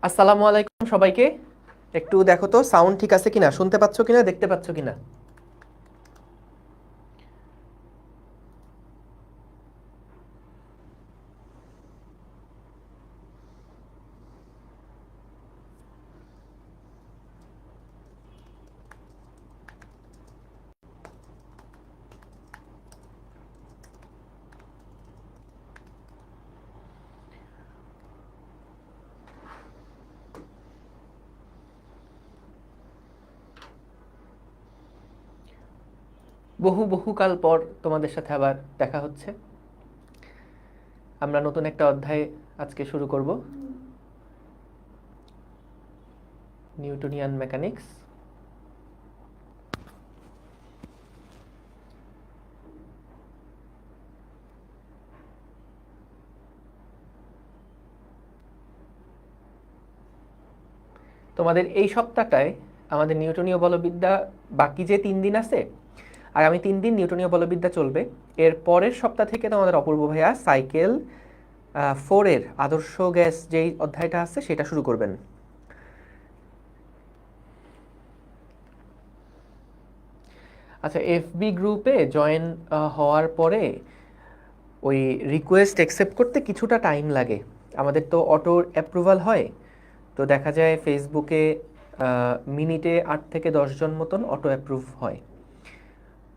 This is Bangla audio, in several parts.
আসসালামু আলাইকুম সবাইকে। একটু দেখো তো সাউন্ড ঠিক আছে কিনা, শুনতে পাচ্ছ কিনা, দেখতে পাচ্ছ কিনা। বহুকাল পর তোমাদের সাথে আবার দেখা হচ্ছে। আমরা নতুন একটা অধ্যায় আজকে শুরু করব, নিউটনিয়ান মেকানিক্স। তোমাদের এই সপ্তাহটায় আমাদের নিউটনীয় বলবিদ্যা বাকি যে 3 দিন আছে, আগামী 3 দিন নিউটনীয় বলবিদ্যা চলবে। এর পরের সপ্তাহ থেকে তোমাদের অপূর্ব ভাইয়া সাইকেল 4-এর আদর্শ গ্যাস যেই অধ্যায়টা আছে সেটা শুরু করবেন। আচ্ছা, এফবি গ্রুপে জয়েন হওয়ার পরে ওই রিকোয়েস্ট অ্যাকসেপ্ট করতে কিছুটা টাইম লাগে। আমাদের তো অটো অ্যাপ্রুভাল হয়, তো দেখা যায় ফেসবুকে মিনিটে 8 থেকে 10 জন মতন অটো অ্যাপ্রুভ হয়।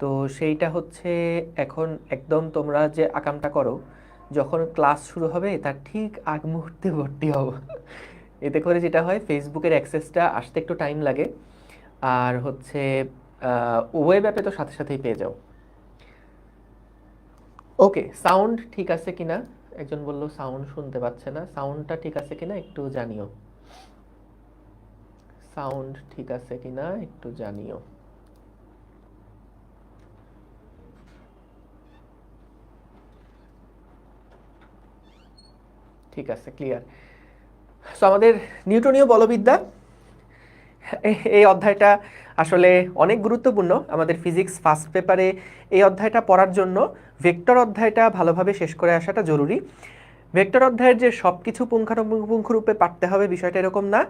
তো সেইটা হচ্ছে এখন একদম তোমরা যে আকামটা করো, যখন ক্লাস শুরু হবে তার ঠিক আগ মুহূর্তে ভর্তি হবো। এতে করে যেটা হয়, ফেসবুকের অ্যাক্সেসটা আসতে একটু টাইম লাগে, আর হচ্ছে ওয়েব অ্যাপে তো সাথে সাথেই পেয়ে যাও। ওকে, সাউন্ড ঠিক আছে কিনা? একজন বলল সাউন্ড শুনতে পাচ্ছে না। সাউন্ডটা ঠিক আছে কিনা একটু জানিও। সাউন্ড ঠিক আছে কিনা একটু জানিও। ঠিক আছে, ক্লিয়ার। সো আমাদের নিউটনীয় বলবিদ্যা এই অধ্যায়টা আসলে অনেক গুরুত্বপূর্ণ। আমাদের ফিজিক্স ফার্স্ট পেপারে এই অধ্যায়টা পড়ার জন্য ভেক্টর অধ্যায়টা ভালোভাবে শেষ করে আসাটা জরুরি। ভেক্টর অধ্যায়ের যে সব কিছু পুঙ্খানুপুঙ্খ রূপে পাঠতে হবে বিষয়টা এরকম না।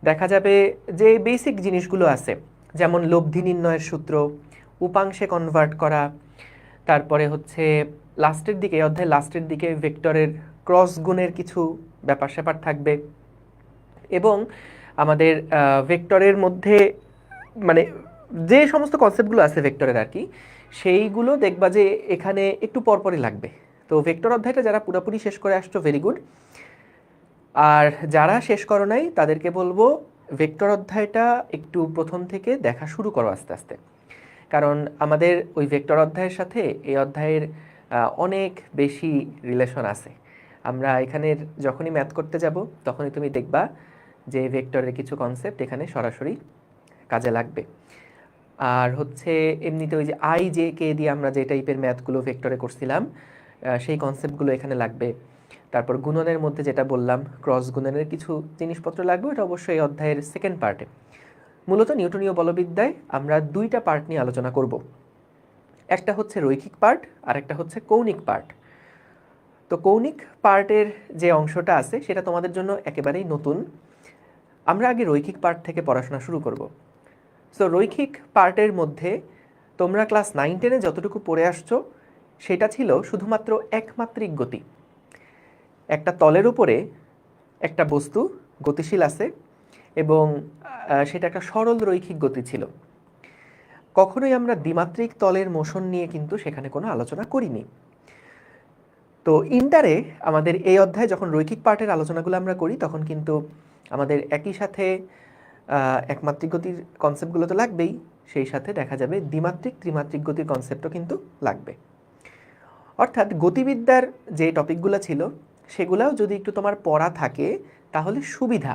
দেখা যাবে যে বেসিক জিনিসগুলো আছে, যেমন লব্ধি নির্ণয়ের সূত্র, উপাংশে কনভার্ট করা, তারপরে হচ্ছে লাস্টের দিকে, এই অধ্যায়ের লাস্টের দিকে ভেক্টরের ক্রস গুণের কিছু ব্যাপার স্যাপার থাকবে। এবং আমাদের ভেক্টরের মধ্যে মানে যে সমস্ত কনসেপ্টগুলো আছে ভেক্টরের আর কি, সেইগুলো দেখবা যে এখানে একটু পরপরই লাগবে। তো ভেক্টর অধ্যায়টা যারা পুরোপুরি শেষ করে আসছো ভেরি গুড, আর যারা শেষ করো নাই তাদেরকে বলবো ভেক্টর অধ্যায়টা একটু প্রথম থেকে দেখা শুরু করো আস্তে আস্তে। কারণ আমাদের ওই ভেক্টর অধ্যায়ের সাথে এই অধ্যায়ের অনেক বেশি রিলেশন আছে। আমরা এখানের যখনই ম্যাথ করতে যাব তখনই তুমি দেখবা যে ভেক্টরের কিছু কনসেপ্ট এখানে সরাসরি কাজে লাগবে। আর হচ্ছে এমনিতে ওই যে আই জে কে দিয়ে আমরা যে টাইপের ম্যাথগুলো ভেক্টরে করছিলাম, সেই কনসেপ্টগুলো এখানে লাগবে। তারপর গুণনের মধ্যে যেটা বললাম, ক্রস গুণনের কিছু জিনিসপত্র লাগবে, এটা অবশ্যই এই অধ্যায়ের সেকেন্ড পার্টে। মূলত নিউটনীয় বলবিদ্যায় আমরা 2টা পার্ট নিয়ে আলোচনা করব। একটা হচ্ছে রৈখিক পার্ট আর একটা হচ্ছে কৌণিক পার্ট। তো কৌণিক পার্টের যে অংশটা আছে সেটা তোমাদের জন্য একেবারেই নতুন। আমরা আগে রৈখিক পার্ট থেকে পড়াশোনা শুরু করব। সো রৈখিক পার্টের মধ্যে তোমরা ক্লাস 9-10-এ যতটুকু পড়ে আসছো সেটা ছিল শুধুমাত্র একমাত্রিক গতি। একটা তলের উপরে একটা বস্তু গতিশীল আছে এবং সেটা একটা সরল রৈখিক গতি ছিল। কখনোই আমরা দ্বিমাত্রিক তলের মোশন নিয়ে কিন্তু সেখানে কোনো আলোচনা করিনি। তো ইন্টারে আমাদের এই অধ্যায়ে যখন রৈখিক পার্টের আলোচনাগুলো আমরা করি তখন কিন্তু আমাদের একই সাথে একমাত্রিক গতির কনসেপ্টগুলো তো লাগবেই, সেই সাথে দেখা যাবে দ্বিমাত্রিক ত্রিমাত্রিক গতির কনসেপ্টও কিন্তু লাগবে। অর্থাৎ গতিবিদ্যার যে টপিকগুলো ছিল সেগুলাও যদি একটু তোমার পড়া থাকে তাহলে সুবিধা।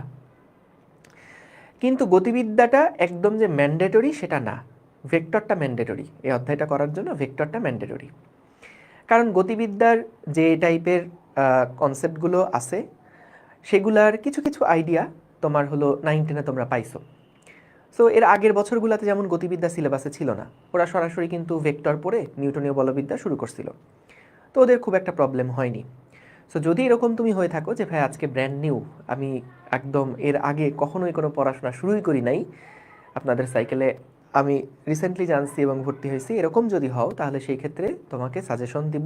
কিন্তু গতিবিদ্যাটা একদম যে ম্যান্ডেটরি সেটা না, ভেক্টরটা ম্যান্ডেটরি। এই অধ্যায়টা করার জন্য ভেক্টরটা ম্যান্ডেটরি। কারণ গতিবিদ্যার যে টাইপের কনসেপ্টগুলো আছে সেগুলার কিছু কিছু আইডিয়া তোমার হলো 9-10-এ তোমরা পাইছো। সো এর আগের বছরগুলোতে যেমন গতিবিদ্যা সিলেবাসে ছিল না, ওরা সরাসরি কিন্তু ভেক্টর পড়ে নিউটনীয় বলবিদ্যা শুরু করছিল, তো ওদের খুব একটা প্রবলেম হয়নি। সো যদি এরকম তুমি হয়ে থাকো যে ভাই আজকে ব্র্যান্ড নিউ, আমি একদম এর আগে কখনোই কোনো পড়াশোনা শুরুই করি নাই, আপনাদের সাইকেলে আমি রিসেন্টলি জানছি এবং ভর্তি হয়েছি, এরকম যদি হও তাহলে সেই ক্ষেত্রে তোমাকে সাজেশন দিব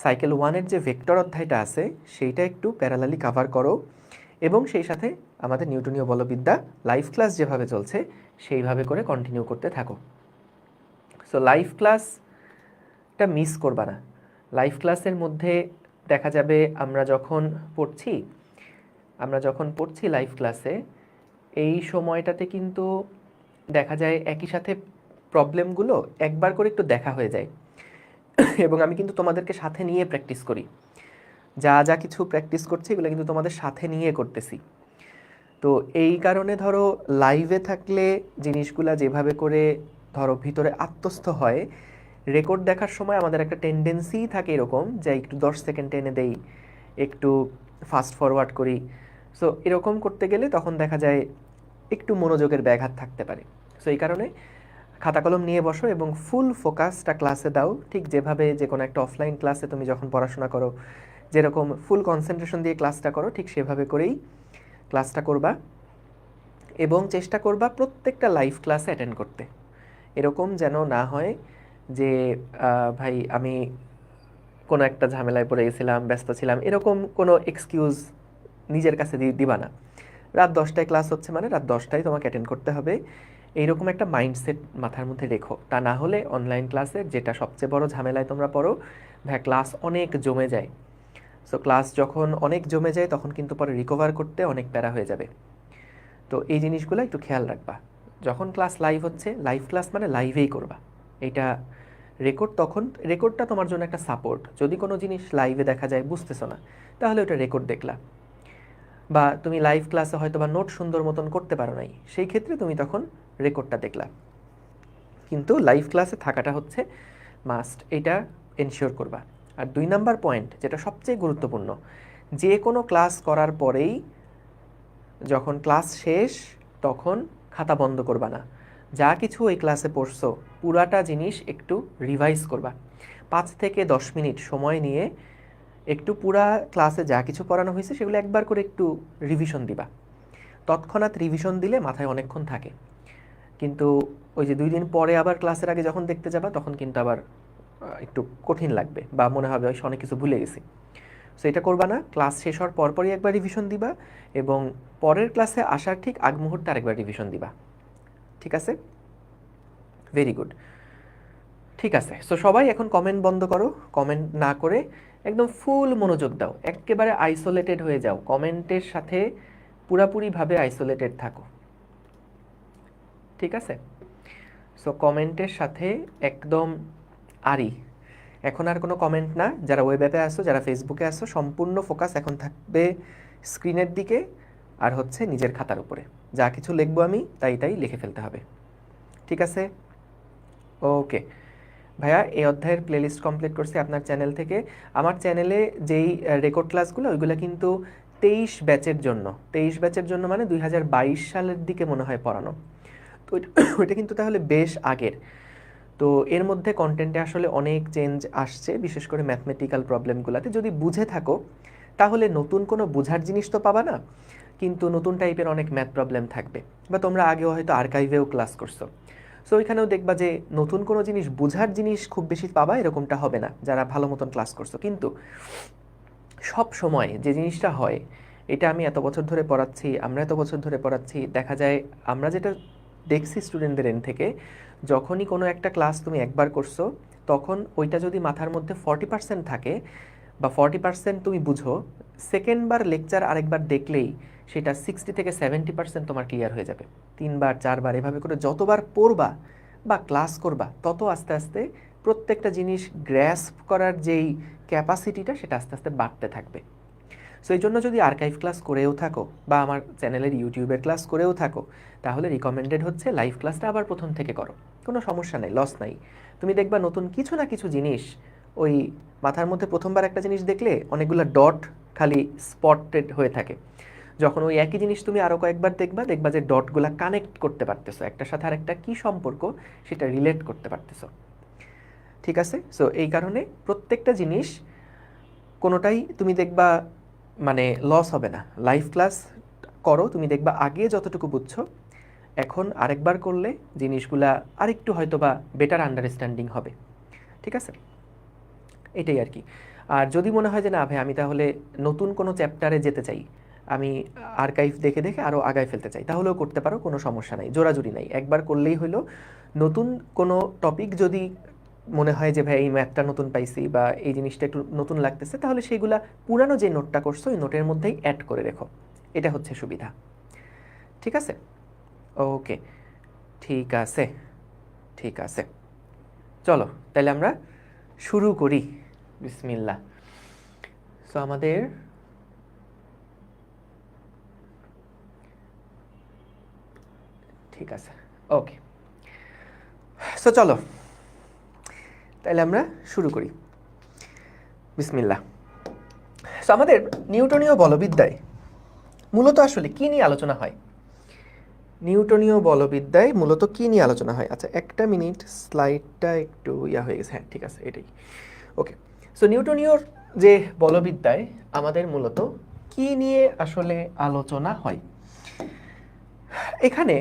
সাইকেল 1-এর যে ভেক্টর অধ্যায়টা আছে সেইটা একটু প্যারালালি কাভার করো, এবং সেই সাথে আমাদের নিউটনীয় বলবিদ্যা লাইভ ক্লাস যেভাবে চলছে সেইভাবে করে কন্টিনিউ করতে থাকো। সো লাইভ ক্লাসটা মিস করবা না। লাইভ ক্লাসের মধ্যে দেখা যাবে আমরা যখন পড়ছি লাইভ ক্লাসে, এই সময়টাতে কিন্তু দেখা যায় একই সাথে প্রবলেমগুলো একবার করে একটু দেখা হয়ে যায় এবং আমি কিন্তু তোমাদেরকে সাথে নিয়ে প্র্যাকটিস করি, যা যা কিছু প্র্যাকটিস করছি এগুলো কিন্তু তোমাদের সাথে নিয়ে করতেছি। তো এই কারণে ধরো লাইভে থাকলে জিনিসগুলা যেভাবে করে ধরো ভিতরে আত্মস্থ হয়, রেকর্ড দেখার সময় আমাদের একটা টেন্ডেন্সি থাকে এরকম যে একটু 10 সেকেন্ড টেনে দেই, একটু ফাস্ট ফরওয়ার্ড করি। সো এরকম করতে গেলে তখন দেখা যায় একটু মনোযোগের ব্যাঘাত থাকতে পারে। সো এই কারণে খাতা কলম নিয়ে বসো এবং ফুল ফোকাসটা ক্লাসে দাও, ঠিক যেভাবে যে কোনো একটা অফলাইন ক্লাসে তুমি যখন পড়াশোনা করো যেরকম ফুল কনসেন্ট্রেশন দিয়ে ক্লাসটা করো, ঠিক সেভাবে করেই ক্লাসটা করবা এবং চেষ্টা করবা প্রত্যেকটা লাইভ ক্লাসে অ্যাটেন্ড করতে। এরকম যেন না হয় যে ভাই আমি কোনো একটা ঝামেলায় পড়ে গেছিলাম, ব্যস্ত ছিলাম, এরকম কোনো এক্সকিউজ নিজের কাছে দিবা না। রাত 10টায় ক্লাস হচ্ছে মানে রাত 10টায় তোমাকে অ্যাটেন্ড করতে হবে, এইরকম একটা মাইন্ডসেট মাথার মধ্যে রেখো। তা না হলে অনলাইন ক্লাসে যেটা সবচেয়ে বড় ঝামেলায় তোমরা পড়ো, ভাই ক্লাস অনেক জমে যায়। সো ক্লাস যখন অনেক জমে যায় তখন কিন্তু পরে রিকভার করতে অনেক প্যারা হয়ে যাবে। তো এই জিনিসগুলো একটু খেয়াল রাখবা। যখন ক্লাস লাইভ হচ্ছে, লাইভ ক্লাস মানে লাইভেই করবা। এটা রেকর্ডটা তোমার জন্য একটা সাপোর্ট। যদি কোনো জিনিস লাইভে দেখা যায় বুঝতেছো না, তাহলে ওটা রেকর্ড দেখলা, বা তুমি লাইভ ক্লাসে হয়তো বা নোট সুন্দর মতন করতে পারো নাই, সেই ক্ষেত্রে তুমি তখন রেকর্ডটা দেখলা। কিন্তু লাইভ ক্লাসে থাকাটা হচ্ছে মাস্ট, এটা এনশিওর করবা। আর 2 নাম্বার পয়েন্ট যেটা সবচেয়ে গুরুত্বপূর্ণ, যে কোনো ক্লাস করার পরেই যখন ক্লাস শেষ তখন খাতা বন্ধ করবা না। যা কিছু ওই ক্লাসে পড়ছো পুরাটা জিনিস একটু রিভাইজ করবা। 5 থেকে 10 মিনিট সময় নিয়ে একটু পুরা ক্লাসে যা কিছু পড়ানো হয়েছে সেগুলো একবার করে একটু রিভিশন দিবা। তৎক্ষণাৎ রিভিশন দিলে মাথায় অনেকক্ষণ থাকে, কিন্তু ওই যে 2 দিন পরে আবার ক্লাসের আগে যখন দেখতে যাবা তখন কিন্তু আবার একটু কঠিন লাগবে বা মনে হবে অনেক কিছু ভুলে গেছি। সো এটা করবা না, ক্লাস শেষ হওয়ার পরপরই একবার রিভিশন দিবা এবং পরের ক্লাসে আসার ঠিক আগ মুহূর্তে আরেকবার রিভিশন দিবা। ঠিক আছে? Very good. ঠিক আছে, সো সবাই এখন কমেন্ট বন্ধ করো, কমেন্ট না করে একদম ফুল মনোযোগ দাও, একেবারে আইসোলেটেড হয়ে যাও, কমেন্টের সাথে পুরাপুরিভাবে আইসোলেটেড থাকো। ঠিক আছে? সো কমেন্টের সাথে একদম আরি, এখন আর কোনো কমেন্ট না। যারা ওয়েব অ্যাপে আসো, যারা ফেসবুকে আসো, সম্পূর্ণ ফোকাস এখন থাকবে স্ক্রিনের দিকে আর হচ্ছে নিজের খাতার উপরে। যা কিছু লিখবো আমি তাই লিখে ফেলতে হবে। ঠিক আছে? ওকে ভাইয়া, এই অধ্যায়ের প্লেলিস্ট কমপ্লিট করছি আপনার চ্যানেল থেকে। আমার চ্যানেলে যেই রেকর্ড ক্লাসগুলো ওইগুলো কিন্তু 23 ব্যাচের জন্য মানে 2022 সালের দিকে মনে হয় পড়ানো। তো ওইটা কিন্তু তাহলে বেশ আগের। তো এর মধ্যে কন্টেন্টে আসলে অনেক চেঞ্জ আসছে, বিশেষ করে ম্যাথমেটিক্যাল প্রবলেমগুলোতে। যদি বুঝে থাকো তাহলে নতুন কোনো বোঝার জিনিস তো পাবা না, কিন্তু নতুন টাইপের অনেক ম্যাথ প্রবলেম থাকবে, বা তোমরা আগেও হয়তো আর্কাইভেও ক্লাস করছো। সো ওইখানেও দেখবা যে নতুন কোনো জিনিস বোঝার জিনিস খুব বেশি পাবা এরকমটা হবে না যারা ভালো মতন ক্লাস করছো। কিন্তু সব সময় যে জিনিসটা হয়, এটা আমি এত বছর ধরে পড়াচ্ছি, আমরা এত বছর ধরে পড়াচ্ছি, দেখা যায় আমরা যেটা দেখছি স্টুডেন্টদের এন্ড থেকে, যখনই কোনো একটা ক্লাস তুমি একবার করছো তখন ওইটা যদি মাথার মধ্যে 40% থাকে বা 40% তুমি বুঝো, সেকেন্ড বার লেকচার আরেকবার দেখলেই সেটা 60 থেকে 70% তোমার ক্লিয়ার হয়ে যাবে। 3বার 4বার এভাবে করে যতবার পড়বা বা ক্লাস করবা তত আস্তে আস্তে প্রত্যেকটা জিনিস গ্র্যাস্প করার যেই ক্যাপাসিটিটা সেটা আস্তে আস্তে বাড়তে থাকবে। সো এই জন্য যদি আর্কাইভ ক্লাস করেও থাকো বা আমার চ্যানেলের ইউটিউবের ক্লাস করেও থাকো, তাহলে রিকমেন্ডেড হচ্ছে লাইভ ক্লাসটা আবার প্রথম থেকে করো। কোনো সমস্যা নেই, লস নাই। তুমি দেখবা নতুন কিছু না কিছু জিনিস ওই মাথার মধ্যে প্রথমবার একটা জিনিস দেখলে অনেকগুলো ডট খালি স্পটেড হয়ে থাকে। যখন ওই একই জিনিস তুমি আরও কয়েকবার দেখবা যে ডটগুলো কানেক্ট করতে পারতেছো, একটার সাথে আরেকটা কী সম্পর্ক সেটা রিলেট করতে পারতেছো। ঠিক আছে? সো এই কারণে প্রত্যেকটা জিনিস কোনোটাই তুমি দেখবা মানে লস হবে না। লাইভ ক্লাস করো, তুমি দেখবা আগে যতটুকু বুঝছো এখন আরেকবার করলে জিনিসগুলা আরেকটু হয়তো বা বেটার আন্ডারস্ট্যান্ডিং হবে। ঠিক আছে, এটাই আর কি। আর যদি মনে হয় যে না ভাই আমি তাহলে নতুন কোনো চ্যাপ্টারে যেতে চাই, আমি আর্কাইভ দেখে দেখে আরও আগায় ফেলতে চাই, তাহলেও করতে পারো, কোনো সমস্যা নাই, জোরাজুরি নাই, একবার করলেই হলো। নতুন কোনো টপিক যদি মনে হয় যে ভাই এই ম্যাথটা নতুন পাইছি বা এই জিনিসটা একটু নতুন লাগতেছে, তাহলে সেগুলা পুরানো যে নোটটা করছো ওই নোটের মধ্যেই অ্যাড করে রেখো, এটা হচ্ছে সুবিধা। ঠিক আছে, ওকে, ঠিক আছে, ঠিক আছে, চলো তাহলে আমরা শুরু করি। বিসমিল্লাহ। সো আমাদের ঠিক আছে, ওকে, সো চলো তাহলে আমরা শুরু করি। বিসমিল্লাহ। সো আমাদের নিউটনীয় বলবিদ্যায় মূলত আসলে কি নিয়ে আলোচনা হয়? নিউটনীয় বলবিদ্যায় মূলত কি নিয়ে আলোচনা হয়? আচ্ছা একটা মিনিট, স্লাইডটা একটু হয়ে গেছে, হ্যাঁ ঠিক আছে, এটাই ওকে। সো নিউটনীয়র যে বলবিদ্যায় আমাদের মূলত কি নিয়ে আসলে আলোচনা হয়? এখানে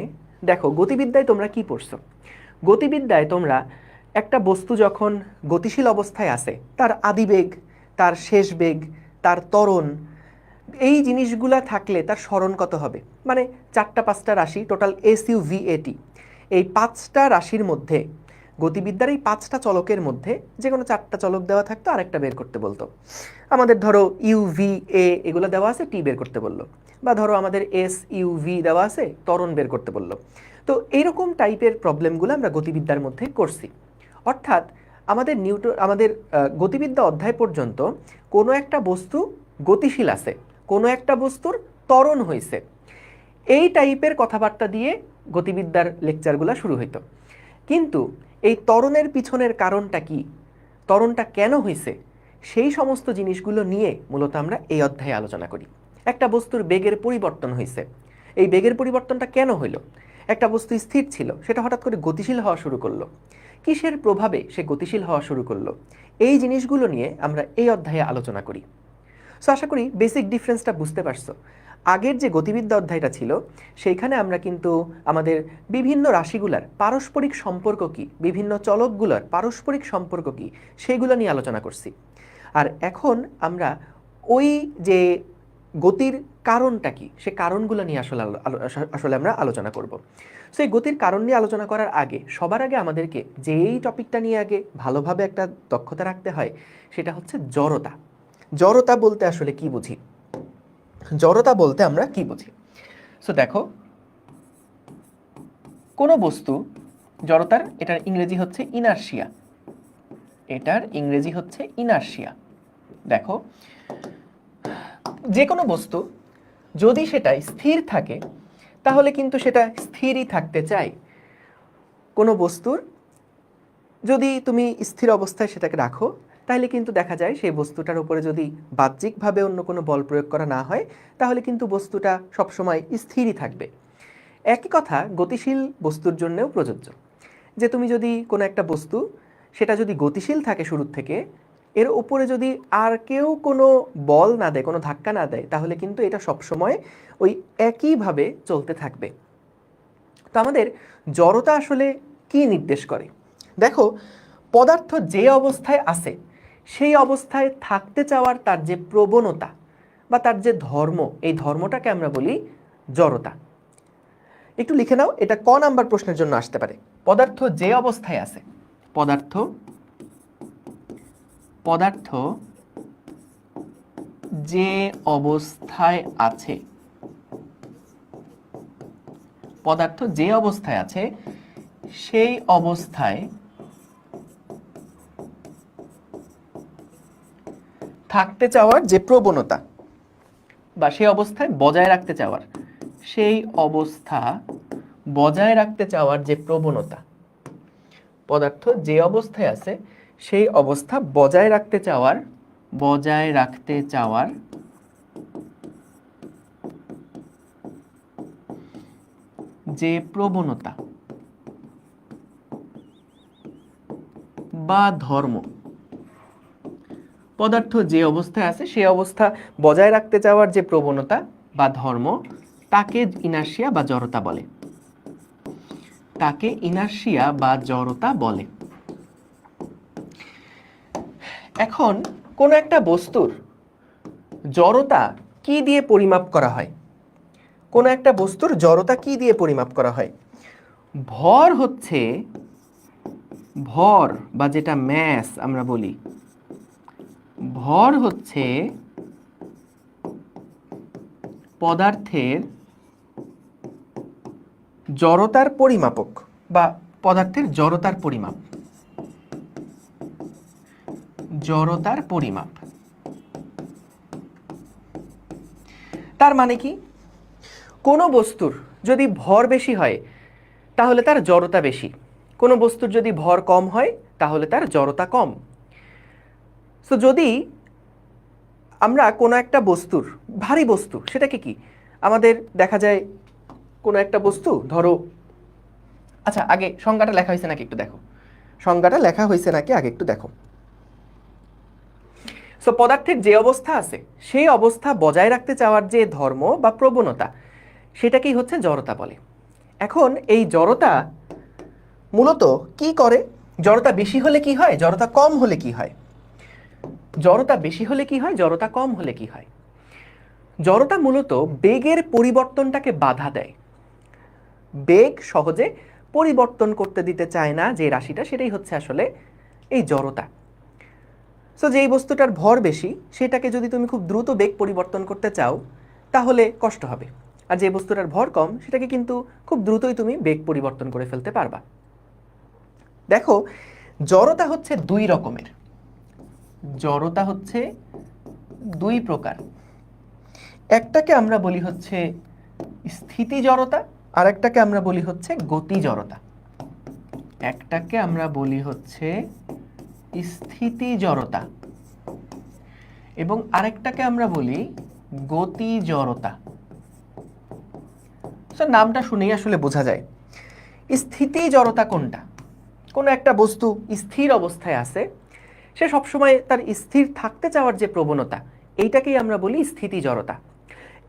দেখো গতিবিদ্যায় তোমরা কি পড়ছো? গতিবিদ্যায় তোমরা একটা বস্তু যখন গতিশীল অবস্থায় আছে, তার আদিবেগ, তার শেষ বেগ, তার ত্বরণ, এই জিনিসগুলা থাকলে তার স্মরণ কত হবে, মানে 4-5টা রাশি টোটাল SUVAT, এই 5টা রাশির মধ্যে গতিবিদ্যার এই 5টা চলকের মধ্যে যে কোনো 4টা চলক দেওয়া থাকতো, আরেকটা বের করতে বলতো। আমাদের ধরো UVA এগুলো দেওয়া আছে, টি বের করতে বললো, বা ধরো আমাদের SUV দেওয়া আছে, ত্বরণ বের করতে বললো। তো এইরকম টাইপের প্রবলেমগুলো আমরা গতিবিদ্যার মধ্যে করছি। অর্থাৎ আমাদের গতিবিদ্যা অধ্যায় পর্যন্ত কোনো একটা বস্তু গতিশীল আছে, কোনো একটা বস্তুর ত্বরণ হয়েছে, এই টাইপের কথাবার্তা দিয়ে গতিবিদ্যার লেকচারগুলো শুরু হইতো। কিন্তু এই ত্বরণের পিছনের কারণটা কি, ত্বরণটা কেন হয়েছে, সেই সমস্ত জিনিসগুলো নিয়ে মূলত আমরা এই অধ্যায়ে আলোচনা করি। একটা বস্তুর বেগের পরিবর্তন হয়েছে, এই বেগের পরিবর্তনটা কেন হইল? একটা বস্তু স্থির ছিল, সেটা হঠাৎ করে গতিশীল হওয়া শুরু করলো, কিসের প্রভাবে সে গতিশীল হওয়া শুরু করলো, এই জিনিসগুলো নিয়ে আমরা এই অধ্যায়ে আলোচনা করি। সো আশা করি বেসিক ডিফারেন্সটা বুঝতে পারছো। আগের যে গতিবিদ্যা অধ্যায়টা ছিল সেইখানে আমরা কিন্তু আমাদের বিভিন্ন রাশিগুলার পারস্পরিক সম্পর্ক কি, বিভিন্ন চলকগুলোর পারস্পরিক সম্পর্ক কি, সেগুলো নিয়ে আলোচনা করছি। আর এখন আমরা ওই যে গতির কারণটা কি, সে কারণগুলো নিয়ে আসলে আমরা আলোচনা করব। সো এই গতির কারণ নিয়ে আলোচনা করার আগে সবার আগে আমাদেরকে যেই টপিকটা নিয়ে আগে ভালোভাবে একটা দক্ষতা রাখতে হয় সেটা হচ্ছে জড়তা। জড়তা বলতে আসলে কি বুঝি? জড়তা বলতে আমরা কি বুঝি? সো দেখো, কোনো বস্তু জড়তার এটার ইংরেজি হচ্ছে ইনারশিয়া, এটার ইংরেজি হচ্ছে ইনারশিয়া। দেখো যে কোনো বস্তু যদি সেটা স্থির থাকে তাহলে কিন্তু সেটা স্থিরই থাকতে চায়। কোনো বস্তুর যদি তুমি স্থির অবস্থায় সেটাকে রাখো তাহলে কিন্তু দেখা যায় সেই বস্তুটার উপরে যদি বাহ্যিকভাবে অন্য কোনো বল প্রয়োগ করা না হয় তাহলে কিন্তু বস্তুটা সবসময় স্থিরই থাকবে। একই কথা গতিশীল বস্তুর জন্যও প্রযোজ্য, যে তুমি যদি কোনো একটা বস্তু সেটা যদি গতিশীল থাকে শুরুর থেকে, এর উপরে যদি আর কেউ কোনো বল না দেয়, কোনো ধাক্কা না দেয়, তাহলে কিন্তু এটা সবসময় ওই একইভাবে চলতে থাকবে। তো আমাদের জড়তা আসলে কি নির্দেশ করে? দেখো, পদার্থ যে অবস্থায় আছে সেই অবস্থায় থাকতে চাওয়ার তার যে প্রবণতা বা তার যে ধর্ম, এই ধর্মটাকে আমরা বলি জড়তা। একটু লিখে নাও, এটা ক নাম্বার প্রশ্নের জন্য আসতে পারে। পদার্থ যে অবস্থায় আছে, পদার্থ পদার্থ যে অবস্থায় আছে, পদার্থ যে অবস্থায় আছে সেই অবস্থায় থাকতে চাওয়ার যে প্রবণতা বা সেই অবস্থায় বজায় রাখতে চাওয়ার, সেই অবস্থা বজায় রাখতে চাওয়ার যে প্রবণতা, পদার্থ যে অবস্থায় আছে সেই অবস্থা বজায় রাখতে চাওয়ার যে প্রবণতা বা ধর্ম, পদার্থ যে অবস্থায় আছে সেই অবস্থা বজায় রাখতে চাওয়ার যে প্রবণতা বা ধর্ম তাকে ইনার্শিয়া বা জড়তা বলে। তাকে ইনার্শিয়া বা জড়তা বলে। এখন কোন একটা বস্তুর জড়তা কি দিয়ে পরিমাপ করা হয়? কোন একটা বস্তুর জড়তা কি দিয়ে পরিমাপ করা হয়? ভর হচ্ছে, ভর বা যেটা ম্যাস আমরা বলি, ভর হচ্ছে পদার্থের জড়তার পরিমাপক বা পদার্থের জড়তার পরিমাপ। জড়তার পরিমাপ তার মানে কি? কোনো বস্তুর যদি ভর বেশি হয় তাহলে তার জড়তা বেশি, কোনো বস্তুর যদি ভর কম হয় তাহলে তার জড়তা কম। সো যদি আমরা কোনো একটা বস্তুর, ভারী বস্তু, সেটাকে কি আমাদের দেখা যায় কোনো একটা বস্তু, ধরো, আচ্ছা আগে সংজ্ঞাটা লেখা হয়েছে নাকি একটু দেখো, সংজ্ঞাটা লেখা হয়েছে নাকি আগে একটু দেখো। সো পদার্থের যে অবস্থা আছে সেই অবস্থা বজায় রাখতে চাওয়ার যে ধর্ম বা প্রবণতা সেটাকেই হচ্ছে জড়তা বলে। এখন এই জড়তা মূলত কি করে? জড়তা বেশি হলে কি হয়, জড়তা কম হলে কি হয়? জড়তা বেশি হলে কি হয়, জড়তা কম হলে কি হয়? জড়তা মূলত বেগের পরিবর্তনটাকে বাধা দেয়। বেগ সহজে পরিবর্তন করতে দিতে চায় না যে রাশিটা, সেটাই হচ্ছে আসলে এই জড়তা। সো যেই বস্তুটার ভর বেশি সেটাকে যদি তুমি খুব দ্রুত বেগ পরিবর্তন করতে চাও তাহলে কষ্ট হবে, আর যে বস্তুটার ভর কম সেটাকে কিন্তু খুব দ্রুতই তুমি বেগ পরিবর্তন করে ফেলতে পারবা। দেখো, জড়তা হচ্ছে দুই রকমের। জড়তা হচ্ছে দুই প্রকার। একটাকে আমরা বলি হচ্ছে স্থিতি জড়তা, আর একটাকে আমরা বলি হচ্ছে গতি জড়তা। একটাকে আমরা বলি হচ্ছে স্থিতি জড়তা এবং আরেকটাকে আমরা বলি গতি জড়তা। নামটা শুনেই আসলে বোঝা যায় স্থিতি জড়তা কোনটা। কোনো একটা বস্তু স্থির অবস্থায় আছে, সে সবসময় তার স্থির থাকতে চাওয়ার যে প্রবণতা, এইটাকেই আমরা বলি স্থিতি জড়তা।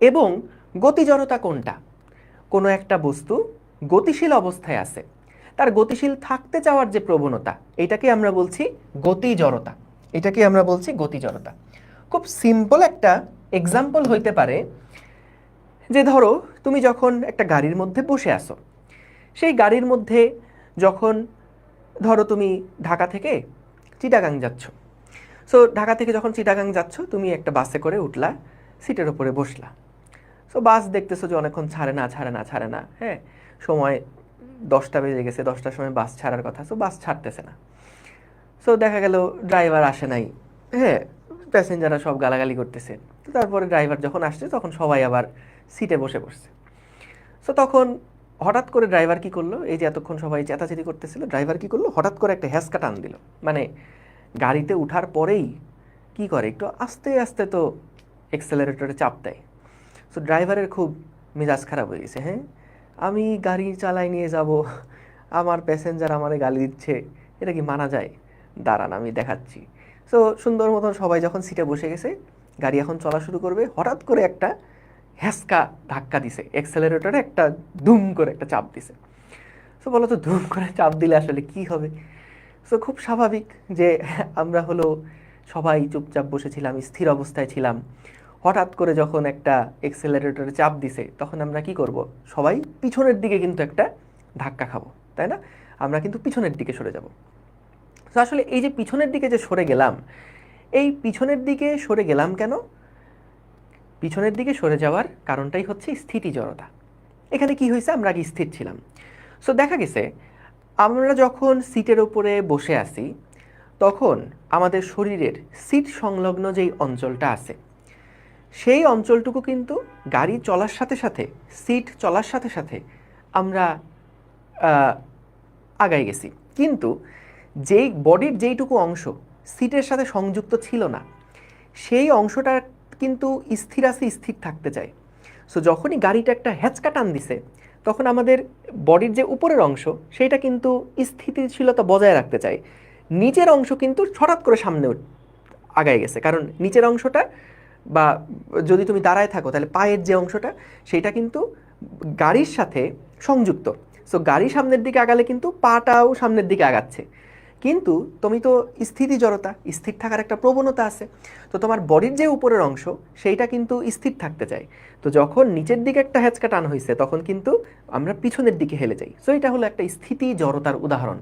এবং গতি জড়তা কোনটা? কোনো একটা বস্তু গতিশীল অবস্থায় আছে, তার গতিশীল থাকতে চাওয়ার যে প্রবণতা, এটাকে আমরা বলছি গতি জড়তা। এটাকে আমরা বলছি গতি জড়তা। খুব সিম্পল একটা এক্সাম্পল হইতে পারে যে ধরো তুমি যখন একটা গাড়ির মধ্যে বসে আসো, সেই গাড়ির মধ্যে যখন ধরো তুমি ঢাকা থেকে চিটাগাং যাচ্ছ, সো ঢাকা থেকে যখন চিটাগাং যাচ্ছ তুমি একটা বাসে করে উঠলা, সিটের ওপরে বসলা। সো বাস দেখতেছো যে অনেকক্ষণ ছাড়ে না, হ্যাঁ, সময় 10টা বেজে গেছে, 10টার সময় বাস ছাড়ার কথা, সো বাস ছাড়তেছে না। সো দেখা গেল ড্রাইভার আসে নাই, হ্যাঁ, প্যাসেঞ্জাররা সব গালাগালি করতেছে। তারপরে ড্রাইভার যখন আসছে তখন সবাই আবার সিটে বসে পড়ছে। সো তখন হঠাৎ করে ড্রাইভার কি করলো, এই যে এতক্ষণ সবাই চেঁচাচেঁচি করতেছিল, ড্রাইভার কি করলো, হঠাৎ করে একটা হ্যাঁচকা টান দিল। মানে গাড়িতে উঠার পরেই কি করে, একটু আস্তে আস্তে তো এক্সেলারেটরে চাপ দেয়। সো ড্রাইভারের খুব মেজাজ খারাপ হয়ে গেছে। হ্যাঁ, আমি গাড়ি চালাই নিয়ে যাব, আমার প্যাসেঞ্জার আমারে গালি দিচ্ছে, এটা কি মানা যায়? দাঁড়ান আমি দেখাচ্ছি। সো সুন্দর মতন সবাই যখন সিটে বসে গেছে, গাড়ি এখন চলা শুরু করবে, হঠাৎ করে একটা হ্যাঁচকা ধাক্কা দিছে, এক্সেলারেটরে একটা ধুম করে একটা চাপ দিছে। সো বলো তো ধুম করে চাপ দিলে আসলে কি হবে? সো খুব স্বাভাবিক যে আমরা হলো সবাই চুপচাপ বসেছিলাম, স্থির অবস্থায় ছিলাম। হঠাৎ করে যখন একটা এক্সেলারেটরে চাপ দিছে তখন আমরা কি করব? সবাই পিছনের দিকে কিন্তু একটা ধাক্কা খাবো, তাই না? আমরা কিন্তু পিছনের দিকে সরে যাব। তো আসলে এই যে পিছনের দিকে যে সরে গেলাম, এই পিছনের দিকে সরে গেলাম কেন? পিছনের দিকে সরে যাওয়ার কারণটাই হচ্ছে স্থিতি জড়তা। এখানে কি হয়েছে, আমরা আগে স্থির ছিলাম। সো দেখা গেছে আমরা যখন সিটের উপরে বসে আছি তখন আমাদের শরীরের সিট সংলগ্ন যেই অঞ্চলটা আছে সেই অঞ্চলটুকু কিন্তু গাড়ি চলার সাথে সাথে, সিট চলার সাথে সাথে আমরা আগাই গেছি। কিন্তু যেই বডির যেইটুকু অংশ সিটের সাথে সংযুক্ত ছিল না, সেই অংশটা কিন্তু স্থির আছে, স্থির থাকতে চায়। সো যখনই গাড়িটা একটা হ্যাঁচকা টান দিছে তখন আমাদের বডির যে উপরের অংশ সেইটা কিন্তু স্থিতিশীলতা বজায় রাখতে চায়, নিচের অংশ কিন্তু হঠাৎ করে সামনে আগায় গেছে, কারণ নিচের অংশটা বা যদি তুমি দাঁড়ায় থাকো তাহলে পায়ের যে অংশটা সেটা কিন্তু গাড়ির সাথে সংযুক্ত। সো গাড়ি সামনের দিকে আগালে কিন্তু পাটাও সামনের দিকে আগাচ্ছে, কিন্তু তুমি তো স্থিতি জড়তা, স্থির থাকার একটা প্রবণতা আছে। তো তোমার বডির যে উপরের অংশ সেইটা কিন্তু স্থির থাকতে চায়। তো যখন নিচের দিকে একটা হ্যাঁচকা টান হয়েছে তখন কিন্তু আমরা পিছনের দিকে হেলে যাই। সো এটা হলো একটা স্থিতি জড়তার উদাহরণ,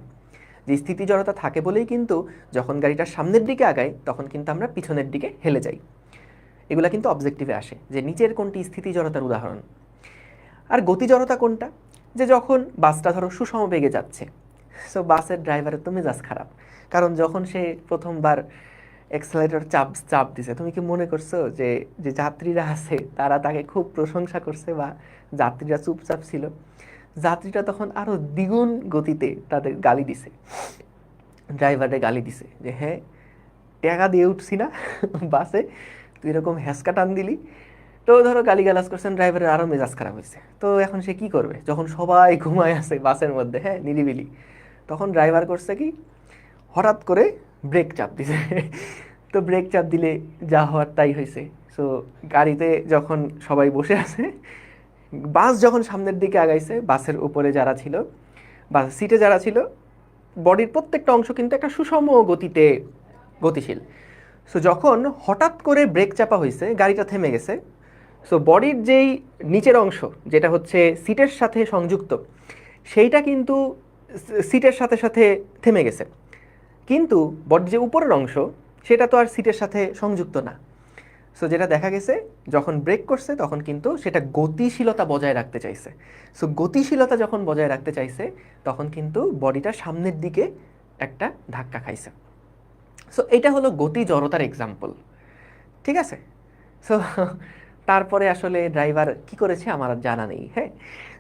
যে স্থিতি জড়তা থাকে বলেই কিন্তু যখন গাড়িটা সামনের দিকে আগায় তখন কিন্তু আমরা পিছনের দিকে হেলে যাই। এগুলা কিন্তু অবজেক্টিভে আসে যে নিচের কোনটি স্থিতি জড়তার উদাহরণ। আর গতি জড়তা কোনটা? যে যখন বাসটা ধরো সুষম বেগে যাচ্ছে, সো বাসের ড্রাইভারের তো মেজাজ খারাপ, কারণ যখন সে প্রথমবার এক্সেলারেটর চাপ চাপ দিছে, তুমি কি মনে করছো যে যে যাত্রীরা আছে তারা তাকে খুব প্রশংসা করছে বা যাত্রীরা চুপচাপ ছিল? যাত্রীরা তখন আরো দ্বিগুণ গতিতে তাদের গালি দিছে, ড্রাইভারে গালি দিছে যে হ্যাঁ টাকা দিয়ে উঠছি না বাসে, তুই এরকম হ্যাসকা টান দিলি। তো ধরো গালিগালাজ করছেন, ড্রাইভারের আরও মেজাজ খারাপ হয়েছে। তো এখন সে কি করবে যখন সবাই ঘুমায় আছে বাসের মধ্যে, হ্যাঁ নিরিবিলি? তখন ড্রাইভার করছে কি, হঠাৎ করে ব্রেক চাপ দিছে। তো ব্রেক চাপ দিলে যা হওয়ার তাই হয়েছে। সো গাড়িতে যখন সবাই বসে আছে, বাস যখন সামনের দিকে আগাইছে, বাসের উপরে যারা ছিল, বাস সিটে যারা ছিল, বডির প্রত্যেকটা অংশ কিন্তু একটা সুষম গতিতে গতিশীল। সো যখন হঠাৎ করে ব্রেক চাপা হয়েছে, গাড়িটা থেমে গেছে। সো বডির যেই নিচের অংশ যেটা হচ্ছে সিটের সাথে সংযুক্ত, সেইটা কিন্তু সিটের সাথে সাথে থেমে গেছে, কিন্তু বডির যে উপরের অংশ সেটা তো আর সিটের সাথে সংযুক্ত না। সো যেটা দেখা গেছে, যখন ব্রেক করছে তখন কিন্তু সেটা গতিশীলতা বজায় রাখতে চাইছে। সো গতিশীলতা যখন বজায় রাখতে চাইছে তখন কিন্তু বডিটা সামনের দিকে একটা ধাক্কা খাইছে। সো এটা হলো গতি জড়তার এক্সাম্পল, ঠিক আছে? সো তারপরে আসলে ড্রাইভার কি করেছে আমার আর জানা নেই। হ্যাঁ,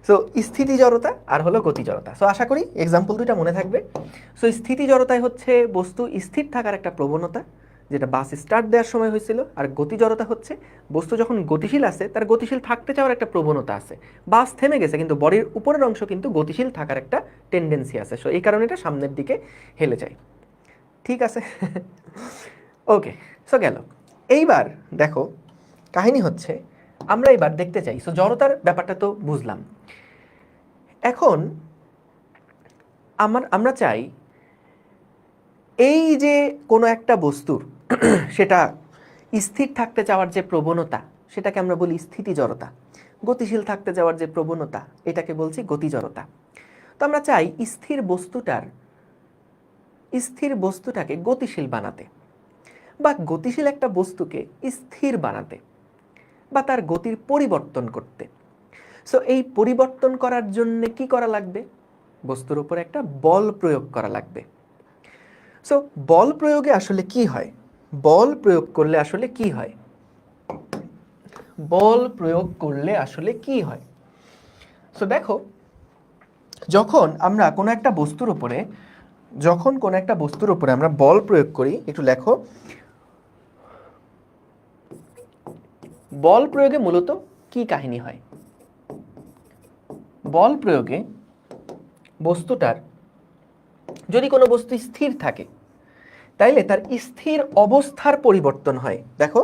সো স্থিতি জড়তা আর হলো গতি জড়তা। সো আশা করি এক্সাম্পল দুইটা মনে থাকবে। সো স্থিতি জড়তায় হচ্ছে বস্তু স্থির থাকার একটা প্রবণতা, যেটা বাস স্টার্ট দেওয়ার সময় হয়েছিল। আর গতি জড়তা হচ্ছে বস্তু যখন গতিশীল আছে তার গতিশীল থাকতে চাওয়ার একটা প্রবণতা আছে। বাস থেমে গেছে কিন্তু বডির উপরের অংশ কিন্তু গতিশীল থাকার একটা টেন্ডেন্সি আছে। সো এই কারণে এটা সামনের দিকে হেলে যায়। ঠিক আছে? ওকে, সো গেল। এইবার দেখো কাহিনী হচ্ছে, আমরা এবার দেখতে চাই, সো জড়তার ব্যাপারটা তো বুঝলাম। এখন আমরা চাই এই যে কোনো একটা বস্তুর সেটা স্থির থাকতে চাওয়ার যে প্রবণতা, সেটাকে আমরা বলি স্থিতি জড়তা। গতিশীল থাকতে যাওয়ার যে প্রবণতা, এটাকে বলছি গতি জড়তা। তো আমরা চাই স্থির বস্তুটাকে গতিশীল বানাতে, বা গতিশীল একটা বস্তুকে স্থির বানাতে, বা তার গতির পরিবর্তন করতে। সো এই পরিবর্তন করার জন্য কি করা লাগবে? বস্তুর উপর একটা বল প্রয়োগ করা লাগবে। সো বল প্রয়োগে আসলে কি হয়? বল প্রয়োগ করলে আসলে কি হয়? বল প্রয়োগ করলে আসলে কি হয়? সো দেখো, যখন আমরা কোনো একটা বস্তুর উপরে আমরা বল প্রয়োগ করি, একটু লেখো, বল প্রয়োগে মূলত কি কাহিনী হয়? বল প্রয়োগে বস্তুটার, যদি কোনো বস্তু স্থির থাকে তাইলে তার স্থির অবস্থার পরিবর্তন হয়। দেখো,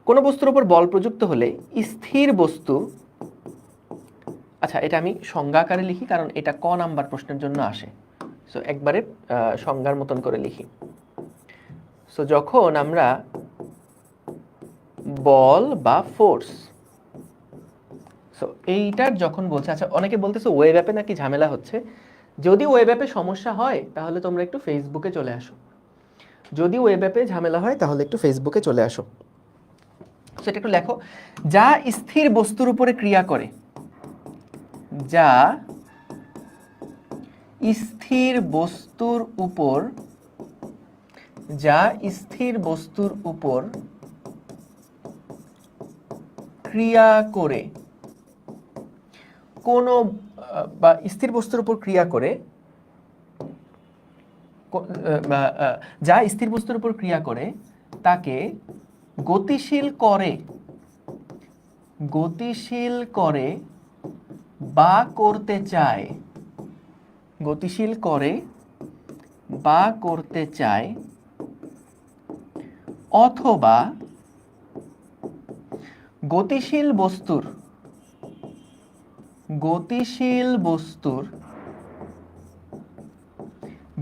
কোনো বস্তুর উপর বল প্রযুক্ত হলে স্থির বস্তু, আচ্ছা এটা আমি সংজ্ঞা আকারে লিখি কারণ এটা ক নাম্বার প্রশ্নের জন্য আসে। সো একবারে সংজ্ঞার মতন করে লিখি। সো যখন আমরা বল বা ফোর্স, সো এইটার যখন বলছে, আচ্ছা অনেকে বলতেছে ওয়েব অ্যাপে নাকি ঝামেলা হচ্ছে। যদি ওয়েব অ্যাপে সমস্যা হয় তাহলে তোমরা একটু ফেসবুকে চলে আসো। যদি ওয়েব অ্যাপে ঝামেলা হয় তাহলে একটু ফেসবুকে চলে আসো। সেটা একটু লেখো, যা স্থির বস্তুর উপরে ক্রিয়া করে, যা স্থির বস্তুর উপর, ক্রিয়া করে, কোনো বা স্থির বস্তুর উপর ক্রিয়া করে, যা স্থির বস্তুর উপর ক্রিয়া করে তাকে গতিশীল করে বা করতে চায়, গতিশীল করে বা করতে চায় অথবা গতিশীল বস্তুর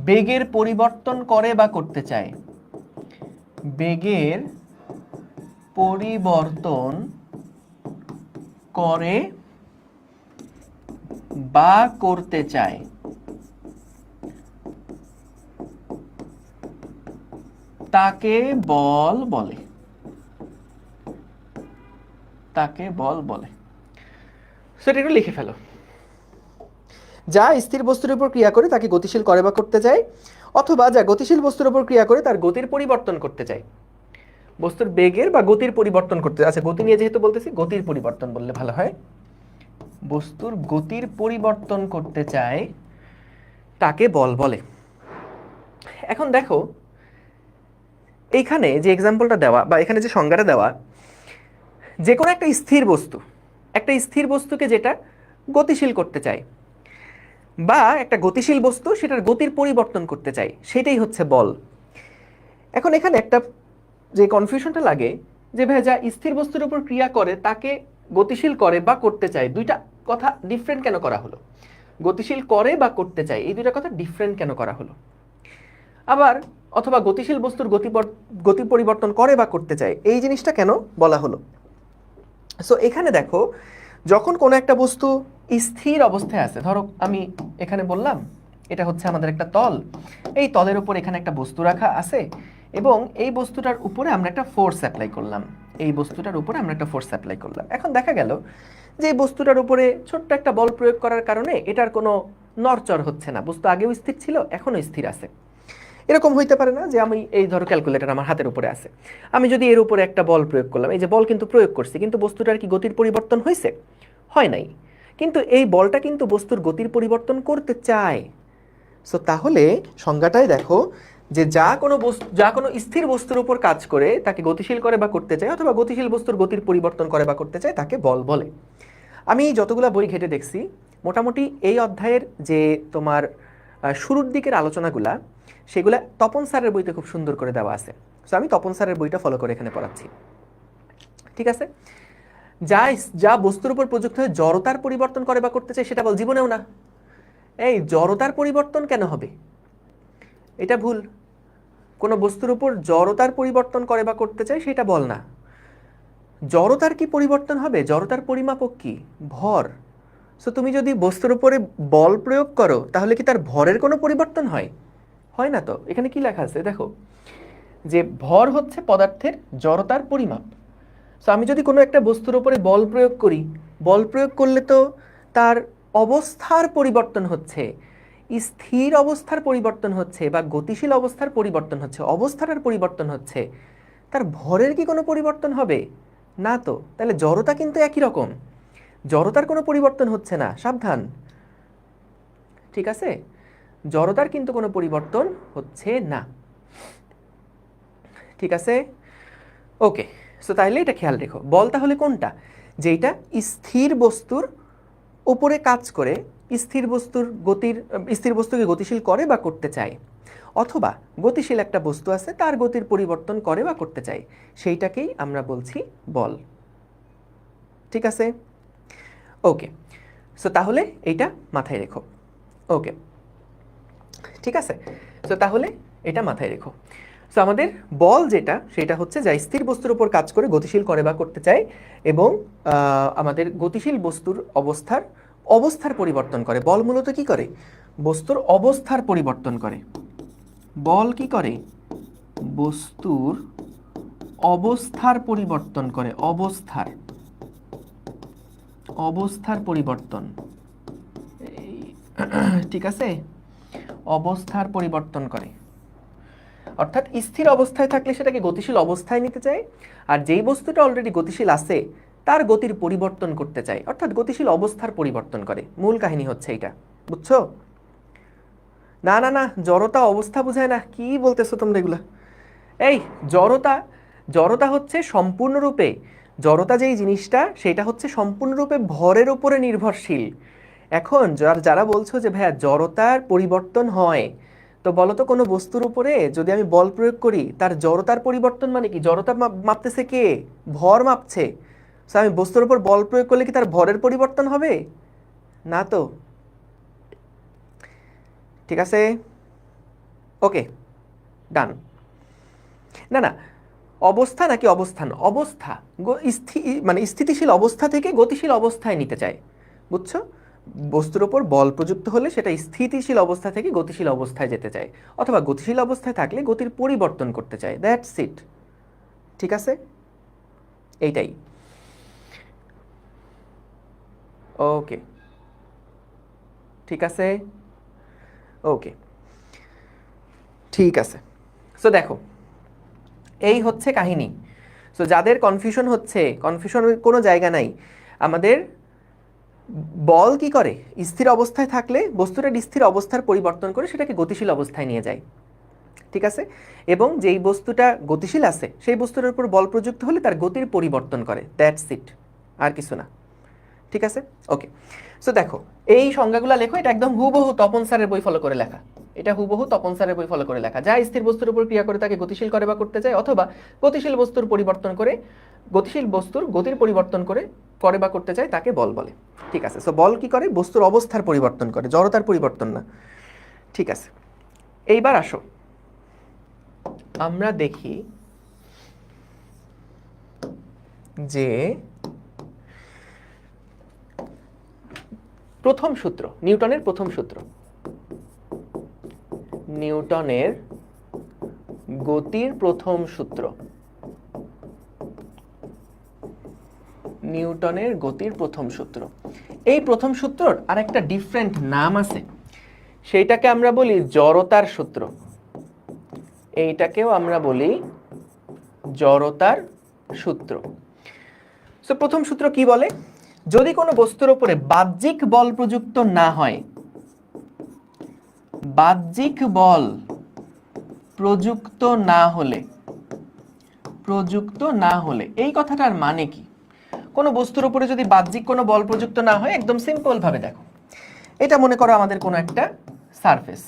বেগের পরিবর্তন করে বা করতে চায়, বেগের পরিবর্তন করে বা করতে চায়, তাকে বল বলে। সেটা একটু লিখে ফেলো। যা স্থির বস্তুর উপর ক্রিয়া করে তাকে গতিশীল করে বা করতে চায়, অথবা যা গতিশীল বস্তুর উপর ক্রিয়া করে তার গতির পরিবর্তন করতে চায়। বস্তুর বেগের বা গতির পরিবর্তন করতে, আচ্ছা গতি নিয়ে যেহেতু বলতেছি গতির পরিবর্তন বললে ভালো হয়। বস্তুর গতির পরিবর্তন করতে চায় তাকে বল বলে। এখন দেখো এইখানে যে এক্সাম্পলটা দেওয়া বা এখানে যে সংজ্ঞাটা দেওয়া, যে কোনো একটা স্থির বস্তুকে যেটা গতিশীল করতে চায় বা একটা গতিশীল বস্তু সেটার গতির পরিবর্তন করতে চায়, সেটাই হচ্ছে বল। এখন এখানে একটা যে কনফিউশনটা লাগে যে ভাই যা স্থির বস্তুর উপর ক্রিয়া করে তাকে গতিশীল করে বা করতে চায়, দুইটা কথা ডিফারেন্ট কেন করা হলো? গতিশীল করে বা করতে চায়, এই দুইটা কথা ডিফারেন্ট কেন করা হলো? আবার অথবা গতিশীল বস্তুর গতি পরিবর্তন করে বা করতে চায়, এই জিনিসটা কেন বলা হলো? সো এখানে দেখো, যখন কোনো একটা বস্তু স্থির অবস্থায় আছে, ধরো আমি এখানে বললাম এটা হচ্ছে আমাদের একটা তল, এই তলের উপর এখানে একটা বস্তু রাখা আছে এবং এই বস্তুটার উপরে আমরা একটা ফোর্স অ্যাপ্লাই করলাম, এখন দেখা গেল যে এই বস্তুটার উপরে ছোট্ট একটা বল প্রয়োগ করার কারণে এটার কোনো নড়চড় হচ্ছে না, বস্তু আগেও স্থির ছিল এখনো স্থির আছে। এরকম হইতে পারে না যে আমি এই ধরো ক্যালকুলেটর আমার হাতের উপরে আছে, আমি যদি এর উপরে একটা বল প্রয়োগ করলাম, এই যে বল কিন্তু প্রয়োগ করছি, কিন্তু বস্তুটার কি গতির পরিবর্তন হয়েছে? হয় নাই। কিন্তু এই বলটা কিন্তু বস্তুর গতির পরিবর্তন করতে চায়। সো তাহলে সংজ্ঞাটাই দেখো যে যা কোনো স্থির বস্তুর উপর কাজ করে তাকে গতিশীল করে বা করতে চায়, অথবা গতিশীল বস্তুর গতির পরিবর্তন করে বা করতে চায়, তাকে বল বলে। আমি যতগুলা বই ঘেটে দেখছি মোটামুটি এই অধ্যায়ের যে তোমার শুরুর দিকের আলোচনাগুলা, সেগুলা তপন স্যারের বইতে খুব সুন্দর করে দেওয়া আছে। সো আমি তপন স্যারের বইটা ফলো করে এখানে পড়াচ্ছি, ঠিক আছে? যা বস্তুর উপর প্রযুক্ত হয়ে জড়তার পরিবর্তন করে বা করতে চায় সেটা বল, জীবনেও না। এই জড়তার পরিবর্তন কেন হবে? এটা ভুল। কোনো বস্তুর উপর জড়তার পরিবর্তন করে বা করতে চায় সেটা বল না। জড়তার কি পরিবর্তন হবে? জড়তার পরিমাপক কি? ভর। সো তুমি যদি বস্তুর উপরে বল প্রয়োগ করো তাহলে কি তার ভরের কোনো পরিবর্তন হয়? হয় না তো। এখানে কি লেখা আছে দেখো, যে ভর হচ্ছে পদার্থের জড়তার পরিমাপ। সো আমি যদি কোনো একটা বস্তুর উপরে বল প্রয়োগ করি, বল প্রয়োগ করলে তো তার অবস্থার পরিবর্তন হচ্ছে, স্থির অবস্থার পরিবর্তন হচ্ছে বা গতিশীল অবস্থার পরিবর্তন হচ্ছে, অবস্থাটার পরিবর্তন হচ্ছে। তার ভরের কি কোনো পরিবর্তন হবে? না তো। তাহলে জড়তা কিন্তু একই রকম, জড়তার কোনো পরিবর্তন হচ্ছে না, সাবধান, ঠিক আছে? জড়তার কিন্তু কোনো পরিবর্তন হচ্ছে না, ঠিক আছে? ওকে। সো তাহলে এটা খেয়াল রেখো, বল তাহলে কোনটা? যেটা স্থির বস্তুর উপরে কাজ করে, স্থির বস্তুকে গতিশীল করে বা করতে চায়, অথবা গতিশীল একটা বস্তু আছে তার গতির পরিবর্তন করে বা করতে চায়, সেইটাকেই আমরা বলছি বল, ঠিক আছে? ওকে। সো তাহলে এইটা মাথায় রেখো। ওকে, ঠিক আছে? সো তাহলে এটা মাথায় রেখো। সো আমাদের বল যেটা, সেটা হচ্ছে যা স্থির বস্তুর উপর কাজ করে গতিশীল করে বা করতে চায় এবং আমাদের গতিশীল বস্তুর অবস্থার পরিবর্তন করে। বল মূলত কি করে? বস্তুর অবস্থার পরিবর্তন করে। বল কি করে? বস্তুর অবস্থার পরিবর্তন করে, অবস্থার পরিবর্তন, ঠিক আছে? অবস্থার পরিবর্তন করে, অর্থাৎ স্থির অবস্থায় থাকলে সেটাকে গতিশীল অবস্থায় নিতে চায়, আর যেই বস্তুটা অলরেডি গতিশীল আছে তার গতির পরিবর্তন করতে চায়, অর্থাৎ গতিশীল অবস্থার পরিবর্তন করে। মূল কাহিনী হচ্ছে এইটা, বুঝছো? না না না, জড়তা অবস্থা বোঝায় না, কি বলতেছো তোমরা এগুলা? এই জড়তা হচ্ছে সম্পূর্ণরূপে, জড়তা যেই জিনিসটা সেটা হচ্ছে সম্পূর্ণরূপে ভরের উপরে নির্ভরশীল। এখন যারা বলছো যে ভাইয়া জড়তার পরিবর্তন হয়, তো বলো তো কোনো বস্তুর উপরে যদি আমি বল প্রয়োগ করি তার জড়তার পরিবর্তন মানে কি? জড়তা মাপতেছে কে? ভর মাপছে। সো আমি বস্তুর উপর বল প্রয়োগ করলে কি তার ভরের পরিবর্তন হবে? না তো। ঠিক আছে, ওকে, ডান। না না, অবস্থা নাকি অবস্থান? অবস্থা, মানে স্থিতিশীল অবস্থা থেকে গতিশীল অবস্থায় নিতে চায়, বুঝছো? বস্তুর ওপর বল প্রযুক্ত হলে সেটা স্থিতিশীল অবস্থা থেকে গতিশীল অবস্থায় যেতে চায়, অথবা গতিশীল অবস্থায় থাকলে গতির পরিবর্তন করতে চায়। That's it. ঠিক আছে, এইটাই। ওকে, ঠিক আছে, ওকে, ঠিক আছে। সো দেখো, এই হচ্ছে কাহিনী। সো যাদের কনফিউশন হচ্ছে, কনফিউশনের কোনো জায়গা নাই। আমাদের বল কি করে? স্থির অবস্থায় থাকলে বস্তুটার স্থির অবস্থার পরিবর্তন করে সেটাকে গতিশীল অবস্থায় নিয়ে যায়। ঠিক আছে, এবং যেই বস্তুটা গতিশীল আছে সেই বস্তুটার উপর বল প্রযুক্ত হলে তার গতির পরিবর্তন করে। দ্যাটস ইট, আর কিছু না। ঠিক আছে, ওকে। সো দেখো, এই সংজ্ঞাগুলো লেখো। এটা একদম হুবহু তপন স্যারের বই ফলো করে লেখা। এটা হুবহু তপন স্যারের বই ফলো করে লেখা। যা স্থির বস্তুর উপর ক্রিয়া করে তাকে গতিশীল করে বা করতে চায়, অথবা গতিশীল বস্তুর পরিবর্তন করে, গতিশীল বস্তুর গতির পরিবর্তন করে বা করতে চায় তাকে বল বলে। ঠিক আছে, সো বল কি করে? বস্তুর অবস্থার পরিবর্তন করে, জড়তার পরিবর্তন না। ঠিক আছে, এইবার আসো আমরা দেখি যে প্রথম সূত্র, নিউটনের প্রথম সূত্র, নিউটনের গতির প্রথম সূত্র, নিউটনের গতির প্রথম সূত্র। এই প্রথম সূত্রর আরেকটা ডিফারেন্ট নাম আছে, সেইটাকে আমরা বলি জড়তার সূত্র। এইটাকেও আমরা বলি জড়তার সূত্র। সো প্রথম সূত্র কি বলে? যদি কোনো বস্তুর উপরে বাহ্যিক বল প্রযুক্ত না হয়, বাহ্যিক বল প্রযুক্ত না হলে, এই কথাটার মানে কি? কোনো বস্তুর উপরে যদি বাহ্যিক কোনো বল প্রযুক্ত না হয়, একদম সিম্পল ভাবে দেখো, এটা মনে করো আমাদের কোনো একটা সারফেস।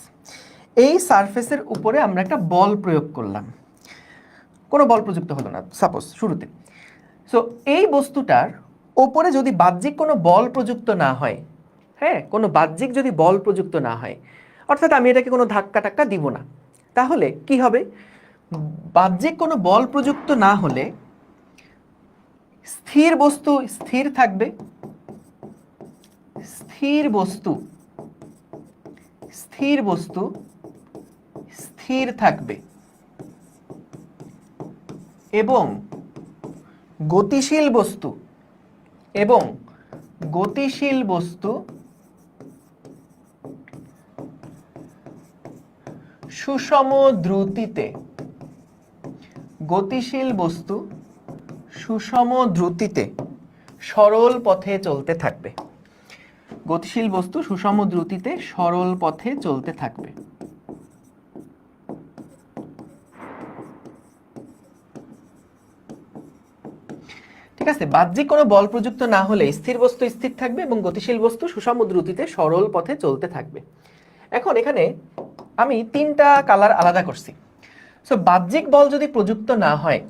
এই সারফেসের উপরে আমরা একটা বল প্রয়োগ করলাম, কোনো বল প্রযুক্ত হলো না সাপোজ শুরুতে। সো এই বস্তুটার ওপরে যদি বাহ্যিক কোনো বল প্রযুক্ত না হয়, হ্যাঁ, কোনো বাহ্যিক যদি বল প্রযুক্ত না হয়, অর্থাৎ আমি এটাকে কোনো ধাক্কা টাক্কা দিব না, তাহলে কি হবে? বাহ্যিক কোনো বল প্রযুক্ত না হলে স্থির বস্তু স্থির থাকবে, স্থির বস্তু স্থির থাকবে, এবং গতিশীল বস্তু সুষম দ্রুতিতে, সরল পথে চলতে থাকবে। গতিশীল বস্তু সুষম দ্রুতিতে সরল পথে চলতে থাকবে। ঠিক আছে, বাহ্যিক কোনো বল প্রযুক্ত না হলে স্থির বস্তু স্থির থাকবে এবং গতিশীল বস্তু সুষম দ্রুতিতে সরল পথে চলতে থাকবে। এখন এখানে আমি তিনটা কালার আলাদা করছি। সো বাহ্যিক বল যদি প্রযুক্ত না হয়,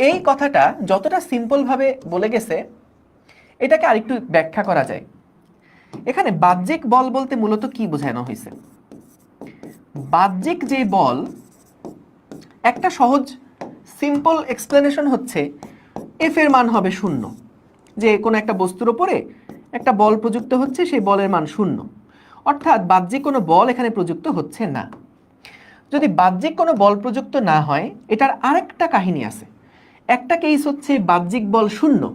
এই কথাটা যতটা সিম্পল ভাবে বলে গেছে, এটাকে আরেকটু ব্যাখ্যা করা যায়। এখানে বাহ্যিক বল বলতে মূলত কি বোঝানো হয়েছে? বাহ্যিক যে বল, একটা সহজ সিম্পল এক্সপ্লেনেশন হচ্ছে এফ এর মান হবে 0। যে কোনো একটা বস্তুর উপরে একটা বল প্রযুক্ত হচ্ছে, সেই বলের মান 0, অর্থাৎ বাহ্যিক কোনো বল এখানে প্রযুক্ত হচ্ছে না। যদি বাহ্যিক কোনো বল প্রযুক্ত না হয়, এটার আরেকটা কাহিনী আছে। একটা কেস হচ্ছে বাহ্যিক বল 0,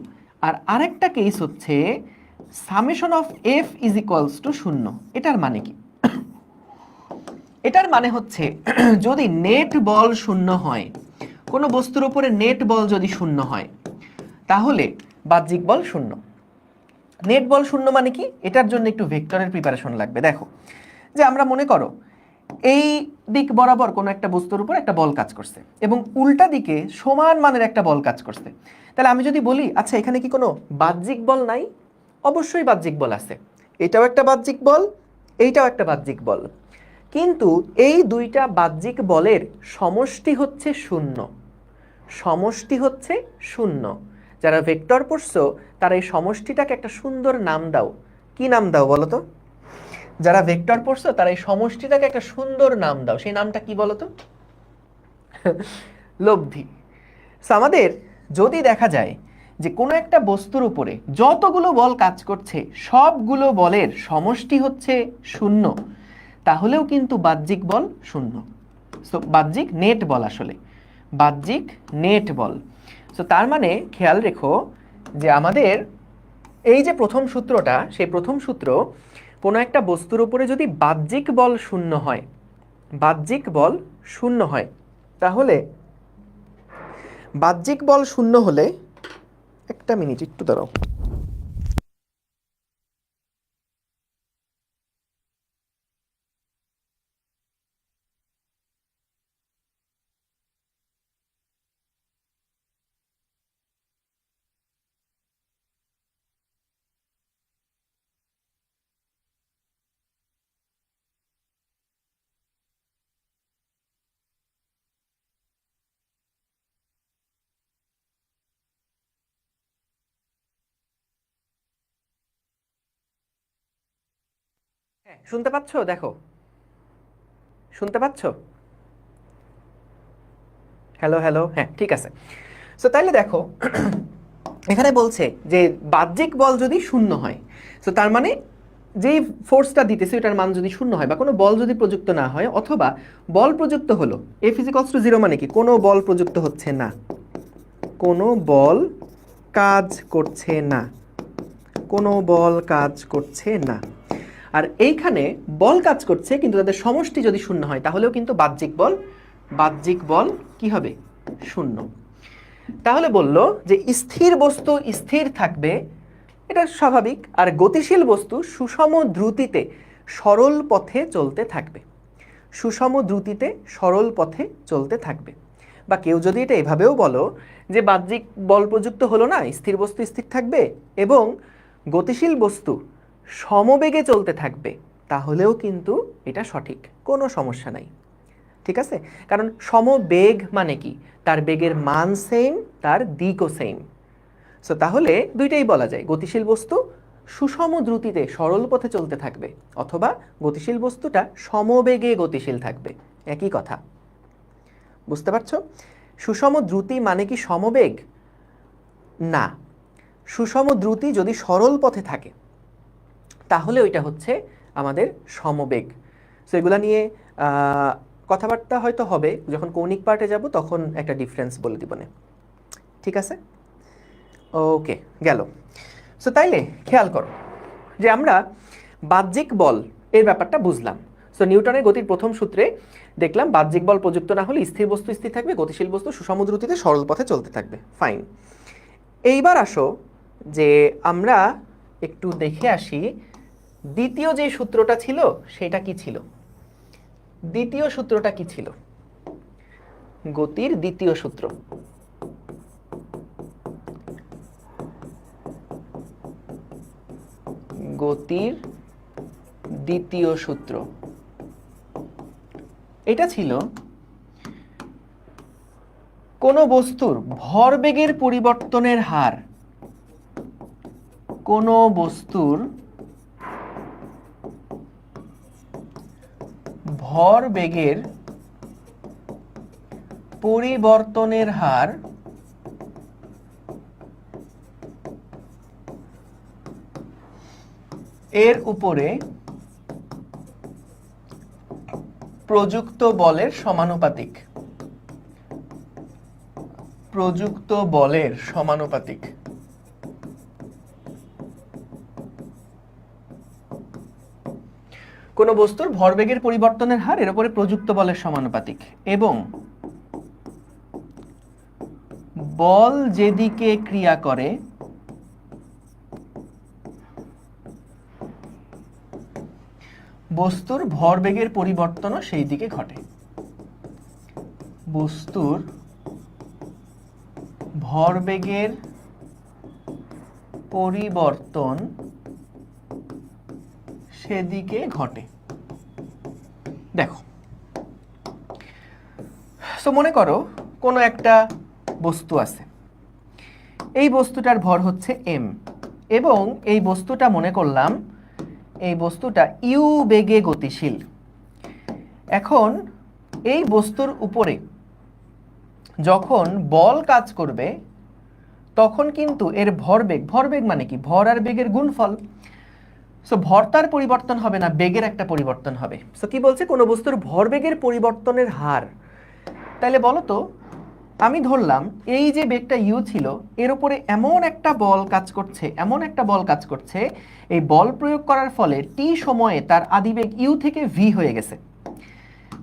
আর আরেকটা কেস হচ্ছে summation of F is equals to 0। এটার মানে কি? এটার মানে হচ্ছে যদি নেট বল 0 হয়, কোনো বস্তুর উপরে নেট বল যদি 0 হয়, তাহলে বাহ্যিক বল 0। নেট বল 0 মানে কি? এটার জন্য একটু ভেক্টরের প্রিপারেশন লাগবে। দেখো, যে আমরা মনে করো এই দিক বরাবর কোনো একটা বস্তুর উপর একটা বল কাজ করছে এবং উল্টা দিকে সমান মানের একটা বল কাজ করছে, তাহলে আমি যদি বলি আচ্ছা এখানে কি কোনো বাহ্যিক বল নাই? অবশ্যই বাহ্যিক বল আছে। এটাও একটা বাহ্যিক বল, এইটাও একটা বাহ্যিক বল, কিন্তু এই দুইটা বাহ্যিক বলের সমষ্টি হচ্ছে শূন্য। সমষ্টি হচ্ছে শূন্য। যারা ভেক্টর পড়ছো তারা এই সমষ্টিটাকে একটা সুন্দর নাম দাও। কি নাম দাও বলো তো? যারা ভেক্টর পড়ছো তারা এই সমষ্টিটাকে একটা সুন্দর নাম দাও। সেই নামটা কি বলো তো? লব্ধি। সো আমাদের যদি দেখা যায় যে কোনো একটা বস্তুর উপরে যতগুলো বল কাজ করছে সবগুলো বলের সমষ্টি হচ্ছে শূন্য, তাহলেও কিন্তু বাহ্যিক বল শূন্য। সো বাহ্যিক নেট বল, আসলে বাহ্যিক নেট বল। সো তার মানে খেয়াল রেখো যে আমাদের এই যে প্রথম সূত্রটা, সেই প্রথম সূত্র, কোনো একটা বস্তুর উপরে যদি বাহ্যিক বল শূন্য হয়, বাহ্যিক বল শূন্য হয়, তাহলে বাহ্যিক বল শূন্য হলে, একটা মিনিট একটু দাঁড়াও। হ্যাঁ, শুনতে পাচ্ছো? দেখো, শুনতে পাচ্ছো? হ্যালো হ্যালো, হ্যাঁ ঠিক আছে। সো তাইলে দেখো এখানে বলছে যে বাহ্যিক বল যদি শূন্য হয়, সো তার মানে যেই ফোর্সটা দিতেছে ওটার মান যদি শূন্য হয়, বা কোনো বল যদি প্রযুক্ত না হয়, অথবা বল প্রযুক্ত হলো, F = 0 মানে কি? কোনো বল প্রযুক্ত হচ্ছে না, কোনো বল কাজ করছে না, কোনো বল কাজ করছে না। আর এইখানে বল কাজ করছে কিন্তু তাদের সমষ্টি যদি শূন্য হয়, তাহলেও কিন্তু বাহ্যিক বল কি হবে? শূন্য। তাহলে বলল যে স্থির বস্তু স্থির থাকবে, এটা স্বাভাবিক, আর গতিশীল বস্তু সুষম দ্রুতিতে সরল পথে চলতে থাকবে। সুষম দ্রুতিতে সরল পথে চলতে থাকবে। বা কেউ যদি এটা এভাবেও বলো যে বাহ্যিক বল প্রযুক্ত হলো না, স্থির বস্তু স্থির থাকবে এবং গতিশীল বস্তু সমবেগে চলতে থাকবে, তাহলেও কিন্তু এটা সঠিক, কোনো সমস্যা নাই। ঠিক আছে? কারণ সমবেগ মানে কি? তার বেগের মান সেম, তার দিকও সেম। সো তাহলে দুইটাই বলা যায়, গতিশীল বস্তু সুষম দ্রুতিতে সরল পথে চলতে থাকবে, অথবা গতিশীল বস্তুটা সমবেগে গতিশীল থাকবে, একই কথা। বুঝতে পারছো? সুষম দ্রুতি মানে কি সমবেগ? না, সুষম দ্রুতি যদি সরল পথে থাকে তাহলে ওইটা হচ্ছে আমাদের সমবেগ। সো এগুলা নিয়ে কথাবার্তা হয়তো হবে, যখন কৌণিক পার্টে যাব তখন একটা ডিফারেন্স বলে দিব না। ঠিক আছে? ওকে, গেল। সো তাইলে খেয়াল করো যে আমরা বাহ্যিক বল এর ব্যাপারটা বুঝলাম। সো নিউটনের গতির প্রথম সূত্রে দেখলাম বাহ্যিক বল প্রযুক্ত না হলে স্থির বস্তু স্থির থাকবে, গতিশীল বস্তু সুষম দ্রুতিতে সরল পথে চলতে থাকবে। ফাইন। এইবার আসো যে আমরা একটু দেখে আসি দ্বিতীয় যে সূত্রটা ছিল সেটা কি ছিল। দ্বিতীয় সূত্রটা কি ছিল? গতির দ্বিতীয় সূত্র। গতির দ্বিতীয় সূত্র এটা ছিল কোনো বস্তুর ভরবেগের পরিবর্তনের হার, কোনো বস্তুর ভরবেগের পরিবর্তনের হার এর উপরে প্রযুক্ত বলের সমানুপাতিক। প্রযুক্ত বলের সমানুপাতিক। কোনো বস্তুর ভরবেগের পরিবর্তনের হার এর উপরে প্রযুক্ত বলের সমানুপাতিক, এবং বল যেদিকে ক্রিয়া করে বস্তুর ভরবেগের পরিবর্তনও সেই দিকে ঘটে। বস্তুর ভরবেগের পরিবর্তন সেদিকে ঘটে। দেখো, সো মনে করো কোনো একটা বস্তু আছে, এই বস্তুটার ভর হচ্ছে m, এবং এই বস্তুটা মনে করলাম এই বস্তুটা u বেগে গতিশীল। এখন এই বস্তুর উপরে যখন বল কাজ করবে তখন কিন্তু এর ভরবেগ, ভরবেগ মানে কি, ভর আর বেগের গুণফল। সো ভর তার পরিবর্তন হবে না, বেগের একটা পরিবর্তন হবে। সো কি বলছে, কোনো বস্তুর ভরবেগের পরিবর্তনের হার। তাহলে বলো তো, আমি ধরলাম এই যে বেগটা ইউ ছিল, এর উপরে এমন একটা বল কাজ করছে, এমন একটা বল কাজ করছে, এই বল প্রয়োগ করার ফলে টি সময়ে তার আদিবেগ ইউ থেকে ভি হয়ে গেছে।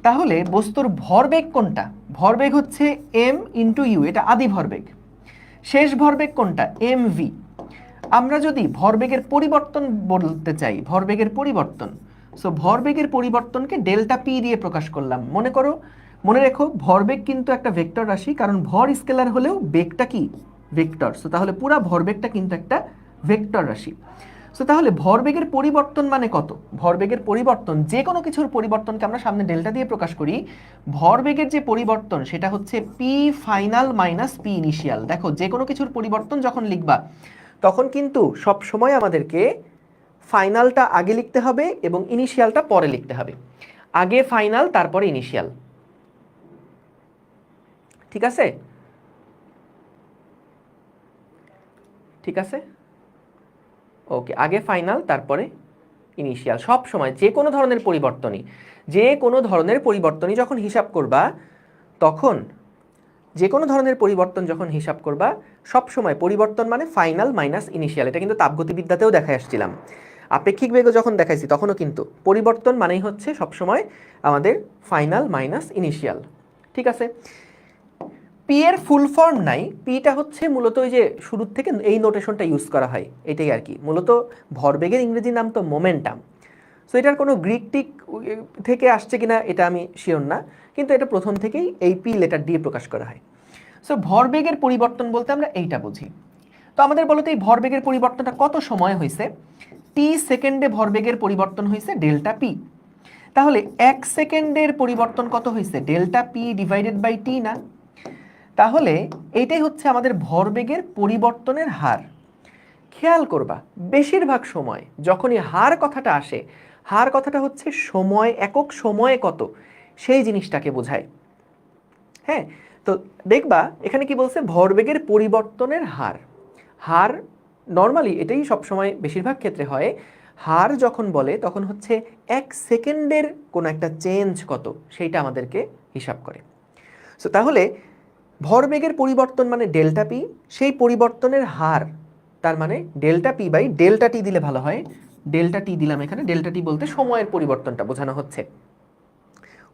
তাহলে বস্তুর ভরবেগ কোনটা? ভরবেগ হচ্ছে এম ইন্টু ইউ, এটা আদি ভরবেগ। শেষ ভরবেগ কোনটা? M V. আমরা যদি ভরবেগের পরিবর্তন বলতে চাই, ভরবেগের পরিবর্তন, সো ভরবেগের পরিবর্তনকে ডেল্টা পি দিয়ে প্রকাশ করলাম। মনে রেখো ভরবেগ কিন্তু একটা ভেক্টর রাশি, কারণ ভর স্কেলার হলেও বেগটা কি ভেক্টর। সো তাহলে পুরা ভরবেগটা কিন্তু একটা ভেক্টর রাশি। সো তাহলে ভরবেগের পরিবর্তন মানে কত? ভরবেগের পরিবর্তন, যে কোনো কিছুর পরিবর্তনকে আমরা সামনে ডেল্টা দিয়ে প্রকাশ করি। ভরবেগের যে পরিবর্তন সেটা হচ্ছে P final minus P initial. দেখো, যে কোনো কিছুর পরিবর্তন যখন লিখবা তখন কিন্তু সব সময় আমাদেরকে ফাইনালটা আগে লিখতে হবে এবং ইনিশিয়ালটা পরে লিখতে হবে। আগে ফাইনাল, তারপরে ইনিশিয়াল। ঠিক আছে? ঠিক আছে, ওকে। আগে ফাইনাল, তারপরে ইনিশিয়াল। সব সময় যে কোনো ধরনের পরিবর্তনই যখন হিসাব করবা, তখন যে কোনো ধরনের পরিবর্তন যখন হিসাব করবা, সব সময় পরিবর্তন মানে ফাইনাল মাইনাস ইনিশিয়াল। এটা কিন্তু তাপগতিবিদ্যাতেও দেখাই আসছিলাম, আপেক্ষিক বেগও যখন দেখাইছি তখনও কিন্তু পরিবর্তন মানেই হচ্ছে সবসময় আমাদের ফাইনাল মাইনাস ইনিশিয়াল। ঠিক আছে, পি এর ফুল ফর্ম নাই, পিটা হচ্ছে মূলত ওই যে শুরুর থেকে এই নোটেশনটা ইউজ করা হয়, এটাই আর কি। মূলত ভরবেগের ইংরেজি নাম তো মোমেন্টাম। সো এটার কোনো গ্রিক টিক থেকে আসছে কিনা এটা আমি শিওর না, কিন্তু এটা প্রথম থেকেই এই পি লেটার দিয়ে প্রকাশ করা হয়। সো ভরবেগের পরিবর্তন বলতে আমরা এইটা বুঝি। তো আমাদের বলতে এই ভরবেগের পরিবর্তনটা কত সময় হয়েছে? টি সেকেন্ডে ভরবেগের পরিবর্তন হয়েছে ডেল্টা পি। তাহলে 1 সেকেন্ডের পরিবর্তন কত হয়েছে? ডেল্টা পি ডিভাইডেড বাই টি না? তাহলে এইটাই হচ্ছে আমাদের ভরবেগের পরিবর্তনের হার। খেয়াল করবা, বেশিরভাগ সময় যখনই হার কথাটা আসে, হার কথাটা হচ্ছে সময়, একক সময়ে কত, সেই জিনিসটাকে বোঝায়। হ্যাঁ, তো দেখবা এখানে কি বলছে, ভরবেগের পরিবর্তনের হার। হার নর্মালি এটাই সবসময় বেশিরভাগ ক্ষেত্রে হয়, হার যখন বলে তখন হচ্ছে 1 সেকেন্ডের কোনো একটা চেঞ্জ কত, সেইটা আমাদেরকে হিসাব করে। সো তাহলে ভরবেগের পরিবর্তন মানে ডেল্টা পি, সেই পরিবর্তনের হার, তার মানে ডেল্টা পি বাই ডেল্টা টি দিলে ভালো হয়। ডেল্টা টি দিলাম এখানে, ডেল্টা টি বলতে সময়ের পরিবর্তনটা বোঝানো হচ্ছে।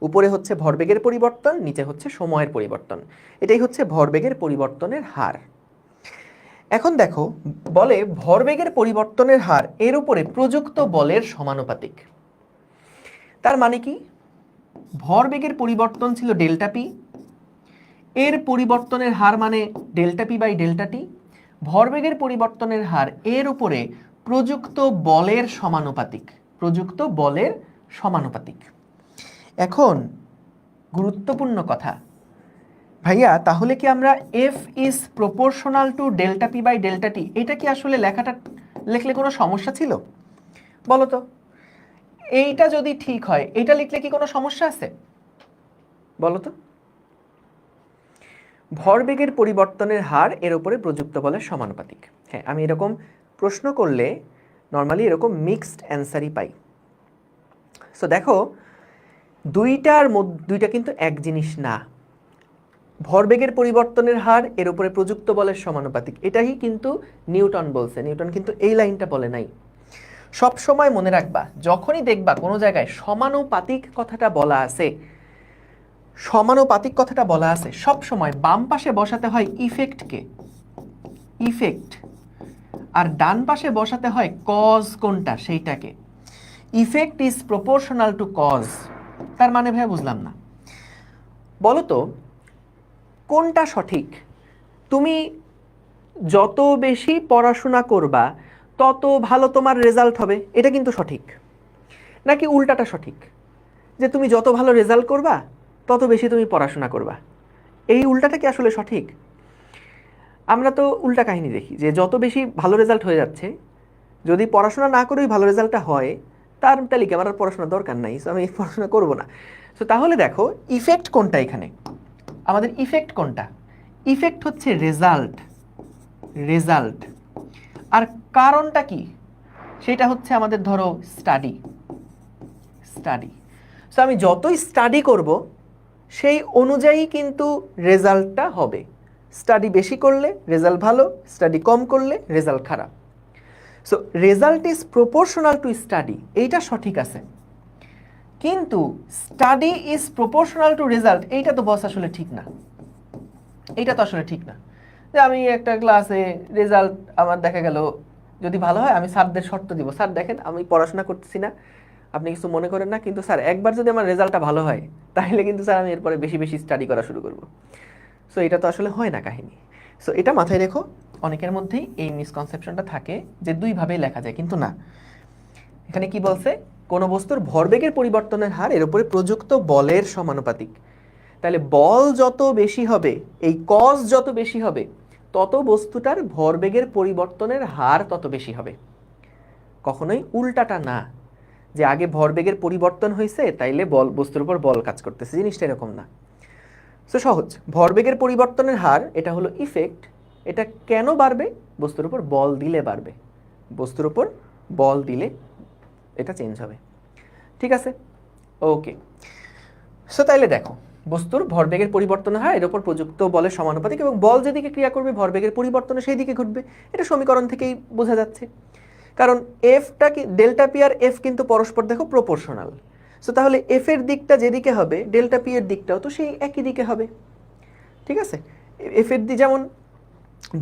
উপরে হচ্ছে ভরবেগের পরিবর্তন, নিচে হচ্ছে সময়ের পরিবর্তন। এটাই হচ্ছে ভরবেগের পরিবর্তনের হার। এখন দেখো, বলে ভরবেগের পরিবর্তনের হার এর উপরে প্রযুক্ত বলের সমানুপাতিক। তার মানে কি? ভরবেগের পরিবর্তন ছিল ডেল্টা পি, এর পরিবর্তনের হার মানে ডেল্টা পি বাই ডেল্টা টি। ভরবেগের পরিবর্তনের হার এর উপরে প্রযুক্ত বলের সমানুপাতিক, প্রযুক্ত বলের সমানুপাতিক। এখন গুরুত্বপূর্ণ কথা, ভাইয়া তাহলে কি আমরা F is proportional to delta P by delta T, এটা কি আসলে লেখাটা লিখলে কোনো সমস্যা ছিল? বলো তো, এইটা যদি ঠিক হয়, এটা লিখলে কি কোনো সমস্যা আছে? বলো তো। ভরবেগের পরিবর্তনের হার এর উপরে প্রযুক্ত বলের সমানুপাতিক। হ্যাঁ, আমি এরকম প্রশ্ন করলে নর্মালি এরকম মিক্সড অ্যান্সারই পাই। সো দেখো, দুইটা কিন্তু এক জিনিস না। ভরবেগের পরিবর্তনের হার এর উপরে প্রযুক্ত বলের সমানুপাতিক, এটাই কিন্তু নিউটন বলছে। নিউটন কিন্তু এই লাইনটা বলে নাই। সব সময় মনে রাখবা, যখনই দেখবা কোনো জায়গায় সমানুপাতিক কথাটা বলা আছে, সমানুপাতিক কথাটা বলা আছে, সব সময় বাম পাশে বসাতে হয় ইফেক্টকে, ইফেক্ট, আর ডান পাশে বসাতে হয় কজ কোনটা সেইটাকে। Effect is proportional to cause, তার মানে ভাই বুঝলাম না। বলো তো কোনটা সঠিক? তুমি যত বেশি পড়াশোনা করবা তত ভালো তোমার রেজাল্ট হবে, এটা কিন্তু সঠিক, নাকি উল্টাটা সঠিক? যে তুমি যত ভালো রেজাল্ট করবা তত বেশি তুমি পড়াশোনা করবা। এই উল্টাটা কি আসলে সঠিক? আমরা তো উল্টা কাহিনী দেখি যে যত বেশি ভালো রেজাল্ট হয়ে যাচ্ছে, যদি পড়াশোনা না করেই ভালো রেজাল্টটা হয়, তার তালিকা আমার আর পড়াশোনার দরকার নাই, সো আমি পড়াশোনা করব না। সো তাহলে দেখো ইফেক্ট কোনটা এখানে, আমাদের ইফেক্ট কোনটা? ইফেক্ট হচ্ছে রেজাল্ট, রেজাল্ট। আর কারণটা কি? সেটা হচ্ছে আমাদের ধরো স্টাডি, স্টাডি। সো আমি যতই স্টাডি করব সেই অনুযায়ী কিন্তু রেজাল্টটা হবে। স্টাডি বেশি করলে রেজাল্ট ভালো, স্টাডি কম করলে রেজাল্ট খারাপ। So result is proportional to study, এইটা সঠিক আছে। কিন্তু study is proportional two result, এইটা তো বস আসলে ঠিক না। এইটা তো আসলে ঠিক না যে আমি একটা ক্লাসে রেজাল্ট আমার দেখা গেল যদি ভালো হয়, আমি স্যারদের শর্ত দিব, স্যার দেখেন আমি পড়াশোনা করতেছি না, আপনি কিছু মনে করেন না, কিন্তু স্যার একবার যদি আমার রেজাল্টটা ভালো হয় তাহলে কিন্তু স্যার আমি এরপরে বেশি বেশি স্টাডি করা শুরু করব। সো এটা তো আসলে হয় না কাহিনী। সো এটা মাথায় রেখো, অনেকের মধ্যেই এই মিসকনসেপশনটা থাকে যে দুইভাবেই লেখা যায়, কিন্তু না। এখানে কি বলছে? কোনো বস্তুর ভরবেগের পরিবর্তনের হার এর উপরে প্রযুক্ত বলের সমানুপাতিক। তাহলে বল যত বেশি হবে, এই কজ যত বেশি হবে, তত বস্তুটার ভরবেগের পরিবর্তনের হার তত বেশি হবে। কখনোই উল্টাটা না, যে আগে ভরবেগের পরিবর্তন হয়েছে তাইলে বল, বস্তুর উপর বল কাজ করতেছে, জিনিসটা এরকম না। সো সহজ, ভরবেগের পরিবর্তনের হার এটা হলো ইফেক্ট। এটা কেন বাড়বে? বস্তুর উপর বল দিলে বাড়বে, বস্তুর উপর বল দিলে এটা চেঞ্জ হবে। ঠিক আছে, ওকে। সো তাইলে দেখো, বস্তুর ভরবেগের পরিবর্তন হয় এর উপর প্রযুক্ত বলের সমানুপাতিক, এবং বল যেদিকে ক্রিয়া করবে ভরবেগের পরিবর্তনে সেই দিকে ঘটবে। এটা সমীকরণ থেকেই বোঝা যাচ্ছে, কারণ এফটা কি ডেল্টা পি আর এফ কিন্তু পরস্পর দেখো প্রপোর্শনাল। সো তাহলে এফ এর দিকটা যেদিকে হবে ডেল্টা পি এর দিকটাও তো সেই একই দিকে হবে। ঠিক আছে, এফ এর দিক যেমন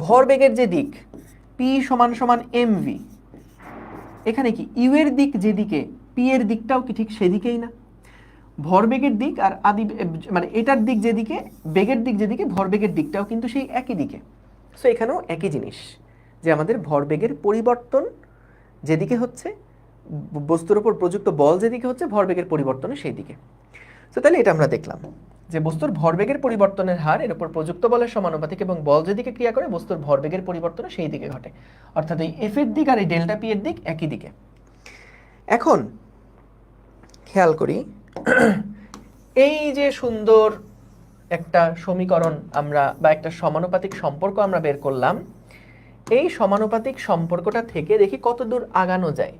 ভরবেগের যে দিক পি সমান সমান এম ভি, এখানে কি ইউ এর দিক যেদিকে পি এর দিকটাও কি ঠিক সেদিকেই না? ভরবেগের দিক আর আদি মানে এটার দিক যেদিকে, বেগের দিক যেদিকে, ভরবেগের দিকটাও কিন্তু সেই একই দিকে। সো এখানেও একই জিনিস, যে আমাদের ভরবেগের পরিবর্তন যেদিকে হচ্ছে, বস্তুর উপর প্রযুক্ত বল যেদিকে হচ্ছে, ভরবেগের পরিবর্তনে সেই দিকে। সো তাহলে এটা আমরা দেখলাম যে বস্তুর ভরবেগের পরিবর্তনের হার এর উপর প্রযুক্ত বলের সমানুপাতিক, এবং বল যেদিকে ক্রিয়া করে বস্তুর ভরবেগের পরিবর্তনে সেই দিকে ঘটে। অর্থাৎ এই এফ এর দিক আর এই ডেল্টা পি এর দিক একই দিকে। এখন খেয়াল করি, এই যে সুন্দর একটা সমীকরণ আমরা বা একটা সমানুপাতিক সম্পর্ক আমরা বের করলাম, এই সমানুপাতিক সম্পর্কটা থেকে দেখি কত দূর আগানো যায়।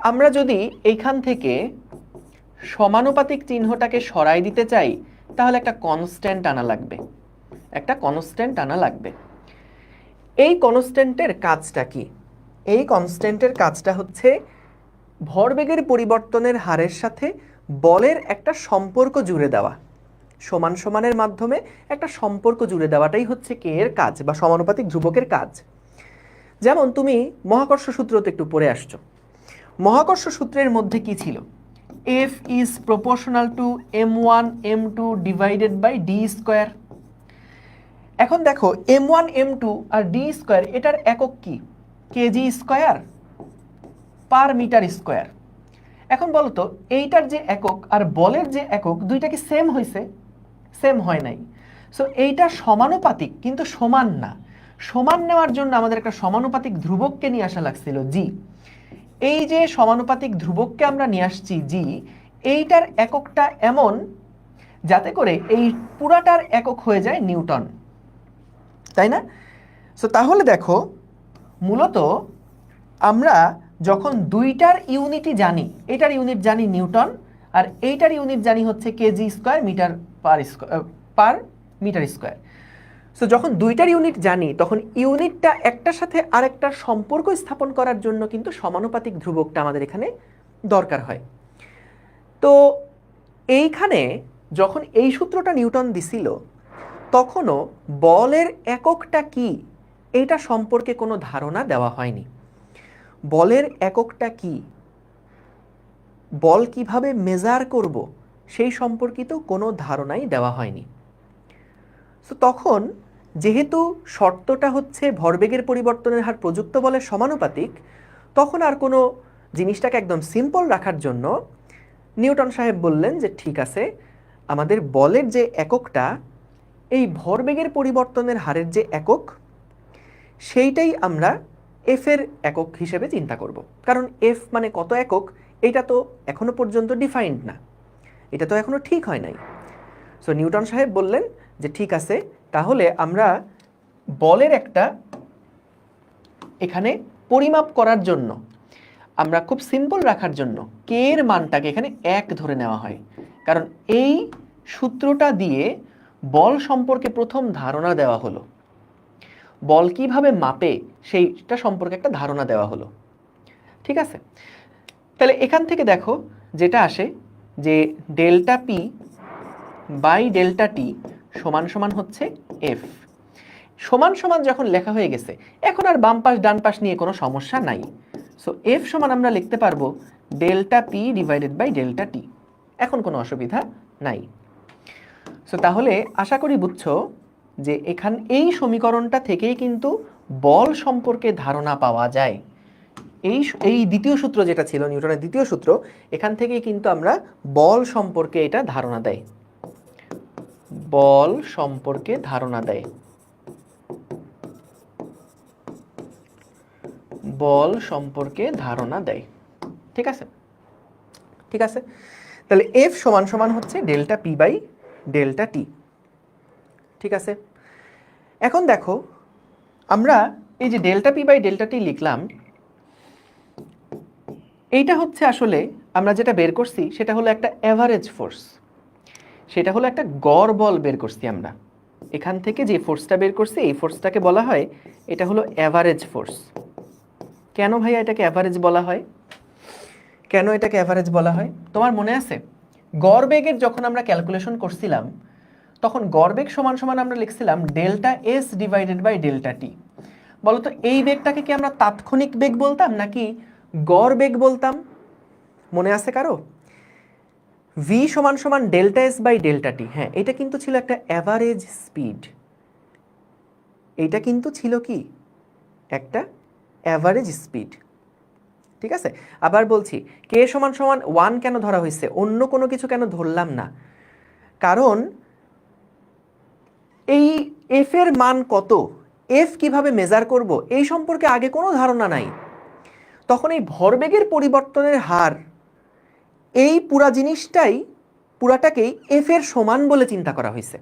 আমরা যদি এইখান থেকে সমানুপাতিক চিহ্নটাকে সরাই দিতে চাই তাহলে একটা কনস্ট্যান্ট আনা লাগবে, একটা কনস্ট্যান্ট আনা লাগবে। এই কনস্ট্যান্টের কাজটা কি? এই কনস্ট্যান্টের কাজটা হচ্ছে ভরবেগের পরিবর্তনের হারের সাথে বলের একটা সম্পর্ক জুড়ে দেওয়া, সমান সমানের মাধ্যমে একটা সম্পর্ক জুড়ে দেওয়াটাই হচ্ছে কে এর কাজ, বা সমানুপাতিক ধ্রুবকের কাজ। যেমন তুমি মহাকর্ষ সূত্রতে একটু পড়ে আসছো, মহাকর্ষ সূত্রের মধ্যে কি ছিল? F is proportional to m1 m2 divided by d square. এখন দেখো m1 m2 আর d স্কয়ার এটার একক কি? KG square per metre square. এখন বলো তো এইটার যে একক আর বলের যে একক দুইটা কি সেম হয়েছে? সেম হয় নাই। সো এইটা সমানুপাতিক কিন্তু সমান না। সমান নেওয়ার জন্য আমাদের একটা সমানুপাতিক ধ্রুবককে নিয়ে আসা লাগছিল জি। এই যে সমানুপাতিক ধ্রুবককে আমরা নিয়ে আসছি জি, এইটার এককটা এমন যাতে করে এই পুরাটার একক হয়ে যায় নিউটন, তাই না? সো তাহলে দেখো, মূলত আমরা যখন দুইটার ইউনিটই জানি, এটার ইউনিট জানি নিউটন আর এইটার ইউনিট জানি হচ্ছে KG square metre per metre square. So যখন দুইটার ইউনিট জানি তখন ইউনিটটা একটার সাথে আরেকটার সম্পর্ক স্থাপন করার জন্য কিন্তু সমানুপাতিক ধ্রুবকটা আমাদের এখানে দরকার হয়। তো এইখানে যখন এই সূত্রটা নিউটন দিছিল তখনও বলের এককটা কি এইটা সম্পর্কে কোনো ধারণা দেওয়া হয়নি। বলের এককটা কি, বল কিভাবে মেজার করব সেই সম্পর্কিত কোনো ধারণাই দেওয়া হয়নি। সো তখন যেহেতু শর্তটা হচ্ছে ভরবেগের পরিবর্তনের হার প্রযুক্ত বলের সমানুপাতিক, তখন আর কোনো জিনিসটাকে একদম সিম্পল রাখার জন্য নিউটন সাহেব বললেন যে ঠিক আছে, আমাদের বলের যে এককটা, এই ভরবেগের পরিবর্তনের হারের যে একক, সেইটাই আমরা এফ এর একক হিসেবে চিন্তা করব। কারণ এফ মানে কত একক, এটা তো এখনো পর্যন্ত ডিফাইন্ড না, এটা তো এখনো ঠিক হয় নাই। সো নিউটন সাহেব বললেন যে ঠিক আছে, তাহলে আমরা বলের একটা এখানে পরিমাপ করার জন্য, আমরা খুব সিম্পল রাখার জন্য কে এর মানটাকে এখানে 1 ধরে নেওয়া হয়। কারণ এই সূত্রটা দিয়ে বল সম্পর্কে প্রথম ধারণা দেওয়া হলো, বল কিভাবে মাপে সেইটা সম্পর্কে একটা ধারণা দেওয়া হলো। ঠিক আছে, তাহলে এখান থেকে দেখো যেটা আসে যে ডেল্টা পি বাই ডেল্টা টি সমান সমান হচ্ছে এফ। সমান সমান যখন লেখা হয়ে গেছে, এখন আর বাম পাশ ডান পাশ নিয়ে কোনো সমস্যা নাই। সো এফ সমান আমরা লিখতে পারবো delta P divided by delta T, এখন কোনো অসুবিধা নাই। সো তাহলে আশা করি বুঝছো যে এই সমীকরণটা থেকেই কিন্তু বল সম্পর্কে ধারণা পাওয়া যায়। এই দ্বিতীয় সূত্র যেটা ছিল নিউটনের দ্বিতীয় সূত্র, এখান থেকেই কিন্তু আমরা বল সম্পর্কে এটা ধারণা দেয়, বল সম্পর্কে ধারণা দেয়, বল সম্পর্কে ধারণা দেয়। ঠিক আছে, ঠিক আছে, তাহলে এফ সমান সমান হচ্ছে ডেল্টা পি বাই ডেল্টা টি। ঠিক আছে, এখন দেখো আমরা এই যে ডেল্টা পি বাই ডেল্টা টি লিখলাম, এইটা হচ্ছে আসলে আমরা যেটা বের করছি সেটা হলো একটা অ্যাভারেজ ফোর্স, সেটা হলো একটা গড় বল বের করছি আমরা। এখান থেকে যে ফোর্সটা বের করছি এই ফোর্সটাকে বলা হয়, এটা হলো অ্যাভারেজ ফোর্স। কেন ভাইয়া এটাকে অ্যাভারেজ বলা হয়? কেন এটাকে অ্যাভারেজ বলা হয় তোমার মনে আছে? গড় বেগের যখন আমরা ক্যালকুলেশন করছিলাম, তখন গড় বেগ সমান সমান আমরা লিখছিলাম delta S divided by delta T. বলতো এই বেগটাকে কি আমরা তাৎক্ষণিক বেগ বলতাম নাকি গড় বেগ বলতাম? মনে আছে কারো? ভি সমান সমান ডেল্টা এস বাই ডেল্টা টি। হ্যাঁ, এটা কিন্তু ছিল একটা অ্যাভারেজ স্পিড, এইটা কিন্তু ছিল কি একটা অ্যাভারেজ স্পিড। ঠিক আছে, আবার বলছি কে সমান সমান 1 কেন ধরা হয়েছে, অন্য কোনো কিছু কেন ধরলাম না? কারণ এই এফ এর মান কত, এফ কিভাবে মেজার করব, এই সম্পর্কে আগে কোনো ধারণা নাই। তখন এই ভরবেগের পরিবর্তনের হার, এই পুরা জিনিসটাই, পুরাটাকেই এফ এর সমান বলে চিন্তা করা হয়েছে,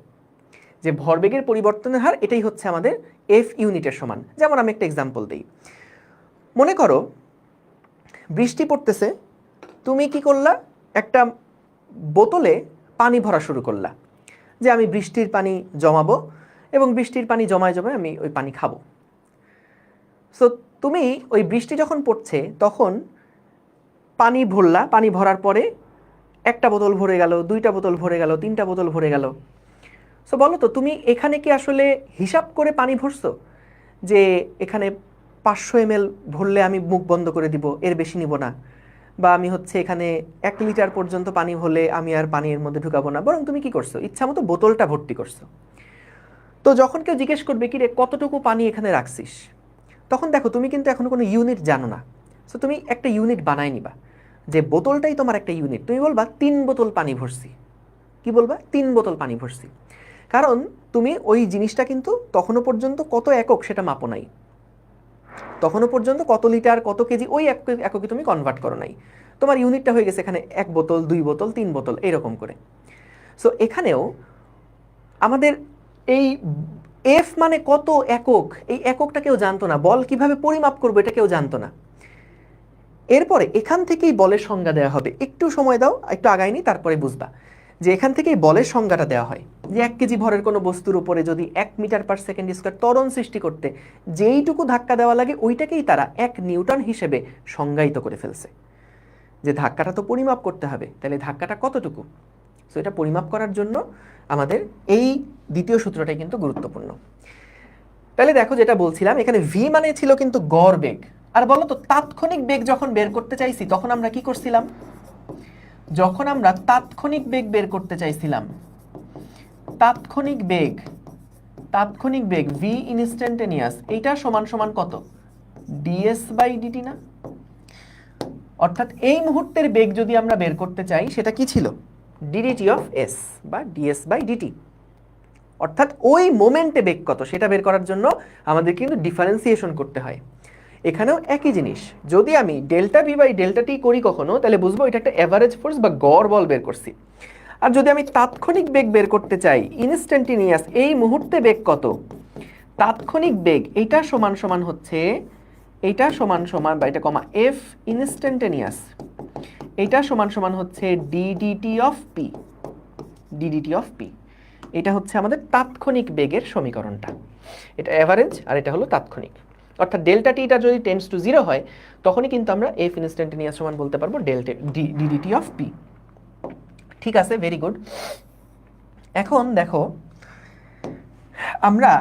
যে ভরবেগের পরিবর্তনের হার এটাই হচ্ছে আমাদের এফ ইউনিটের সমান। যেমন আমি একটা এক্সাম্পল দিই, মনে করো বৃষ্টি পড়তেছে, তুমি কি করলা, একটা বোতলে পানি ভরা শুরু করলা, যে আমি বৃষ্টির পানি জমাবো এবং বৃষ্টির পানি জমায় জমায় আমি ওই পানি খাবো। সো তুমি ওই বৃষ্টি যখন পড়ছে তখন পানি ভরলা, পানি ভরার পরে একটা বোতল ভরে গেল, দুইটা বোতল ভরে গেল, তিনটা বোতল ভরে গেল। সো বলো তো তুমি এখানে কি আসলে হিসাব করে পানি ভরছো, যে এখানে 500 ml ভরলে আমি মুখ বন্ধ করে দিব, এর বেশি নিব না, বা আমি হচ্ছে এখানে 1 লিটার পর্যন্ত পানি হলে আমি আর পানির মধ্যে ঢুকাবো না, বরং তুমি কি করছো, ইচ্ছা মতো বোতলটা ভর্তি করছো। তো যখন কেউ জিজ্ঞেস করবে কি রে কতটুকু পানি এখানে রাখছিস, তখন দেখো তুমি কিন্তু এখনো কোনো ইউনিট জানো না। সো তুমি একটা ইউনিট বানাই নিবা, যে বোতলটাই তোমার একটা ইউনিট। তুমি বলবা 3 বোতল পানি ভরছি, কি বলবা 3 বোতল পানি ভরছি, কারণ তুমি ওই জিনিসটা কিন্তু তখনও পর্যন্ত কত একক সেটা মাপো নাই, তখনও পর্যন্ত কত লিটার কত কেজি ওই এককে তুমি কনভার্ট করো নাই, তোমার ইউনিটটা হয়ে গেছে এখানে 1 বোতল 2 বোতল 3 বোতল এরকম করে। সো এখানেও আমাদের এই এফ মানে কত একক, এই এককটা কেউ জানতো না, বল কিভাবে পরিমাপ করবো এটা কেউ জানতো না। এরপরে এখান থেকেই বলের সংজ্ঞা দেওয়া হবে, একটু সময় দাও, একটু আগাইনি তারপরে বুঝবা যে এখান থেকেই বলের সংজ্ঞাটা দেওয়া হয়, যে 1 কেজি ভরের কোনো বস্তুর উপরে যদি 1 মিটার পার সেকেন্ড স্কয়ার ত্বরণ সৃষ্টি করতে যেইটুকু ধাক্কা দেওয়া লাগে ওইটাকেই তারা 1 নিউটন হিসেবে সংজ্ঞায়িত করে ফেলছে। যে ধাক্কাটা তো পরিমাপ করতে হবে, তাহলে ধাক্কাটা কতটুকু, সো এটা পরিমাপ করার জন্য আমাদের এই দ্বিতীয় সূত্রটাই কিন্তু গুরুত্বপূর্ণ। তাহলে দেখো যেটা বলছিলাম, এখানে ভি মানে ছিল কিন্তু গড় বেগ। আর বলো তো তাৎক্ষণিক বেগ যখন বের করতে চাইছি তখন আমরা কি করছিলাম, যখন আমরা তাৎক্ষণিক বেগ বের করতে চাইছিলাম, তাৎক্ষণিক বেগ ভি ইনস্ট্যান্টেনিয়াস, এইটা সমান সমান কত, ডিএস বাই ডিটি না? অর্থাৎ এই মুহূর্তের বেগ যদি আমরা বের করতে চাই সেটা কি ছিল, ডিডিটি অফ এস বা ডিএস বাই ডিটি। অর্থাৎ ওই মোমেন্টে বেগ কত সেটা বের করার জন্য আমাদের কিন্তু ডিফারেন্সিয়েশন করতে হয়। এখানেও একই জিনিস, যদি আমি ডেল্টা ভি বাই ডেল্টা টি করি কখনো, তাহলে বুঝবো এটা একটা অ্যাভারেজ ফোর্স বা গড় বল বের করছি। আর যদি আমি তাৎক্ষণিক বেগ বের করতে চাই, ইনস্ট্যান্টিনিয়াস, এই মুহূর্তে বেগ কত, তাৎক্ষণিক বেগ এইটা সমান সমান হচ্ছে, এইটা সমান সমান বা এটা কমা এফ ইনস্ট্যান্টেনিয়াস, এইটা সমান সমান হচ্ছে DDT of P, DDT of P. এটা হচ্ছে আমাদের তাৎক্ষণিক বেগের সমীকরণটা। এটা অ্যাভারেজ আর এটা হলো তাৎক্ষণিক। অর্থাৎ ডেল্টা টিটা যদি টেন্ডস টু 0 হয়, তখনই কিন্তু আমরা এফ ইনস্ট্যান্টেনিয়াস সমান বলতে পারবো ডেল্টা ডিডিটি অফ পি। ঠিক আছে, ভেরি গুড। এখন দেখো আমরা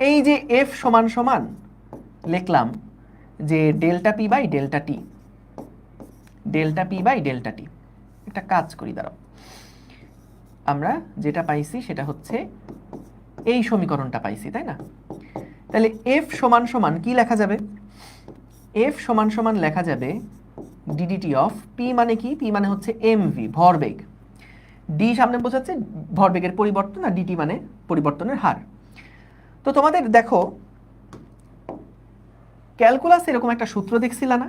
এই যে এফ সমান সমান লিখলাম যে delta P by delta T, delta P by delta T. একটা কাজ করি, দাঁড়াও, আমরা যেটা পাইছি সেটা হচ্ছে এই সমীকরণটা পাইছি, তাই না? তাহলে এফ সমান সমান কি লেখা যাবে, এফ সমান সমান লেখা যাবে ডিডিটি অফ পি, মানে কি, পি মানে হচ্ছে এমভি ভরবেগ, ডি সামনে বোঝাচ্ছে ভরবেগের পরিবর্তন, আর ডিটি মানে পরিবর্তনের হার। তো তোমাদের দেখো ক্যালকুলাস এরকম একটা সূত্র দেখছিল না,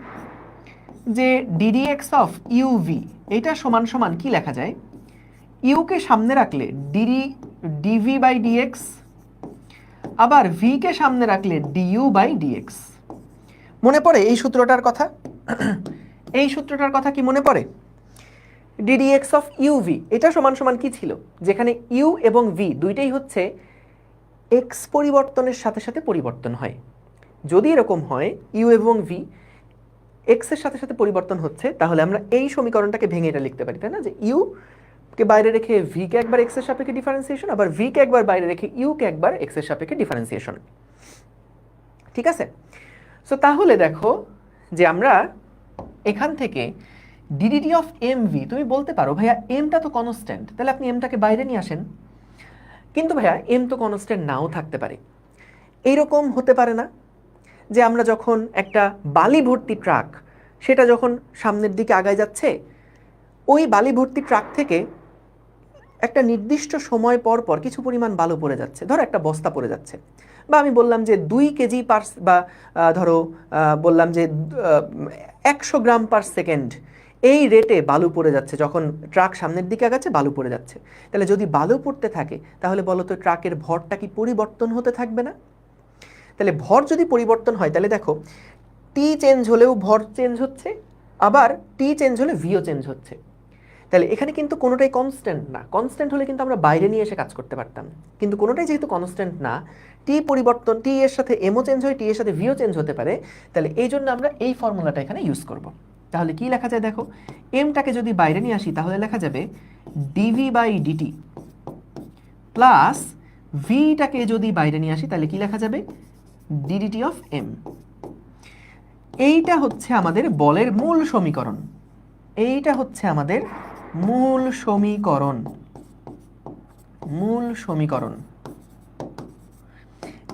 যে ডিডিএক্স অফ ইউভি এটা সমান সমান কি লেখা যায়, ইউকে সামনে রাখলে ডিভি বাই ডিএক্স, আবার ভি কে সামনে রাখলে ডিইউ বাই ডিএক্স। মনে পড়ে এই সূত্রটার কথা? এই সূত্রটার কথা কি মনে পড়ে? ডিডিএক্স অফ ইউভি এটা সমান সমান কি ছিল, যেখানে ইউ এবং ভি দুইটাই হচ্ছে এক্স পরিবর্তনের সাথে সাথে পরিবর্তন হয়। যদি এরকম হয় ইউ এবং ভি এক্স এর সাথে সাথে পরিবর্তন হচ্ছে, তাহলে আমরা এই সমীকরণটাকে ভেঙে এটা লিখতে পারি, তাই না, যে ইউ কে বাইরে রেখে ভি কে একবার এক্স এর সাপেক্ষে ডিফারেন্সিয়েশন, আবার ভি কে একবার বাইরে রেখে ইউ কে একবার এক্স এর সাপেক্ষে ডিফারেন্সিয়েশন। ঠিক আছে? সো তাহলে দেখো যে আমরা এখান থেকে ডিডিটি অফ এম ভি, তুমি বলতে পারো ভাইয়া এমটা তো কনস্ট্যান্ট, তাহলে আপনি এমটাকে বাইরে নিয়ে আসেন। কিন্তু ভাইয়া এম তো কনস্ট্যান্ট নাও থাকতে পারে। এইরকম হতে পারে না যে আমরা যখন একটা বালি ভর্তি ট্রাক, সেটা যখন সামনের দিকে আগায় যাচ্ছে, ওই বালি ভর্তি ট্রাক থেকে একটা নির্দিষ্ট সময় পর পর কিছু পরিমাণ বালু পড়ে যাচ্ছে, ধরো একটা বস্তা পড়ে যাচ্ছে, বা আমি বললাম যে 2 কেজি পার, বা ধরো বললাম যে 100 গ্রাম পার সেকেন্ড, এই রেটে বালু পড়ে যাচ্ছে, যখন ট্রাক সামনের দিকে আগাচ্ছে বালু পড়ে যাচ্ছে। তাহলে যদি বালু পড়তে থাকে, তাহলে বলো তো ট্রাকের ভরটা কি পরিবর্তন হতে থাকবে না? তাহলে ভর যদি পরিবর্তন হয়, তাহলে দেখো টি চেঞ্জ হলেও ভর চেঞ্জ হচ্ছে, আবার টি চেঞ্জ হলে ভিও চেঞ্জ হচ্ছে। তাহলে এখানে কিন্তু কোনোটাই কনস্ট্যান্ট না। কনস্ট্যান্ট হলে কিন্তু আমরা বাইরে নিয়ে এসে কাজ করতে পারতাম, কিন্তু কোনোটাই যেহেতু কনস্ট্যান্ট না, টি পরিবর্তন, টি এর সাথে এমও চেঞ্জ হয়, টি এর সাথে ভিও চেঞ্জ হতে পারে, তাহলে এই জন্য আমরা এই ফর্মুলাটা এখানে ইউজ করব। তাহলে কি লেখা যায় দেখো, এমটাকে যদি বাইরে নিয়ে আসি তাহলে লেখা যাবে ডিভি বাই ডিটি, প্লাস ভিটাকে যদি বাইরে নিয়ে আসি তাহলে কি লেখা যাবে ডিডিটি অফ এম। এইটা হচ্ছে আমাদের বলের মূল সমীকরণ, এইটা হচ্ছে আমাদের মূল সমীকরণ, মূল সমীকরণ।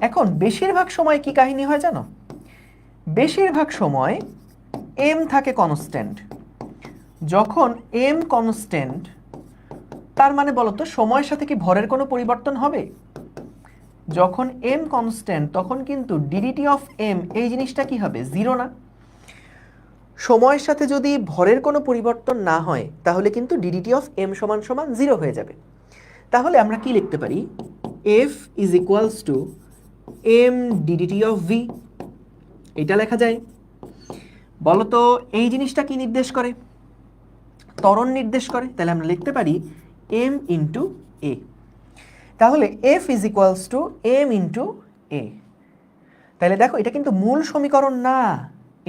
এখন বেশিরভাগ সময় কি কাহিনী হয় জানো, বেশিরভাগ সময় এম থাকে কনস্ট্যান্ট। যখন এম কনস্ট্যান্ট, তার মানে বলতো সময়ের সাথে কি ভরের কোনো পরিবর্তন হবে? যখন এম কনস্ট্যান্ট তখন কিন্তু ডিডিটি অফ এম এই জিনিসটা কি হবে, 0 না। সময়ের সাথে যদি ভরের কোনো পরিবর্তন না হয়, তাহলে কিন্তু ডিডিটি অফ এম সমান সমান 0 হয়ে যাবে। তাহলে আমরা কি লিখতে পারি, F is equals to M DDT of V, এটা লেখা যায়। বলতো এই জিনিসটা কি নির্দেশ করে, ত্বরণ নির্দেশ করে। তাহলে আমরা লিখতে পারি এম ইন্টু এ। তাহলে F is equals to M into A. তাহলে দেখো এটা কিন্তু মূল সমীকরণ না,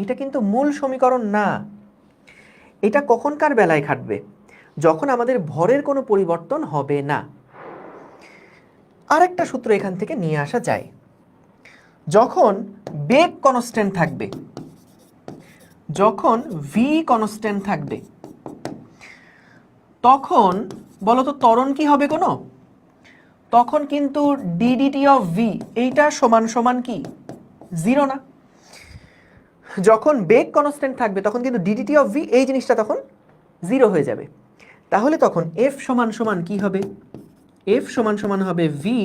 এটা কিন্তু মূল সমীকরণ না। এটা কখনকার বেলায় খাটবে, যখন আমাদের ভরের কোনো পরিবর্তন হবে না। আরেকটা সূত্র এখান থেকে নিয়ে আসা যায়, যখন বেগ কনস্ট্যান্ট থাকবে, যখন ভি কনস্ট্যান্ট থাকবে, তখন বলতো ত্বরণ কি হবে কোনো, তখন কিন্তু ডিডিটি অফ ভি এইটা সমান সমান কি 0 না। যখন বেগ কনস্ট্যান্ট থাকবে তখন কিন্তু ডিডিটি অফ ভি এই জিনিসটা তখন 0 হয়ে যাবে। তাহলে তখন এফ সমান সমান কি হবে? এফ সমান সমান হবে V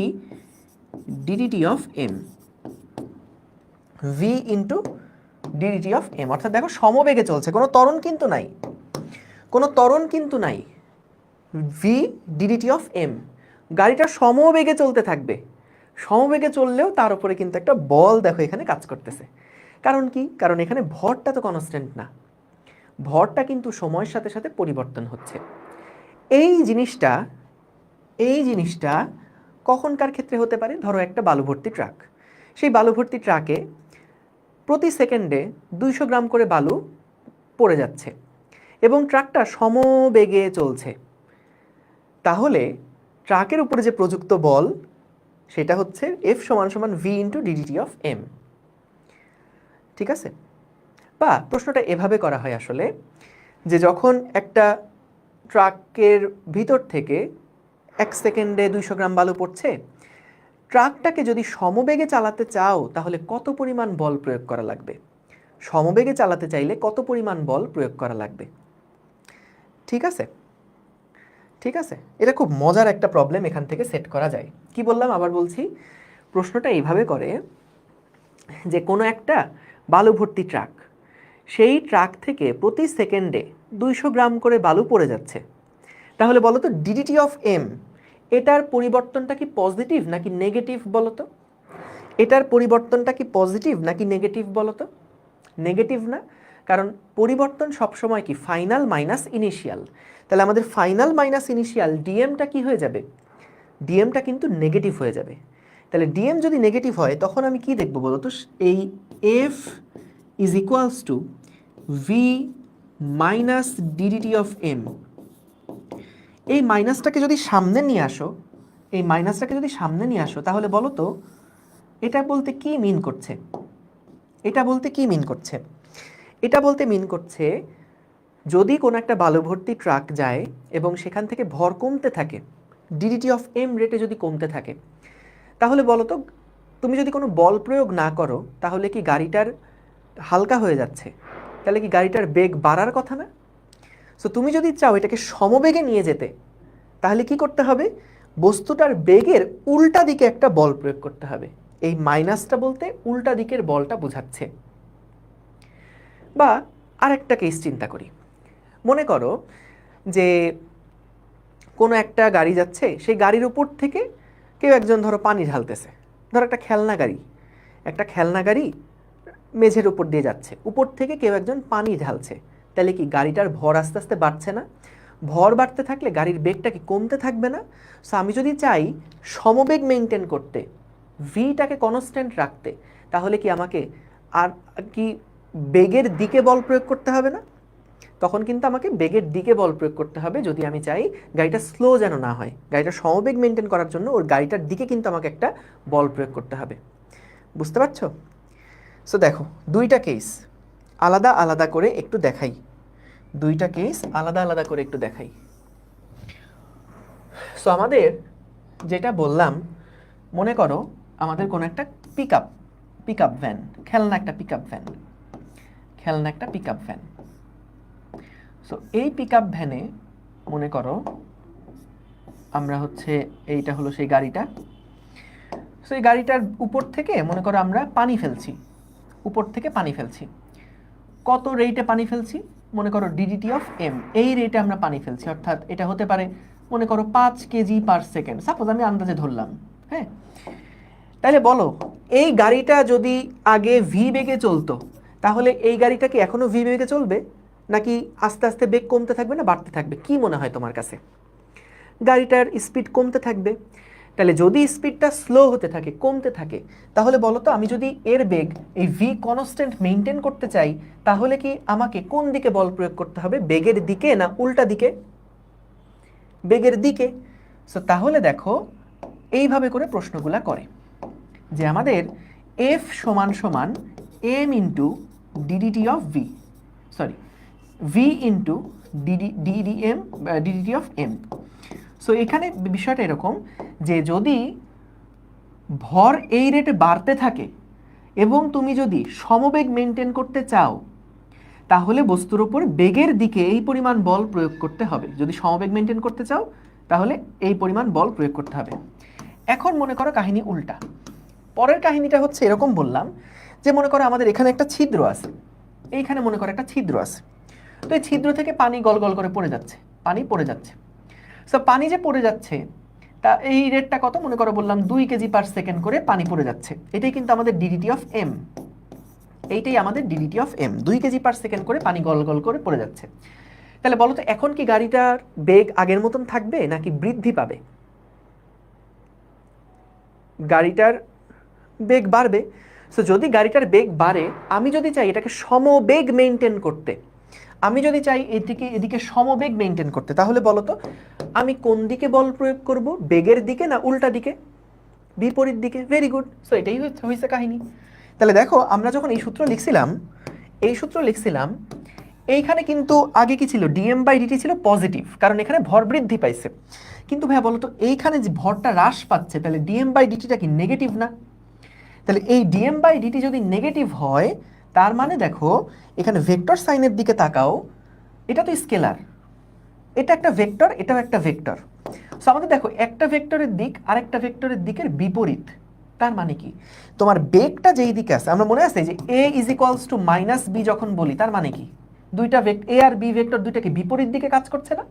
DDT of M, V into DDT of M. অর্থাৎ দেখো সমবেগে চলছে, কোনো ত্বরণ কিন্তু নাই, কোনো ত্বরণ কিন্তু নাই। ভি ডিডিটি অফ এম, গাড়িটা সমবেগে চলতে থাকবে। সমবেগে চললেও তার উপরে কিন্তু একটা বল দেখো এখানে কাজ করতেছে। কারণ কি? কারণ এখানে ভরটা তো কনস্ট্যান্ট না, ভরটা কিন্তু সময়ের সাথে সাথে পরিবর্তন হচ্ছে। এই জিনিসটা কখনকার ক্ষেত্রে হতে পারে? ধরো একটা বালু ভর্তি ট্রাক, সেই বালু ভর্তি ট্রাকে প্রতি সেকেন্ডে 200 গ্রাম করে বালু পড়ে যাচ্ছে এবং ট্রাকটা সমবেগে চলছে। তাহলে ট্রাকের উপরে যে প্রযুক্ত বল সেটা হচ্ছে এফ সমান সমান V into DDT of M. ঠিক আছে? বা প্রশ্নটা এভাবে করা হয় আসলে, যে যখন একটা ট্রাকের ভিতর থেকে 1 সেকেন্ডে 200 গ্রাম বালু পড়ছে, ট্রাকটাকে যদি সমবেগে চালাতে চাও তাহলে কত পরিমাণ বল প্রয়োগ করা লাগবে? সমবেগে চালাতে চাইলে কত পরিমাণ বল প্রয়োগ করা লাগবে? ঠিক আছে, ঠিক আছে, এটা খুব মজার একটা প্রবলেম এখান থেকে সেট করা যায়। কি বললাম আবার বলছি, প্রশ্নটা এইভাবে করে যে কোনো একটা বালু ভর্তি ট্রাক, সেই ট্রাক থেকে প্রতি সেকেন্ডে 200 গ্রাম করে বালু পড়ে যাচ্ছে। তাহলে বলো তো ডিডিটি অফ এম, এটার পরিবর্তনটা কি পজিটিভ নাকি নেগেটিভ বলো তো? এটার পরিবর্তনটা কি পজিটিভ নাকি নেগেটিভ বলো তো? নেগেটিভ না, কারণ পরিবর্তন সবসময় কি ফাইনাল মাইনাস ইনিশিয়াল। তাহলে আমাদের ফাইনাল মাইনাস ইনিশিয়াল ডিএমটা কি হয়ে যাবে? ডিএমটা কিন্তু নেগেটিভ হয়ে যাবে। তাহলে ডিএম যদি নেগেটিভ হয় তখন আমি কি দেখব বলো তো? এই F is equals to V minus DDT of M. এই মাইনাসটাকে যদি সামনে নিয়ে আসো, এই মাইনাসটাকে যদি সামনে নিয়ে আসো তাহলে বলো তো এটা বলতে কি মিন করছে? এটা বলতে কি মিন করছে? এটা বলতে মিন করছে যদি কোনো একটা বালু ভর্তি ট্রাক যায় এবং সেখান থেকে ভর কমতে থাকে, ডিডিটি অফ এম রেটে যদি কমতে থাকে, তাহলে বলো তো তুমি যদি কোনো বল প্রয়োগ না করো তাহলে কি গাড়িটার হালকা হয়ে যাচ্ছে? তাহলে কি গাড়িটার বেগ বাড়ার কথা না? সো তুমি যদি চাও এটাকে সমবেগে নিয়ে যেতে তাহলে কি করতে হবে? বস্তুটার বেগের উল্টা দিকে একটা বল প্রয়োগ করতে হবে। এই মাইনাসটা বলতে উল্টা দিকের বলটা বোঝাচ্ছে। বা আরেকটা কেস চিন্তা করি, মনে করো যে কোনো একটা গাড়ি যাচ্ছে, সেই গাড়ির উপর থেকে কেউ একজন ধরো পানি ঢালতেছে। ধরো একটা খেলনা গাড়ি মেঝের উপর দিয়ে যাচ্ছে, উপর থেকে কেউ একজন পানি ঢালছে। তাহলে কি গাড়িটার ভর আস্তে আস্তে বাড়ছে না? ভর বাড়তে থাকলে গাড়ির বেগটা কি কমতে থাকবে না? সো আমি যদি চাই সমবেগ মেনটেন করতে, ভিটাকে কনস্ট্যান্ট রাখতে, তাহলে কি আমাকে আর কি বেগের দিকে বল প্রয়োগ করতে হবে না? তখন কিন্তু আমাকে বেগের দিকে বল প্রয়োগ করতে হবে যদি আমি চাই গাড়িটা স্লো যেন না হয়। গাড়িটা সমবেগ মেনটেন করার জন্য ওর গাড়িটার দিকে কিন্তু আমাকে একটা বল প্রয়োগ করতে হবে। বুঝতে পারছো? সো দেখো দুইটা কেস আলাদা আলাদা করে একটু দেখাই, দুইটা কেস আলাদা আলাদা করে একটু দেখাই। সো আমাদের যেটা বললাম, মনে করো আমাদের কোনো একটা পিক আপ ভ্যান, খেলনা একটা পিক আপ ভ্যান। সো এই পিক আপ ভ্যানে মনে করো আমরা হচ্ছে এইটা হলো সেই গাড়িটা। সো এই গাড়িটার উপর থেকে মনে করো আমরা পানি ফেলছি, উপর থেকে পানি ফেলছি। কত রেটে পানি ফেলছি? মনে করো ডিডিটি অফ এম, এই রেটে আমরা পানি ফেলছি। অর্থাৎ এটা হতে পারে মনে করো 5 কেজি পার সেকেন্ড, সাপোজ আমি আন্দাজে ধরলাম। হ্যাঁ, তাহলে বলো এই গাড়িটা যদি আগে ভি বেগে চলতো তাহলে এই গাড়িটা কি এখনো ভি বেগে চলবে, নাকি আস্তে আস্তে বেগ কমতে থাকবে না বাড়তে থাকবে? কি মনে হয় তোমার কাছে? গাড়িটার স্পিড কমতে থাকবে। তাহলে যদি স্পিডটা স্লো হতে থাকে, কমতে থাকে, তাহলে বলো তো আমি যদি এর বেগ এই ভি কনস্ট্যান্ট মেনটেন করতে চাই তাহলে কি আমাকে কোন দিকে বল প্রয়োগ করতে হবে? বেগের দিকে না উল্টা দিকে? বেগের দিকে। সো তাহলে দেখো এইভাবে করে প্রশ্নগুলা করে যে আমাদের এফ সমান সমান M into DDT of V, sorry V into DDT of M. So এখানে বিষয়টা এরকম যে যদি ভর এই রেটে বাড়তে থাকে এবং তুমি যদি সমবেগ মেনটেন করতে চাও তাহলে বস্তুর উপর বেগের দিকে এই পরিমাণ বল প্রয়োগ করতে হবে। যদি সমবেগ মেনটেন করতে চাও তাহলে এই পরিমাণ বল প্রয়োগ করতে হবে। এখন মনে করো কাহিনী উল্টা। পরের কাহিনীটা হচ্ছে এরকম বললাম যে মনে করো আমাদের এখানে একটা ছিদ্র আছে, এইখানে মনে করো একটা ছিদ্র আছে, তো এই ছিদ্র থেকে পানি গল গল করে পড়ে যাচ্ছে, পানি পড়ে যাচ্ছে। সো পানি যে পড়ে যাচ্ছে তা এই রেটটা কত, মনে করো বললাম 2 কেজি পার সেকেন্ড করে পানি পড়ে যাচ্ছে। এটাই কিন্তু আমাদের ডিডিটি অফ এম, এইটাই আমাদের DDT of M, 2 KG per second করে পানি গল গল করে পড়ে যাচ্ছে। তাহলে বলো তো এখন কি গাড়িটার বেগ আগের মতন থাকবে নাকি বৃদ্ধি পাবে? গাড়িটার বেগ বাড়বে। সো যদি গাড়িটার বেগ বাড়ে, আমি যদি চাই এটাকে সমবেগ মেনটেন করতে, আমি যদি চাই এদিকে সমবেগ মেনটেন করতে, তাহলে বলো তো আমি কোন দিকে বল প্রয়োগ করব, বেগের দিকে না উল্টা দিকে? বিপরীত দিকে। Very good. সো এটাই হয়েছে কাহিনী। তাহলে দেখো আমরা যখন এই সূত্র লিখছিলাম এইখানে কিন্তু আগে কি ছিল, ডিএম বাই ডিটি ছিল পজিটিভ, কারণ এখানে ভর বৃদ্ধি পাইছে। কিন্তু ভাইয়া বলো তো এইখানে যে ভরটা হ্রাস পাচ্ছে, তাহলে ডিএম বাই ডিটিটা কি নেগেটিভ না? তাহলে এই ডিএম বাই ডিটি যদি নেগেটিভ হয়, তার মানে দেখো এখানে ভেক্টর সাইনের দিকে তাকাও, এটা তো স্কেলার, এটা একটা ভেক্টর, এটাও একটা ভেক্টর। সো আমাদের দেখো একটা ভেক্টরের দিক আরেকটা ভেক্টরের দিকের বিপরীত। তার মানে কি, তোমার বেগটা যেই দিকে আছে, আমরা মনে আছে যে a is equals to minus B যখন বলি, তার মানে কি দুইটা এ আর বি ভেক্টর দুইটাকে বিপরীত দিকে কাজ করছে না?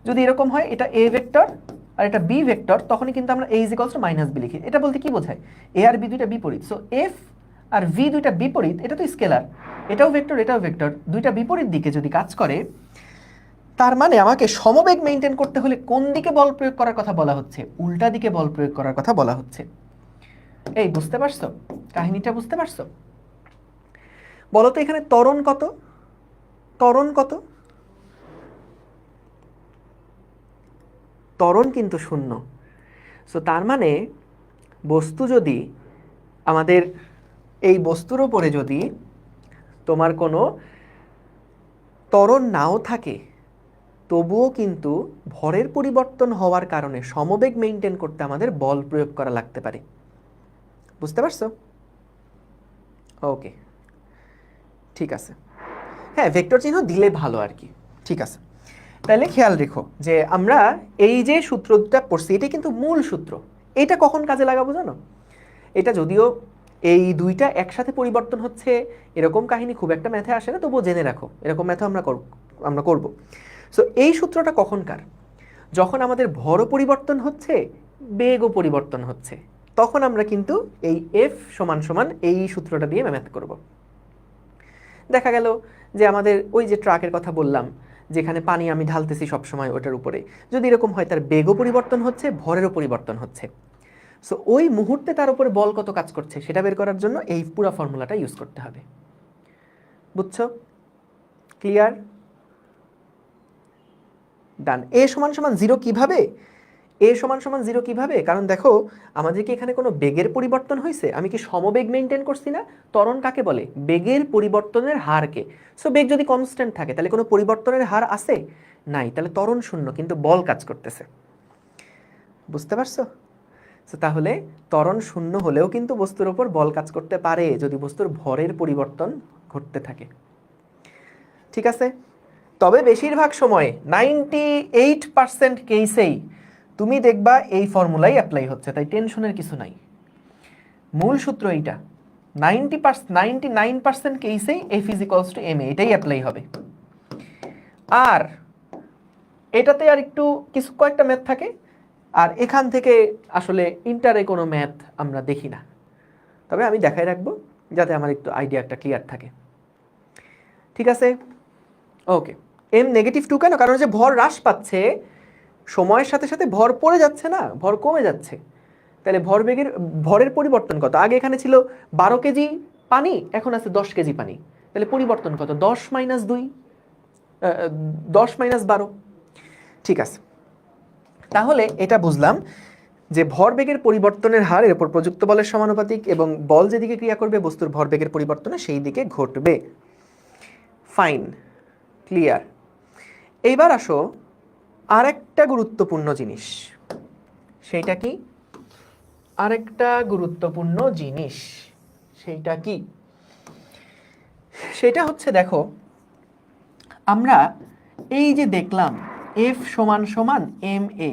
যদি এরকম হয় এটা এ ভেক্টর আর এটা বি ভেক্টর, তখনই কিন্তু আমরা a is equals to minus B লিখি। এটা বলতে কি বোঝায়, এ আর বি দুইটা বিপরীত। সো এফ আর ভি দুইটা বিপরীত, এটা তো স্কেলার, এটাও ভেক্টর এটাও ভেক্টর, দুইটা বিপরীত দিকে যদি কাজ করে, তার মানে আমাকে সমবেগ মেনটেন করতে হলে কোন দিকে বল প্রয়োগ করার কথা বলা হচ্ছে? উল্টা দিকে বল প্রয়োগ করার কথা বলা হচ্ছে। এই বুঝতে পারছো কাহিনীটা, বুঝতে পারছো? বলো তো এখানে ত্বরণ কত, ত্বরণ কত? ত্বরণ কিন্তু 0। সো তার মানে বস্তু যদি আমাদের এই বস্তুর উপরে যদি তোমার কোনো ত্বরণ নাও থাকে, তবুও কিন্তু ভরের পরিবর্তন হওয়ার কারণে সমবেগ মেনটেন করতে আমাদের বল প্রয়োগ করা লাগতে পারে। বুঝতে পারছো? ওকে, ঠিক আছে। হ্যাঁ, ভেক্টর চিহ্ন দিলে ভালো আর কি। ঠিক আছে, তাহলে খেয়াল রেখো যে আমরা এই যে সূত্রটা পড়ছি এটা কিন্তু মূল সূত্র। এটা কখন কাজে লাগাবো জানো? এটা যদিও এই দুইটা একসাথে পরিবর্তন হচ্ছে এরকম কাহিনী খুব একটা ম্যাথে আসে না, তবুও জেনে রাখো এরকম ম্যাথে আমরা করব। সো এই সূত্রটা কখনকার, যখন আমাদের ভরও পরিবর্তন হচ্ছে বেগও পরিবর্তন হচ্ছে, তখন আমরা কিন্তু এই এফ সমান সমান এই সূত্রটা দিয়ে ম্যাথ করব। দেখা গেল যে আমাদের ওই যে ট্রাকের কথা বললাম, যেখানে পানি আমি ঢালতেছি সবসময় ওটার উপরে, যদি এরকম হয় তার বেগও পরিবর্তন হচ্ছে ভরেরও পরিবর্তন হচ্ছে। সো ওই মুহূর্তে তার উপরে বল কত কাজ করছে সেটা বের করার জন্য এই পুরো ফর্মুলাটা ইউজ করতে হবে। বুঝছো? ক্লিয়ার? ডান। এ সমান সমান 0 কিভাবে? এ সমান সমান 0 কিভাবে? কারণ দেখো আমাদের কি এখানে কোনো বেগের পরিবর্তন হয়েছে? আমি কি সমবেগ মেনটেন করছি না? ত্বরণ কাকে বলে? বেগের পরিবর্তনের হারকে। সো বেগ যদি কনস্ট্যান্ট থাকে তাহলে কোনো পরিবর্তনের হার আছে? নাই, তাহলে ত্বরণ 0 কিন্তু বল কাজ করতেছে। বুঝতে পারছো? সো তাহলে ত্বরণ 0 হলেও কিন্তু বস্তুর উপর বল কাজ করতে পারে যদি বস্তুর ভরের পরিবর্তন ঘটতে থাকে। ঠিক আছে? তবে বেশিরভাগ সময় 98% কেসেই তুমি দেখবা এই ফর্মুলাই অ্যাপ্লাই হচ্ছে, তাই টেনশনের কিছু নাই। মূল সূত্র এইটা, 99% কেসেই F is equals to M, এটাই অ্যাপ্লাই হবে। আর এটাতে আর একটু কিছু কয়েকটা ম্যাথ থাকে, আর এখান থেকে আসলে ইন্টারে কোনো ম্যাথ আমরা দেখি না, তবে আমি দেখাই রাখবো যাতে আমার একটু আইডিয়াটা ক্লিয়ার থাকে। ঠিক আছে? ওকে। এম -2 কেন? কারণ যে ভর হ্রাস পাচ্ছে, সময়ের সাথে সাথে ভর পড়ে যাচ্ছে না, ভর কমে যাচ্ছে। তাহলে ভরের পরিবর্তন কত? আগে এখানে ছিল 12 কেজি পানি, এখন আছে 10 কেজি পানি। তাহলে পরিবর্তন কত? 10 - 2, 10 - 12। ঠিক আছে, তাহলে এটা বুঝলাম যে ভরবেগের পরিবর্তনের হার এর উপর প্রযুক্ত বলের সমানুপাতিক, এবং বল যেদিকে ক্রিয়া করবে বস্তুর ভরবেগের পরিবর্তনে সেই দিকে ঘটবে। Fine, clear. এইবার আসো আরেকটা গুরুত্বপূর্ণ জিনিস। সেইটা কি? আরেকটা গুরুত্বপূর্ণ জিনিস সেইটা কি? সেটা হচ্ছে দেখো, আমরা এই যে দেখলাম F সমান সমান ma,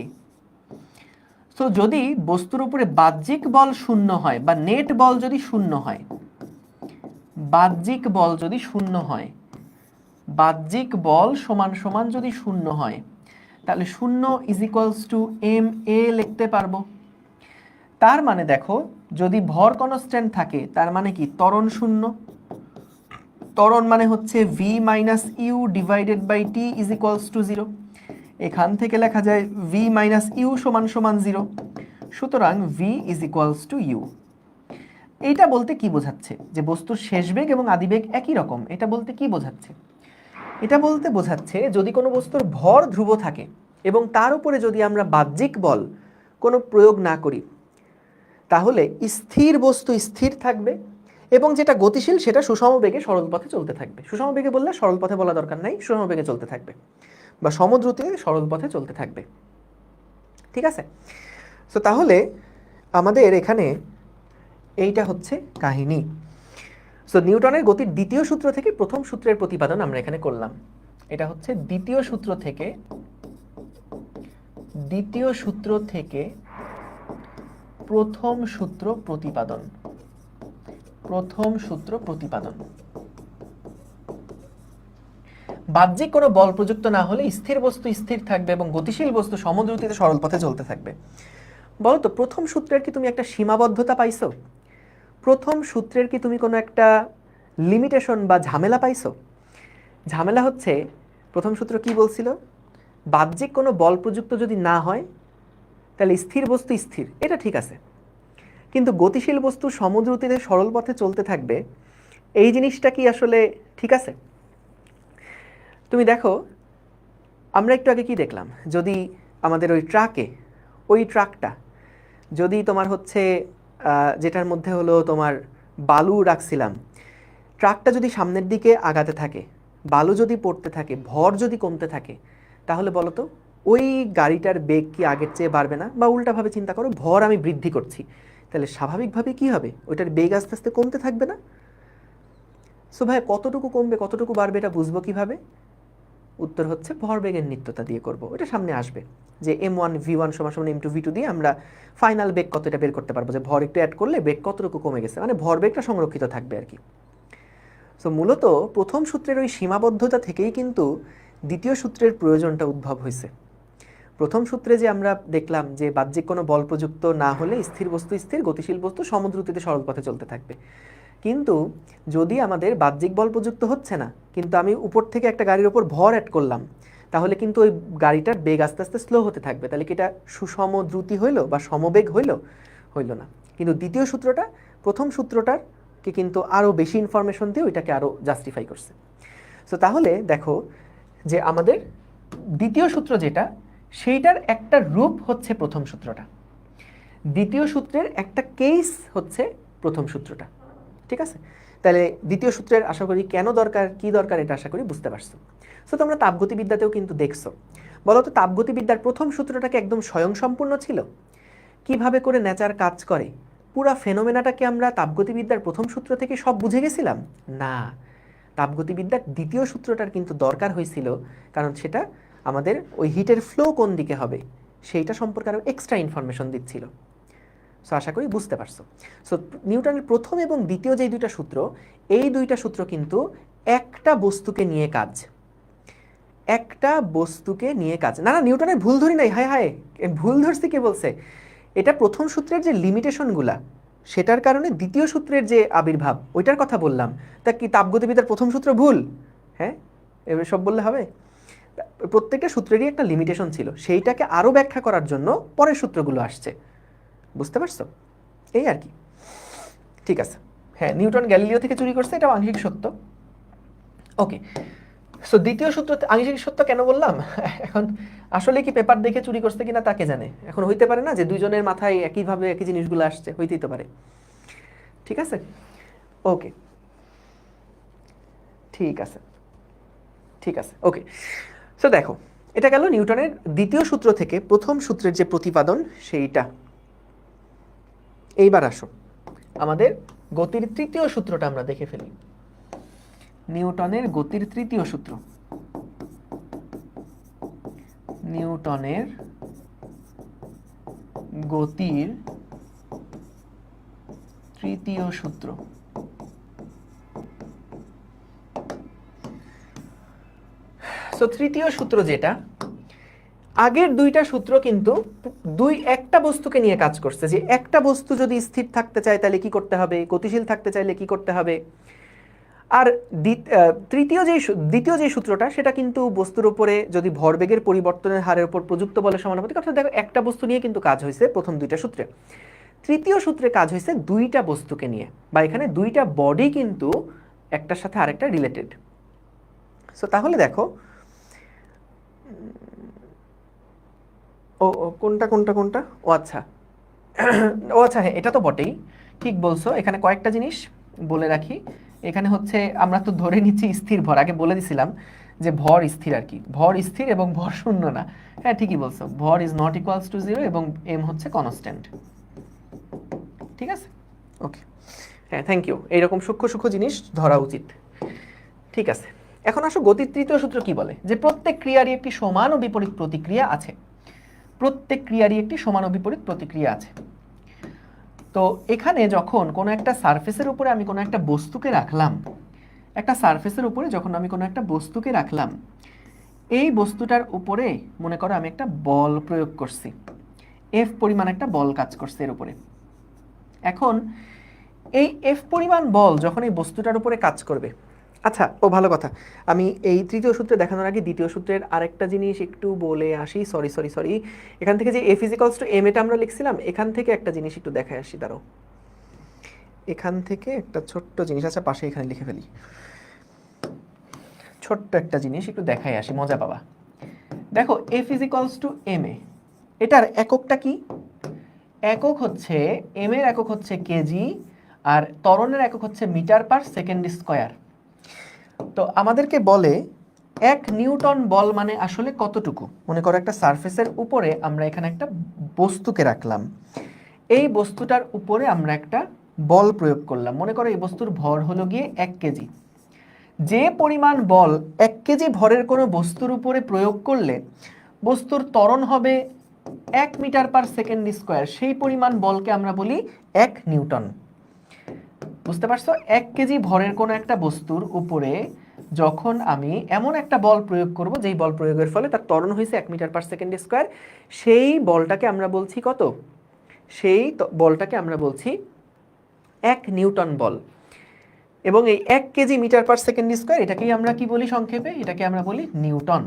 তো যদি বস্তুর উপরে বাহ্যিক বল শূন্য হয় বা নেট বল যদি শূন্য হয়, বাহ্যিক বল যদি শূন্য হয়, বাহ্যিক বল সমান সমান যদি শূন্য হয়, তাহলে শূন্য ইজ ইকুয়ালস টু ma লিখতে পারবো। তার মানে দেখো, যদি ভর কনস্ট্যান্ট থাকে তার মানে কি ত্বরণ শূন্য, ত্বরণ মানে হচ্ছে v minus U divided by T is equals to 0। এখান থেকে লেখা যায় v মাইনাস ইউ সমান সমান 0, সুতরাং v is equals to U. এইটা বলতে কি বোঝাচ্ছে? যে বস্তুর শেষ বেগ এবং আদি বেগ একই রকম। এটা বলতে কি বোঝাচ্ছে? এটা বলতে বোঝাচ্ছে যদি কোনো বস্তুর ভর ধ্রুব থাকে এবং তার উপরে যদি আমরা বাহ্যিক বল কোনো প্রয়োগ না করি, তাহলে স্থির বস্তু স্থির থাকবে এবং যেটা গতিশীল সেটা সুষম বেগে সরল পথে চলতে থাকবে। সুষম বেগে বললে সরল পথে বলা দরকার নাই, সুষম বেগে চলতে থাকবে বা সমদ্রুতিতে সরল পথে চলতে থাকবে। ঠিক আছে? তো তাহলে আমাদের এখানে এইটা হচ্ছে কাহিনী। সো নিউটনের গতির দ্বিতীয় সূত্র থেকে প্রথম সূত্রের প্রতিপাদন আমরা এখানে করলাম। এটা হচ্ছে দ্বিতীয় সূত্র থেকে প্রথম সূত্র প্রতিপাদন। প্রথম সূত্র প্রতিপাদন। বাহ্যিক কোনো বল প্রযুক্ত না হলে স্থির বস্তু স্থির থাকবে এবং গতিশীল বস্তু সমদ্রুতিতে সরল পথে চলতে থাকবে। বলো তো, প্রথম সূত্রের কি তুমি একটা সীমাবদ্ধতা পাইছো? প্রথম সূত্রের কি তুমি কোনো একটা লিমিটেশন বা ঝামেলা পাইছো? ঝামেলা হচ্ছে, প্রথম সূত্র কি বলছিল? বাহ্যিক কোনো বল প্রযুক্ত যদি না হয় তাহলে স্থির বস্তু স্থির, এটা ঠিক আছে, কিন্তু গতিশীল বস্তু সমদ্রুতিতে সরল পথে চলতে থাকবে, এই জিনিসটা কি আসলে ঠিক আছে? তুমি দেখো, আমরা একটু আগে কি দেখলাম, যদি আমাদের ওই ট্রাকটা যদি তোমার হচ্ছে যেটার মধ্যে হলো তোমার বালু রাখছিলাম, ট্রাকটা যদি সামনের দিকে আগাতে থাকে, বালু যদি পড়তে থাকে, ভর যদি কমতে থাকে, তাহলে বলো তো ওই গাড়িটার বেগ কি আগের চেয়ে বাড়বে না? বা উল্টাভাবে চিন্তা করো, ভর আমি বৃদ্ধি করছি, তাহলে স্বাভাবিকভাবে কি হবে? ওইটার বেগ আস্তে আস্তে কমতে থাকবে না? সো ভাই, কতটুকু কমবে কতটুকু বাড়বে এটা বুঝবো কিভাবে? উত্তর হচ্ছে ভরবেগের নিত্যতা দিয়ে করব। এটা সামনে আসবে যে m1 v1 সমান m2 v2 দিয়ে আমরা ফাইনাল বেগ কত এটা বের করতে পারবো, যে ভর একটু অ্যাড করলে বেগ কতটুকু কমে গেছে, মানে ভরবেগটা সংরক্ষিত থাকবে আর কি। সো মূলত প্রথম সূত্রের ওই সীমাবদ্ধতা থেকেই কিন্তু দ্বিতীয় সূত্রের প্রয়োজনটা উদ্ভব হয়েছে। প্রথম সূত্রে যে আমরা দেখলাম যে বাহ্যিক কোনো বল প্রযুক্ত না হলে স্থির বস্তু স্থির, গতিশীল বস্তু সমদ্রুতিতে সরল পথে চলতে থাকবে, কিন্তু যদি আমাদের বাহ্যিক বল প্রযুক্ত হচ্ছে না, কিন্তু আমি উপর থেকে একটা গাড়ির ওপর ভর অ্যাড করলাম, তাহলে কিন্তু ওই গাড়িটার বেগ আস্তে আস্তে স্লো হতে থাকবে, তাহলে কি এটা সুষম দ্রুতি হইল বা সমবেগ হইল না। কিন্তু দ্বিতীয় সূত্রটা প্রথম সূত্রটারকে কিন্তু আরও বেশি ইনফরমেশন দিয়ে ওইটাকে আরও জাস্টিফাই করছে। সো তাহলে দেখো যে আমাদের দ্বিতীয় সূত্র যেটা, সেইটার একটা রূপ হচ্ছে প্রথম সূত্রটা, দ্বিতীয় সূত্রের একটা কেস হচ্ছে প্রথম সূত্রটা। ঠিক আছে? তাহলে দ্বিতীয় সূত্রের আশা করি কেন দরকার, কি দরকার, এটা আশা করি বুঝতে পারছো। সো তোমরা তাপগতিবিদ্যাতেও কিন্তু দেখছো। বলো তো, তাপগতিবিদ্যার প্রথম সূত্রটাকে একদম স্বয়ংসম্পূর্ণ ছিল? কিভাবে করে নেচার কাজ করে, পুরা ফেনোমেনাটাকে আমরা তাপগতিবিদ্যার প্রথম সূত্র থেকে সব বুঝে গেছিলাম? না, তাপগতিবিদ্যার দ্বিতীয় সূত্রটার কিন্তু দরকার হয়েছিল, কারণ সেটা আমাদের ওই হিটের ফ্লো কোন দিকে হবে সেইটা সম্পর্কে আরও এক্সট্রা ইনফরমেশন দিচ্ছিল। সো আশা করি বুঝতে পারছো। সো নিউটনের প্রথম এবং দ্বিতীয় যে দুইটা সূত্র, এই দুইটা সূত্র কিন্তু একটা বস্তুকে নিয়ে কাজ, একটা বস্তুকে নিয়ে কাজ। না না, নিউটনের ভুল ধরি নাই, হায় হায়, ভুল ধরছি কে বলছে? এটা প্রথম সূত্রের যে লিমিটেশনগুলা, সেটার কারণে দ্বিতীয় সূত্রের যে আবির্ভাব, ওইটার কথা বললাম। তা কি তাপগতিবিদ্যার প্রথম সূত্র ভুল? হ্যাঁ, এবার সব বললে হবে? প্রত্যেকটা সূত্রেরই একটা লিমিটেশন ছিল, সেইটাকে আরও ব্যাখ্যা করার জন্য পরের সূত্রগুলো আসছে। বুঝতে পারছো? এই আর কি। ঠিক আছে, হ্যাঁ, নিউটন গ্যালিলিও থেকে চুরি করছে, এটা আংশিক সত্য। ওকে, সো দ্বিতীয় সূত্র আংশিক সত্য কেন বললাম? এখন আসলে কি পেপার দেখে চুরি করছে কিনা তাকে জানে। এখন হইতে পারে না যে দুইজনের মাথায় একইভাবে একই জিনিসগুলো আসছে, হইতেই তো পারে। ঠিক আছে, ওকে, ঠিক আছে, ঠিক আছে, ওকে। সো দেখো, এটা গেল নিউটনের দ্বিতীয় সূত্র থেকে প্রথম সূত্রের যে প্রতিপাদন সেইটা। এইবার আসো আমাদের গতির তৃতীয় সূত্রটা আমরা দেখে ফেলি। নিউটনের গতির তৃতীয় সূত্র, নিউটনের গতির তৃতীয় সূত্র। সো তৃতীয় সূত্র যেটা, আগের দুইটা সূত্র কিন্তু একটা বস্তুকে নিয়ে কাজ করছে, যে একটা বস্তু যদি স্থির থাকতে চায় তাহলে কি করতে হবে, গতিশীল থাকতে চাইলে কি করতে হবে। আর দ্বিতীয় যে সূত্রটা, সেটা কিন্তু বস্তুর উপরে যদি ভরবেগের পরিবর্তনের হারের উপর প্রযুক্ত বলের সমানুপাতিক। অর্থাৎ দেখো একটা বস্তু নিয়ে কিন্তু কাজ হয়েছে প্রথম দুইটা সূত্রে। তৃতীয় সূত্রে কাজ হয়েছে দুইটা বস্তুকে নিয়ে, বা এখানে দুইটা বডি কিন্তু একটার সাথে আরেকটা রিলেটেড। সো তাহলে দেখো ও কোনটা কোনটা কোনটা ও আচ্ছা হ্যাঁ, এটা তো বটেই, ঠিক বলছো। এখানে কয়েকটা জিনিস বলে রাখি। এখানে হচ্ছে আমরা তো ধরে নিচ্ছি স্থির ভর, আগে বলে দিছিলাম যে ভর স্থির আর কি, ভর স্থির এবং ভর শূন্য না। হ্যাঁ ঠিকই বলছো, ভর ইজ নট ইকুয়ালস টু 0 এবং এম হচ্ছে কনস্ট্যান্ট। ঠিক আছে, ওকে, হ্যাঁ থ্যাংক ইউ। এইরকম সূক্ষ্ম সূক্ষ্ম জিনিস ধরা উচিত। ঠিক আছে, এখন আসো গতির তৃতীয় সূত্র কি বলে, যে প্রত্যেক ক্রিয়ারই একটি সমান ও বিপরীত প্রতিক্রিয়া আছে। প্রত্যেক ক্রিয়ারই একটি সমান ও বিপরীত প্রতিক্রিয়া আছে। তো এখানে যখন কোনো একটা সারফেসের উপরে আমি কোনো একটা বস্তুকে রাখলাম, একটা সারফেসের উপরে যখন আমি কোনো একটা বস্তুকে রাখলাম, এই বস্তুটার উপরে মনে করো আমি একটা বল প্রয়োগ করছি, এফ পরিমাণ একটা বল কাজ করছে এর উপরে। এখন এই এফ পরিমাণ বল যখন এই বস্তুটার উপরে কাজ করবে, আচ্ছা ও ভালো কথা, আমি এই তৃতীয় সূত্রে দেখানোর আগে দ্বিতীয় সূত্রের আরেকটা জিনিস একটু বলে আসি। সরি, এখান থেকে যে এফ ইজিক্যালস টু এম এটা আমরা লিখছিলাম, এখান থেকে একটা জিনিস একটু দেখায় আসি। দাঁড়াও, এখান থেকে একটা ছোট্ট জিনিস, আচ্ছা পাশে এখানে লিখে ফেলি, ছোট্ট একটা জিনিস একটু দেখায় আসি, মজা পাবা। দেখো F is equals to M A, এটার এককটা কি? একক হচ্ছে, এম এর একক হচ্ছে কেজি, আর ত্বরণের একক হচ্ছে মিটার পার সেকেন্ড স্কয়ার। তো আমাদেরকে বলে 1 নিউটন বল মানে আসলে কতটুকু। মনে করো একটা সারফেসের উপরে আমরা এখানে একটা বস্তুকে রাখলাম, এই বস্তুটার উপরে আমরা একটা বল প্রয়োগ করলাম। মনে করো এই বস্তুর ভর হলো গিয়ে 1 কেজি। যে পরিমাণ বল 1 কেজি ভরের কোনো বস্তুর উপরে প্রয়োগ করলে বস্তুর ত্বরণ হবে 1 মিটার পার সেকেন্ড স্কয়ার, সেই পরিমাণ বলকে আমরা বলি 1 নিউটন। বুঝতে পারছো? 1 কেজি ভরের কোনো একটা বস্তুর উপরে যখন আমি এমন একটা বল প্রয়োগ করব, যেই বল প্রয়োগের ফলে তার ত্বরণ হয়েছে 1 মিটার পার সেকেন্ড স্কয়ার, সেই বলটাকে আমরা বলছি কত? সেই বলটাকে আমরা বলছি 1 নিউটন বল। এবং এই 1 KG metre per second square, এটাকেই আমরা কি বলি সংক্ষেপে? এটাকে আমরা বলি নিউটন।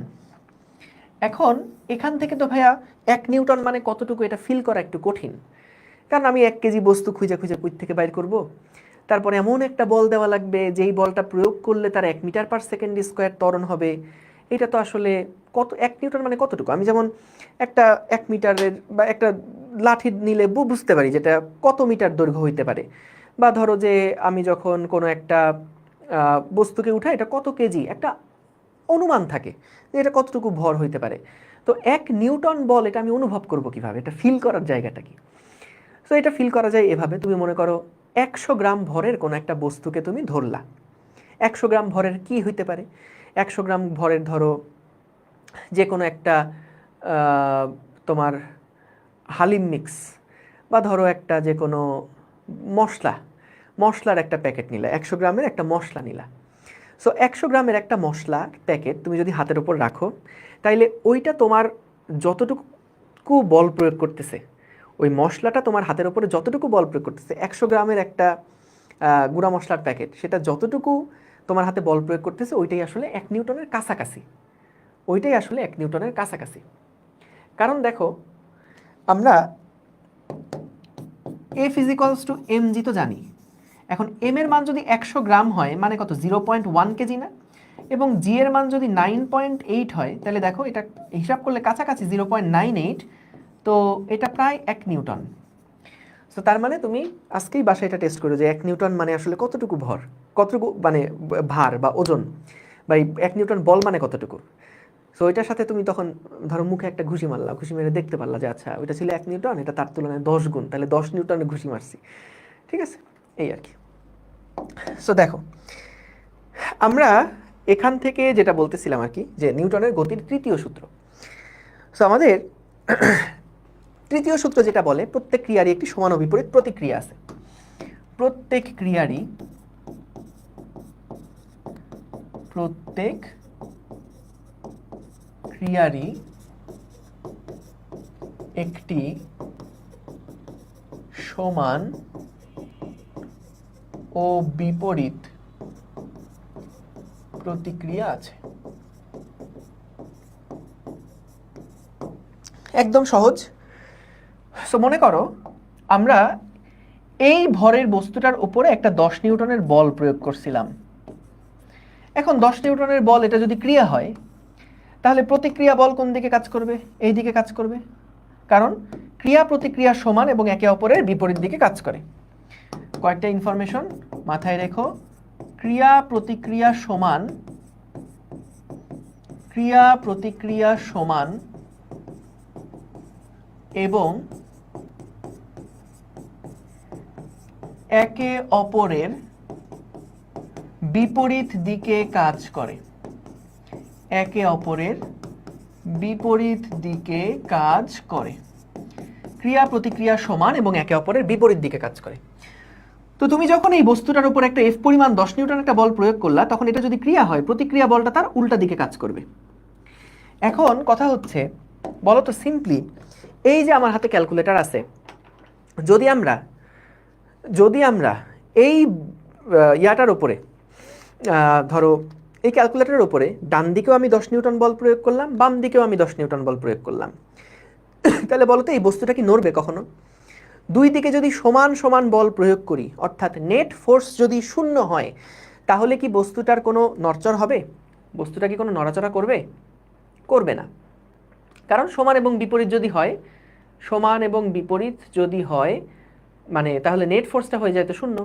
এখন এখান থেকে তো ভাইয়া 1 নিউটন মানে কতটুকু, এটা ফিল করা একটু কঠিন, কারণ আমি 1 কেজি বস্তু খুঁজে খুঁজে কই থেকে বাইর করব। তারপরে এমন একটা বল দেওয়া লাগবে যেই বলটা প্রয়োগ করলে তার 1 মিটার পার সেকেন্ড স্কয়ার ত্বরণ হবে। এটা তো আসলে কত, 1 নিউটন মানে কতটুকু? আমি যেমন একটা 1 মিটারের বা একটা লাঠি নিলে বুঝতে পারি যেটা কত মিটার দৈর্ঘ্য হইতে পারে। বা ধরো যে আমি যখন কোনো একটা বস্তুকে উঠাই, এটা কত কেজি, একটা অনুমান থাকে যে এটা কতটুকু ভর হইতে পারে। তো 1 নিউটন বল, এটা আমি অনুভব করব কিভাবে, এটা ফিল করার জায়গাটা কি? সো এটা ফিল করা যায় এভাবে, তুমি মনে করো 100 গ্রাম ভরের কোনো একটা বস্তুকে তুমি ধরলা। 100 গ্রাম ভরের কি হইতে পারে? 100 গ্রাম ভরের ধরো যে কোনো একটা তোমার হালিম মিক্স, বা ধরো একটা যে কোনো মশলার একটা প্যাকেট নিলা, 100 গ্রামের একটা মশলা নিলা। সো 100 গ্রামের একটা মশলার প্যাকেট তুমি যদি হাতের উপর রাখো, তাইলে ওইটা তোমার যতটুকু বল প্রয়োগ করতেছে, ওই মশলাটা তোমার হাতের উপরে যতটুকু বল প্রয়োগ করতেছে, 100 গ্রামের একটা গুঁড়া মশলার প্যাকেট, সেটা যতটুকু তোমার হাতে বল প্রয়োগ করতেছে, ওইটাই আসলে 1 নিউটনের কাছাকাছি। ওইটাই আসলে 1 নিউটনের কাছাকাছি। কারণ দেখো, আমরা F is equals to M G তো জানি। এখন এম এর মান যদি 100 গ্রাম হয় মানে কত, 0.1 কেজি না? এবং জি এর মান যদি 9.8 হয়, তাহলে দেখো এটা হিসাব করলে কাছাকাছি 0.98, তো এটা প্রায় 1 নিউটন। তো তার মানে তুমি আজকেই বাসায় এটা টেস্ট করো যে 1 নিউটন মানে আসলে কতটুকু ভর, কতটুকু মানে ভার বা ওজন, বা 1 নিউটন বল মানে কতটুকু। সো এটার সাথে তুমি তখন ধরো মুখে একটা ঘুষি মারলা, ঘুষি মেরে দেখতে পারলা যে আচ্ছা ওইটা ছিল 1 নিউটন, এটা তার তুলনায় 10 গুণ, তাহলে 10 নিউটনে ঘুষি মারছি। ঠিক আছে, এই আর কি। সো দেখো, আমরা এখান থেকে যেটা বলতেছিলাম আর কি, যে নিউটনের গতির তৃতীয় সূত্র। সো আমাদের তৃতীয় সূত্র যেটা বলে প্রত্যেক ক্রিয়ারই একটি সমান ও বিপরীত প্রতিক্রিয়া আছে। প্রত্যেক ক্রিয়ারই একটি সমান ও বিপরীত প্রতিক্রিয়া আছে। একদম সহজ। সো মনে করো আমরা এই ভরের বস্তুটার উপরে একটা 10 নিউটনের বল প্রয়োগ করছিলাম। এখন 10 নিউটনের বল, এটা যদি ক্রিয়া হয় তাহলে প্রতিক্রিয়া বল কোন দিকে কাজ করবে? এই দিকে কাজ করবে, কারণ ক্রিয়া প্রতিক্রিয়া সমান এবং একে অপরের বিপরীত দিকে কাজ করে। কয়েকটা ইনফরমেশন মাথায় রেখো। ক্রিয়া প্রতিক্রিয়া সমান এবং একে অপরের বিপরীত দিকে কাজ করে। একে অপরের বিপরীত দিকে কাজ করে। ক্রিয়া প্রতিক্রিয়া সমান এবং একে অপরের বিপরীত দিকে কাজ করে। তো তুমি যখন এই বস্তুটার উপর একটা এফ পরিমাণ 10 নিউটন একটা বল প্রয়োগ করলা, তখন এটা যদি ক্রিয়া হয়, প্রতিক্রিয়া বলটা তার উল্টা দিকে কাজ করবে। এখন কথা হচ্ছে, বলো তো সিম্পলি, এই যে আমার হাতে ক্যালকুলেটর আছে, যদি আমরা এই ইয়াটার উপরে ধরো এই ক্যালকুলেটরের উপরে ডান দিকেও আমি 10 নিউটন বল প্রয়োগ করলাম, বাম দিকেও আমি 10 নিউটন বল প্রয়োগ করলাম, তাহলে বলো তো এই বস্তুটা কি নড়বে কখনো? দুই দিকে যদি সমান সমান বল প্রয়োগ করি, অর্থাৎ নেট ফোর্স যদি শূন্য হয়, তাহলে কি বস্তুটার কোনো নড়চড় হবে? বস্তুটা কি কোনো নড়াচড়া করবে? করবে না। কারণ সমান এবং বিপরীত যদি হয় মানে তাহলে নেট ফোর্সটা হয়ে যায় তো শূন্য।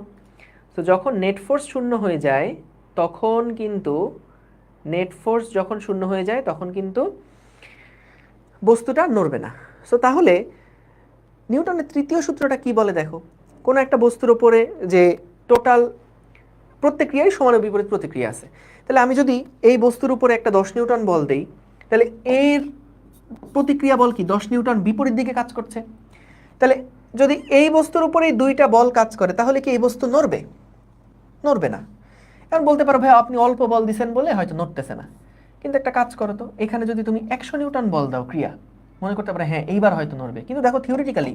তো যখন নেট ফোর্স শূন্য হয়ে যায় তখন কিন্তু বস্তুটা নড়বে না। সো তাহলে নিউটনের তৃতীয় সূত্রটা কি বলে দেখো। কোনো একটা বস্তুর উপরে যে টোটাল প্রত্যেক ক্রিয়ায় সমান ও বিপরীত প্রতিক্রিয়া আছে, তাহলে আমি যদি এই বস্তুর উপরে একটা 10 নিউটন বল দেই, তাহলে এর প্রতিক্রিয়া বল কি 10 নিউটন বিপরীত দিকে কাজ করছে। তাহলে যদি এই বস্তুর উপরেই দুইটা বল কাজ করে, তাহলে কি এই বস্তু নড়বে? নড়বে না। এখন বলতে পারো ভাই আপনি অল্প বল দিচ্ছেন বলে হয়তো নড়তেছে না, কিন্তু একটা কাজ করো তো, এখানে যদি তুমি 100 নিউটন বল দাও ক্রিয়া, মনে করতে পারো হ্যাঁ এইবার হয়তো নড়বে, কিন্তু দেখো থিওরিটিক্যালি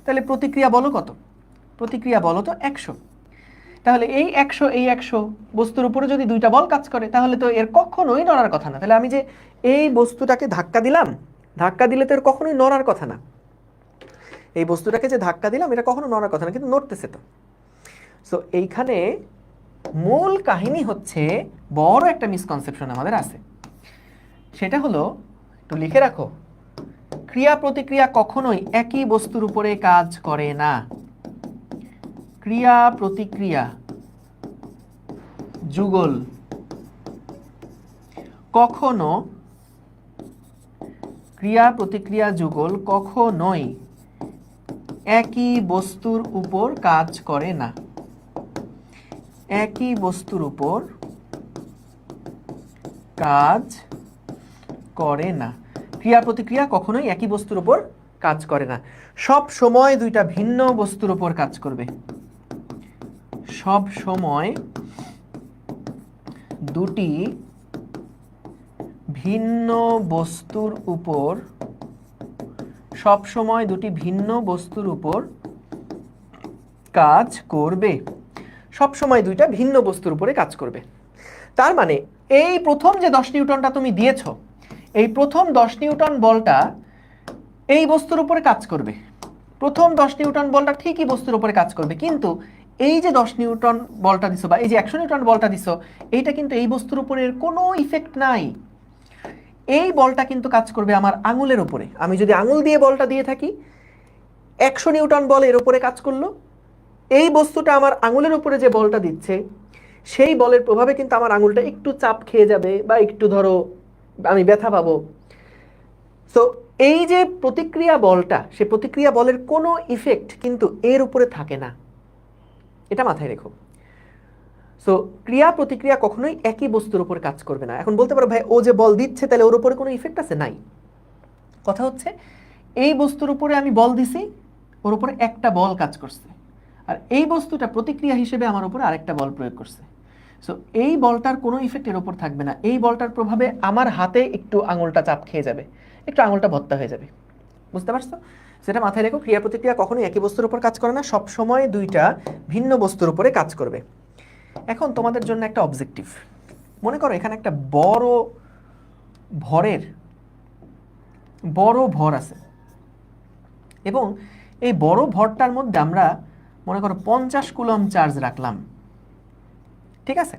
তাহলে প্রতিক্রিয়া বলো কত? প্রতিক্রিয়া বলো তো 100। তাহলে এই 100 বস্তুর উপরে যদি দুইটা বল কাজ করে, তাহলে তো এর কখনোই নড়ার কথা না। তাহলে আমি যে এই বস্তুটাকে ধাক্কা দিলাম, ধাক্কা দিলে তো এর কখনোই নড়ার কথা না। এই বস্তুটাকে যে ধাক্কা দিলাম, এটা কখনো নড়ার কথা না, কিন্তু নড়তেছে তো। সো এইখানে মূল কাহিনী হচ্ছে, বড় একটা মিসকনসেপশন আমাদের আছে, সেটা হলো, একটু লিখে রাখো, ক্রিয়া প্রতিক্রিয়া কখনোই একই বস্তুর উপরে কাজ করে না। ক্রিয়া প্রতিক্রিয়া যুগল কখনোই একই বস্তুর উপর কাজ করে না। একই বস্তুর উপর কাজ করে না। ক্রিয়া প্রতিক্রিয়া কখনোই একই বস্তুর উপর কাজ করে না, সব সময় দুইটা ভিন্ন বস্তুর উপর কাজ করবে। সব সময় দুটি ভিন্ন বস্তুর উপর কাজ করবে। সব সময় দুইটা ভিন্ন বস্তুর উপরে কাজ করবে। তার মানে এই প্রথম যে 10 নিউটনটা তুমি দিয়েছো, এই প্রথম 10 নিউটন বলটা এই বস্তুর উপরে কাজ করবে। প্রথম 10 নিউটন বলটা ঠিকই বস্তুর উপরে কাজ করবে, কিন্তু এই যে 10 নিউটন বলটা দিছো বা এই যে 100 নিউটন বলটা দিছো, এইটা কিন্তু এই বস্তুর উপরে কোনো ইফেক্ট নাই। এই বলটা কিন্তু কাজ করবে আমার আঙুলের উপরে। আমি যদি আঙুল দিয়ে বলটা দিয়ে থাকি, 100 নিউটন বল এর উপরে কাজ করলো, এই বস্তুটা আমার আঙুলের উপরে যে বলটা দিচ্ছে, সেই বলের প্রভাবে কিন্তু আমার আঙুলটা একটু চাপ খেয়ে যাবে বা একটু ধরো আমি ব্যথা পাবো। সো এই যে প্রতিক্রিয়া বলটা, সে প্রতিক্রিয়া বলের কোনো ইফেক্ট কিন্তু এর উপরে থাকে না, এটা মাথায় রেখো। সো ক্রিয়া প্রতিক্রিয়া কখনোই একই বস্তুর উপর কাজ করবে না। এখন বলতে পারো ভাই ও যে বল দিচ্ছে তাহলে ওর উপরে কোনো ইফেক্ট আছে? নাই। কথা হচ্ছে এই বস্তুর উপরে আমি বল দিছি, ওর উপরে একটা বল কাজ করছে, আর এই বস্তুটা প্রতিক্রিয়া হিসেবে আমার উপরে আরেকটা বল প্রয়োগ করছে। সো এই বলটার কোনো ইফেক্ট এর উপর থাকবে না। এই বলটার প্রভাবে আমার হাতে একটু আঙুলটা চাপ খেয়ে যাবে, একটু আঙুলটা ভত্তা হয়ে যাবে। বুঝতে পারছো? সেটা মাথায় রেখো, ক্রিয়া প্রতিক্রিয়া কখনোই একই বস্তুর উপর কাজ করে না, সব সময় দুইটা ভিন্ন বস্তুর উপরে কাজ করবে। এখন তোমাদের জন্য একটা অবজেক্টিভ, মনে করো এখানে একটা বড় ভর আছে, এবং এই বড় ভরটার মধ্যে আমরা মনে করো 50 কুলম্ব চার্জ রাখলাম, ঠিক আছে?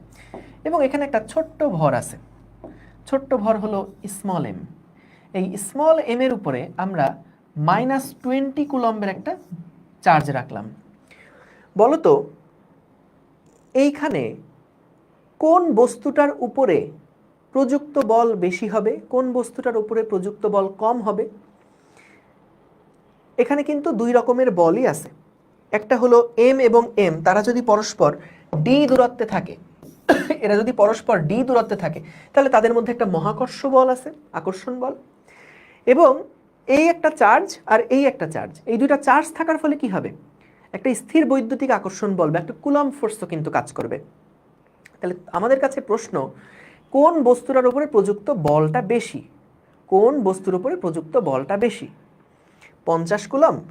এবং এখানে একটা ছোট্ট ভর আছে, ছোট্ট ভর হলো স্মল এম। এই স্মল এম এর উপরে আমরা -20 কুলম্বের একটা চার্জ রাখলাম। বলো তো এইখানে কোন বস্তুটার উপরে প্রযুক্ত বল বেশি হবে, কোন বস্তুটার উপরে প্রযুক্ত বল কম হবে? এখানে কিন্তু দুই রকমের বলই আছে। একটা হলো এম এবং এম, তারা যদি পরস্পর ডি দূরত্বে থাকে, এরা যদি পরস্পর ডি দূরত্বে থাকে, তাহলে তাদের মধ্যে একটা মহাকর্ষ বল আছে, আকর্ষণ বল। এবং এই একটা চার্জ আর এই একটা চার্জ, এই দুইটা চার্জ থাকার ফলে কি হবে? একটা স্থির বৈদ্যুতিক আকর্ষণ বল বা একটা কুলম্ব ফোর্সও কিন্তু কাজ করবে। তাহলে আমাদের কাছে প্রশ্ন, কোন বস্তুটার উপরে প্রযুক্ত বলটা বেশি? কোন বস্তুর উপরে প্রযুক্ত বলটা বেশি? 50 কুলম্ব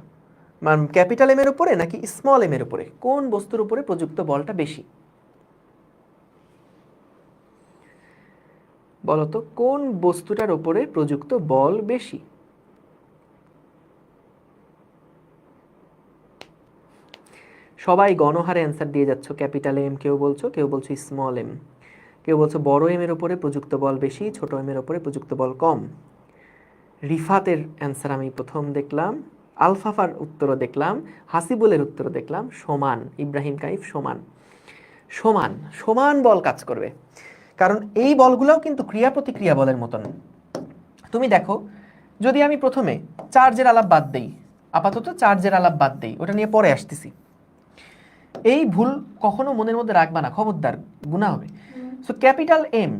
ক্যাপিটাল এম এর উপরে নাকি স্মল এম এর উপরে? কোন বস্তুর উপরে প্রযুক্ত বলটা বেশি? বলতো কোন বস্তুটার উপরে প্রযুক্ত বল বেশি? সবাই গণহারে অ্যান্সার দিয়ে যাচ্ছ, ক্যাপিটাল এম কেউ বলছো, কেউ বলছো স্মল এম, কেউ বলছো বড় এম এর উপরে প্রযুক্ত বল বেশি, ছোট এম এর উপরে প্রযুক্ত বল কম। রিফাতের অ্যান্সার আমি প্রথম দেখলাম, আলফাফার উত্তরও দেখলাম, হাসিবুলের উত্তরও দেখলাম সমান, ইব্রাহিম কাইফ সমান। সমান সমান বল কাজ করবে, কারণ এই বলগুলোও কিন্তু ক্রিয়া প্রতিক্রিয়া বলের মতন। তুমি দেখো, যদি আমি প্রথমে চার্জের আলাপ বাদ দেই, আপাতত চার্জের আলাপ বাদ দেই, ওটা নিয়ে পরে আসতেছি, এই ভুল কখনো মনের মধ্যে রাখবা না, খবরদার, গুনাহ হবে। সো ক্যাপিটাল এম,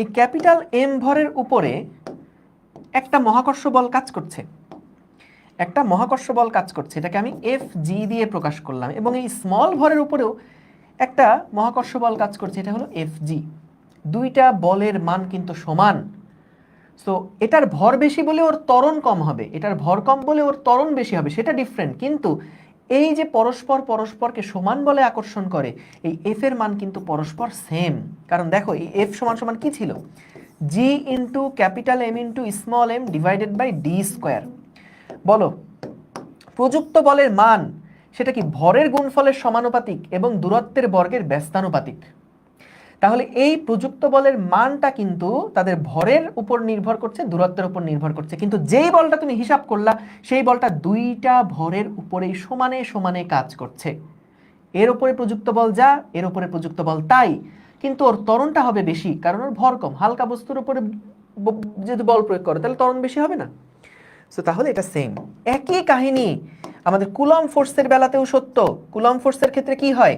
এই ক্যাপিটাল এম ভরের উপরে একটা মহাকর্ষ বল কাজ করছে, একটা মহাকর্ষ বল কাজ করছে, এটাকে আমি এফ জি দিয়ে প্রকাশ করলাম। এবং এই স্মল ভরের উপরেও একটা মহাকর্ষ বল কাজ করছে, এটা হলো এফ জি। দুইটা বলের মান কিন্তু সমান। সো এটার ভর বেশি বলে ওর ত্বরণ কম হবে, এটার ভর কম বলে ওর ত্বরণ বেশি হবে, সেটা ডিফারেন্ট। কিন্তু এই যে পরস্পর পরস্পরকে সমান বলে আকর্ষণ করে, এই এফ এর মান কিন্তু পরস্পর সেম। কারণ দেখো এই এফ সমান সমান কি ছিল? G into capital M into small M divided by D square. বলো প্রযুক্ত বলের মান সেটা কি ভরের গুণফলের সমানুপাতিক এবং দূরত্বের বর্গের ব্যস্তানুপাতিক? তাহলে এই প্রযুক্ত বলের মানটা কিন্তু তাদের ভরের উপর নির্ভর করছে, দূরত্বের উপর নির্ভর করছে। কিন্তু যেই বলটা তুমি হিসাব করলা, সেই বলটা দুইটা ভরের উপরেই সমানে সমানে কাজ করছে। এর উপরে প্রযুক্ত বল যা, এর উপরে প্রযুক্ত বল তাই, কিন্তু ওর ত্বরণটা হবে বেশি, কারণ ওর ভর কম। হালকা বস্তুর উপরে যদি বল প্রয়োগ করে তাহলে ত্বরণ বেশি হবে না? সো তাহলে এটা সেম। একই কাহিনী আমাদের কুলম্ব ফোর্সের বেলাতেও সত্য। কুলম্ব ফোর্সের ক্ষেত্রে কি হয়?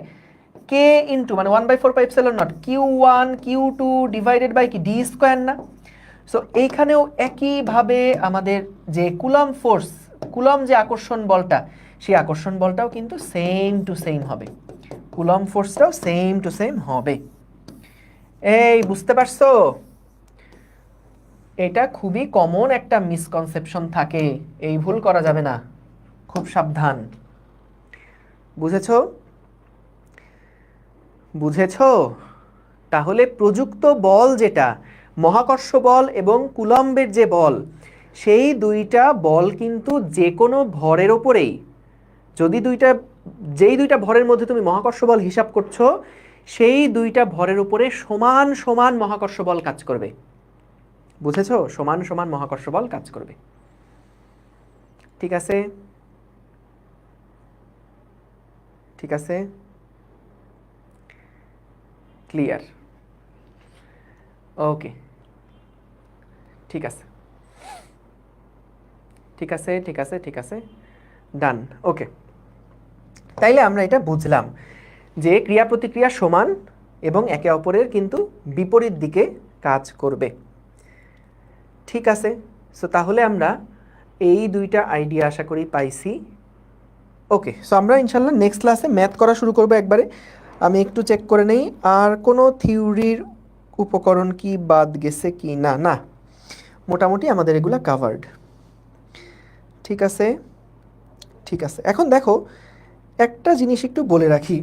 কে ইন্টু মানে 1/4πε0 Q1 Q2 ডিভাইডেড বাই কি ডি স্কোয়ার না? সো এইখানেও একইভাবে আমাদের যে কুলম্ব ফোর্স, কুলম্ব যে আকর্ষণ বলটা, সেই আকর্ষণ বলটাও কিন্তু সেম টু সেম হবে, কুলম্ব ফোর্সটাও সেম টু সেম হবে। এই বুঝতে পারছো? এটা খুবই কমন একটা মিসকনসেপশন থাকে, এই ভুল করা যাবে না, খুব সাবধান। বুঝেছো? বুঝেছো? তাহলে প্রযুক্ত বল যেটা, মহাকর্ষ বল এবং কুলম্বের যে বল, সেই দুইটা বল কিন্তু যে কোনো ভরের ওপরেই, যদি যেই দুইটা ভরের মধ্যে তুমি মহাকর্ষ বল হিসাব করছো, সেই দুইটা ভরের উপরে সমান সমান মহাকর্ষ বল কাজ করবে। বুঝেছো? সমান সমান মহাকর্ষ বল কাজ করবে। ঠিক আছে? ঠিক আছে? ক্লিয়ার? ওকে, ঠিক আছে, ঠিক আছে, ঠিক আছে, ঠিক আছে, ডান। ওকে, তাইলে আমরা এটা বুঝলাম যে ক্রিয়া প্রতিক্রিয়া সমান এবং একে অপরের কিন্তু বিপরীত দিকে কাজ করবে। ঠিক আছে, সো তাহলে আমরা এই দুইটা আইডিয়া আশা করি পাইছি। ওকে, সো আমরা ইনশাল্লাহ নেক্সট ক্লাসে ম্যাথ করা শুরু করবো একবারে। আমি একটু চেক করে নেই আর কোনো থিওরির উপকরণ কি বাদ গেছে কি না। না, মোটামুটি আমাদের এগুলা কাভার্ড। ঠিক আছে, ঠিক আছে। এখন দেখো একটা জিনিস একটু বলে রাখি,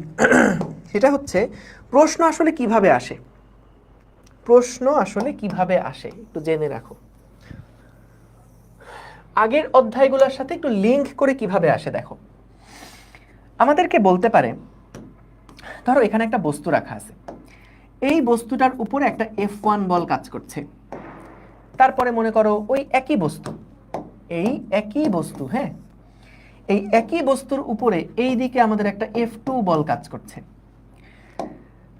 সেটা হচ্ছে প্রশ্ন আসলে কিভাবে আসে। প্রশ্ন আসলে কিভাবে আসে একটু জেনে রাখো। আগের অধ্যায়গুলোর সাথে একটু লিঙ্ক করে কিভাবে আসে দেখো। আমাদেরকে বলতে পারে, ধরো এখানে একটা বস্তু রাখা আছে, এই বস্তুটার উপরে একটা F1 বল কাজ করছে। তারপরে মনে করো ওই একই বস্তু, এই একই বস্তু, হ্যাঁ, এই একই বস্তুর উপরে এই দিকে আমাদের একটা F2 বল কাজ করছে।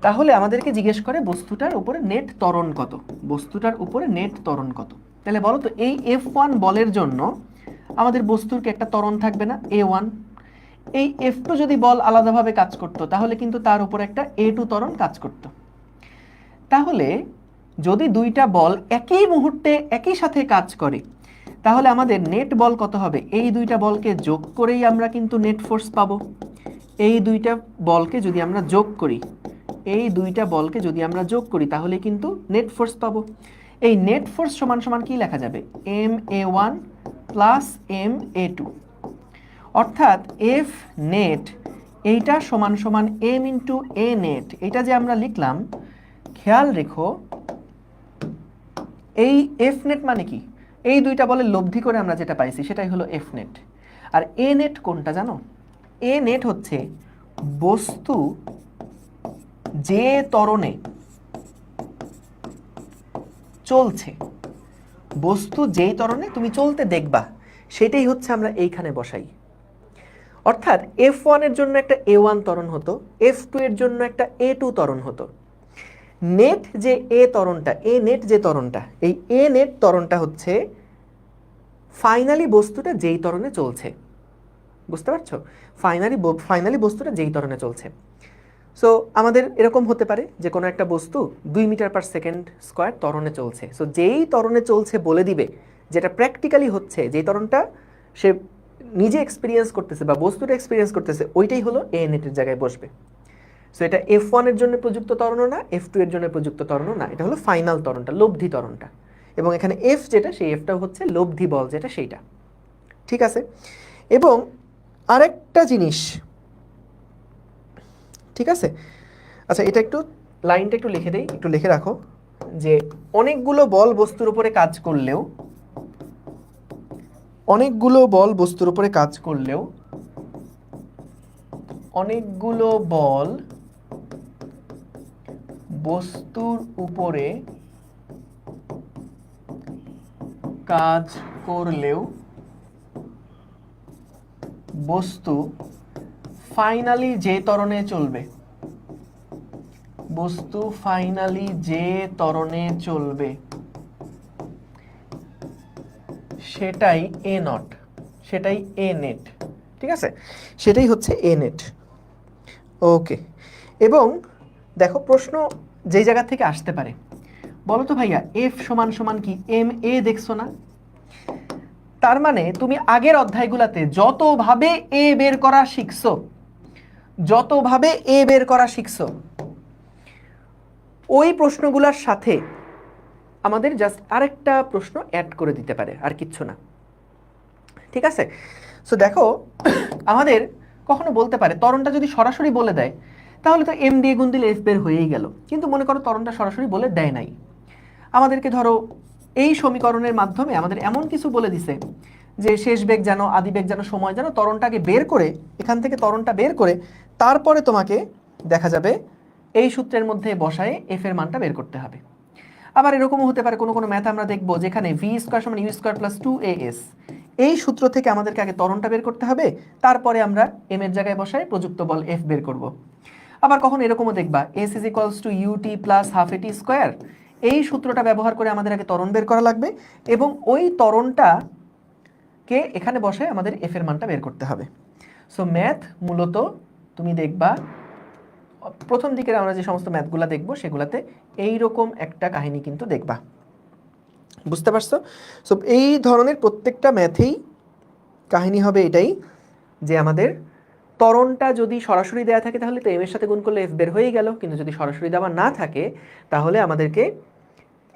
তাহলে আমাদেরকে জিজ্ঞেস করে বস্তুটার উপরে নেট ত্বরণ কত, বস্তুটার উপরে নেট ত্বরণ কত। তাহলে বলো তো এই F1 বলের জন্য আমাদের বস্তুর কি একটা ত্বরণ থাকবে না, A1। এই F2 যদি বল আলাদাভাবে কাজ করতো তাহলে কিন্তু তার উপরে একটা A2 ত্বরণ কাজ করত। তাহলে যদি দুইটা বল একই মুহূর্তে একই সাথে কাজ করে তাহলে আমাদের নেট বল কত হবে, এই দুইটা বলকে যোগ করেই আমরা কিন্তু নেট ফোর্স পাবো। এই দুইটা বলকে যদি আমরা যোগ করি, এই দুইটা বলকে যদি আমরা যোগ করি তাহলে কিন্তু নেট ফোর্স পাবো। এই নেট ফোর্স সমান সমান কি লেখা যাবে, MA1 প্লাস MA2, অর্থাৎ F নেট এইটা সমান সমান M ইন্টু A নেট। এটা যে আমরা লিখলাম, খেয়াল রেখো এই F নেট মানে কি, এই দুইটা বলের লব্ধি করে আমরা যেটা পাইছি সেটাই হলো F নেট। আর A নেট কোনটা জানো, A নেট হচ্ছে বস্তু যে ত্বরণে চলছে, বস্তু যেই ত্বরণে তুমি চলতে দেখবা সেটাই হচ্ছে আমরা এইখানে বসাই। অর্থাৎ F1 এর জন্য একটা A1 ত্বরণ হতো, F2 এর জন্য একটা A2 ত্বরণ হতো। নেট যে A ত্বরণটা, A নেট যে ত্বরণটা, এই A নেট ত্বরণটা হচ্ছে ফাইনালি বস্তুটা যেই ত্বরণে চলছে। বুঝতে পারছো, ফাইনালি বস্তুটা যেই ত্বরণে চলছে। সো আমাদের এরকম হতে পারে যে কোনো একটা বস্তু 2 মিটার পার সেকেন্ড স্কোয়ার ত্বরণে চলছে। সো যেই ত্বরণে চলছে বলে দিবে, যেটা প্র্যাকটিক্যালি হচ্ছে, যেই ত্বরণটা সে নিজে এক্সপিরিয়েন্স করতেছে বা বস্তুটা এক্সপিরিয়েন্স করতেছে, ওইটাই হলো এ নেটের জায়গায় বসবে। সো এটা F1 এর জন্য প্রযুক্ত ত্বরণও না, F2 এর জন্য প্রযুক্ত ত্বরণও না, এটা হলো ফাইনাল ত্বরণটা, লব্ধি ত্বরণটা। এবং এখানে F যেটা, সেই Fটাও হচ্ছে লব্ধি বল যেটা, সেইটা। ঠিক আছে, এবং আরেকটা জিনিস, ঠিক আছে, আচ্ছা এটা একটু লাইনটা একটু লিখে দেই, একটু লিখে রাখো যে অনেকগুলো বল বস্তুর উপরে কাজ করলেও, অনেকগুলো বল বস্তুর উপরে কাজ করলেও, অনেকগুলো বল বস্তুর উপরে কাজ করলেও বস্তু ফাইনালি যে ত্বরণে চলবে, বস্তু ফাইনালি যে ত্বরণে চলবে সেটাই এ নট, সেটাই এ নেট। ঠিক আছে, সেটাই হচ্ছে এ নেট। ওকে, এবং দেখো প্রশ্ন যেই জায়গা থেকে আসতে পারে, বলো তো ভাইয়া এফ সমান সমান কি এম এ দেখছো না? তার মানে তুমি আগের অধ্যায়গুলোতে যতভাবে এ বের করা শিখছো, যতভাবে এ বের করা শিখছো, ওই প্রশ্নগুলোর সাথে আমাদের জাস্ট আরেকটা প্রশ্ন অ্যাড করে দিতে পারে, আর কিচ্ছু না। ঠিক আছে, সো দেখো আমাদের কখনো বলতে পারে ত্বরণটা যদি সরাসরি বলে দেয় তাহলে তো এম দিয়ে গুণ দিলে এফ বের হয়েই গেল, কিন্তু মনে করো ত্বরণটা সরাসরি বলে দেয় নাই, আমাদেরকে ধরো এই সমীকরণের মাধ্যমে আমাদের এমন কিছু বলে দিছে যে শেষ বেগ জানো, আদি বেগ জানো, সময় জানো, ত্বরণটাকে বের করে, এখান থেকে ত্বরণটা বের করে তারপরে তোমাকে দেখা যাবে এই সূত্রের মধ্যে বসায়ে এফ এর মানটা বের করতে হবে। আবার এরকমও হতে পারে কোনো কোনো ম্যাথ আমরা দেখবো যেখানে ভি স্কোয়ার সমান ইউ স্কোয়ার প্লাস 2as, এই সূত্র থেকে আমাদেরকে আগে ত্বরণটা বের করতে হবে, তারপরে আমরা এম এর জায়গায় বসায় প্রযুক্ত বল এফ বের করব। আবার কখন এরকমও দেখবা S is equals to UT plus half AT square, এই সূত্রটা ব্যবহার করে আমাদের আগে ত্বরণ বের করা লাগবে এবং ওই ত্বরণটাকে এখানে বসায় আমাদের এফ এর মানটা বের করতে হবে। সো ম্যাথ মূলত তুমি দেখবা প্রথম দিকের আমরা যে সমস্ত ম্যাথগুলো দেখব সেগুলাতে এইরকম একটা কাহিনী কিন্তু দেখবা, বুঝতে পারছো? সো এই ধরনের প্রত্যেকটা ম্যাথেই কাহিনী হবে এটাই যে আমাদের ত্বরণটা যদি সরাসরি দেওয়া থাকে তাহলে তো এম এর সাথে গুণ করলে এফ বের হয়েই গেল, কিন্তু যদি সরাসরি দেওয়া না থাকে তাহলে আমাদেরকে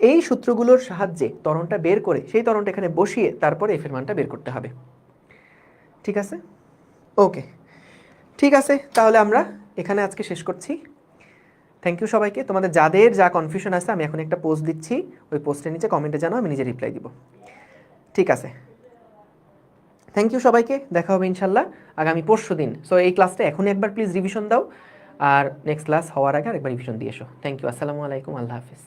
এই সূত্রগুলোর সাহায্যে ত্বরণটা বের করে সেই ত্বরণটা এখানে বসিয়ে তারপরে এফ এর মানটা বের করতে হবে। ঠিক আছে? ওকে, ঠিক আছে, তাহলে আমরা এখানে আজকে শেষ করছি। থ্যাংক ইউ সবাইকে। তোমাদের যাদের যা কনফিউশন আছে আমি এখন একটা পোস্ট দিচ্ছি, ওই পোস্টের নিচে কমেন্টে জানাও, আমি নিজে রিপ্লাই দিব। ঠিক আছে, থ্যাংক ইউ সবাইকে, দেখা হবে ইনশাল্লাহ আগামী পরশু দিন। সো এই ক্লাসটা এখনই একবার প্লিজ রিভিশন দাও, আর নেক্সট ক্লাস হওয়ার আগে আরেকবার রিভিশন দিয়ে এসো। থ্যাংক ইউ, আসসালামু আলাইকুম, আল্লাহ হাফিজ।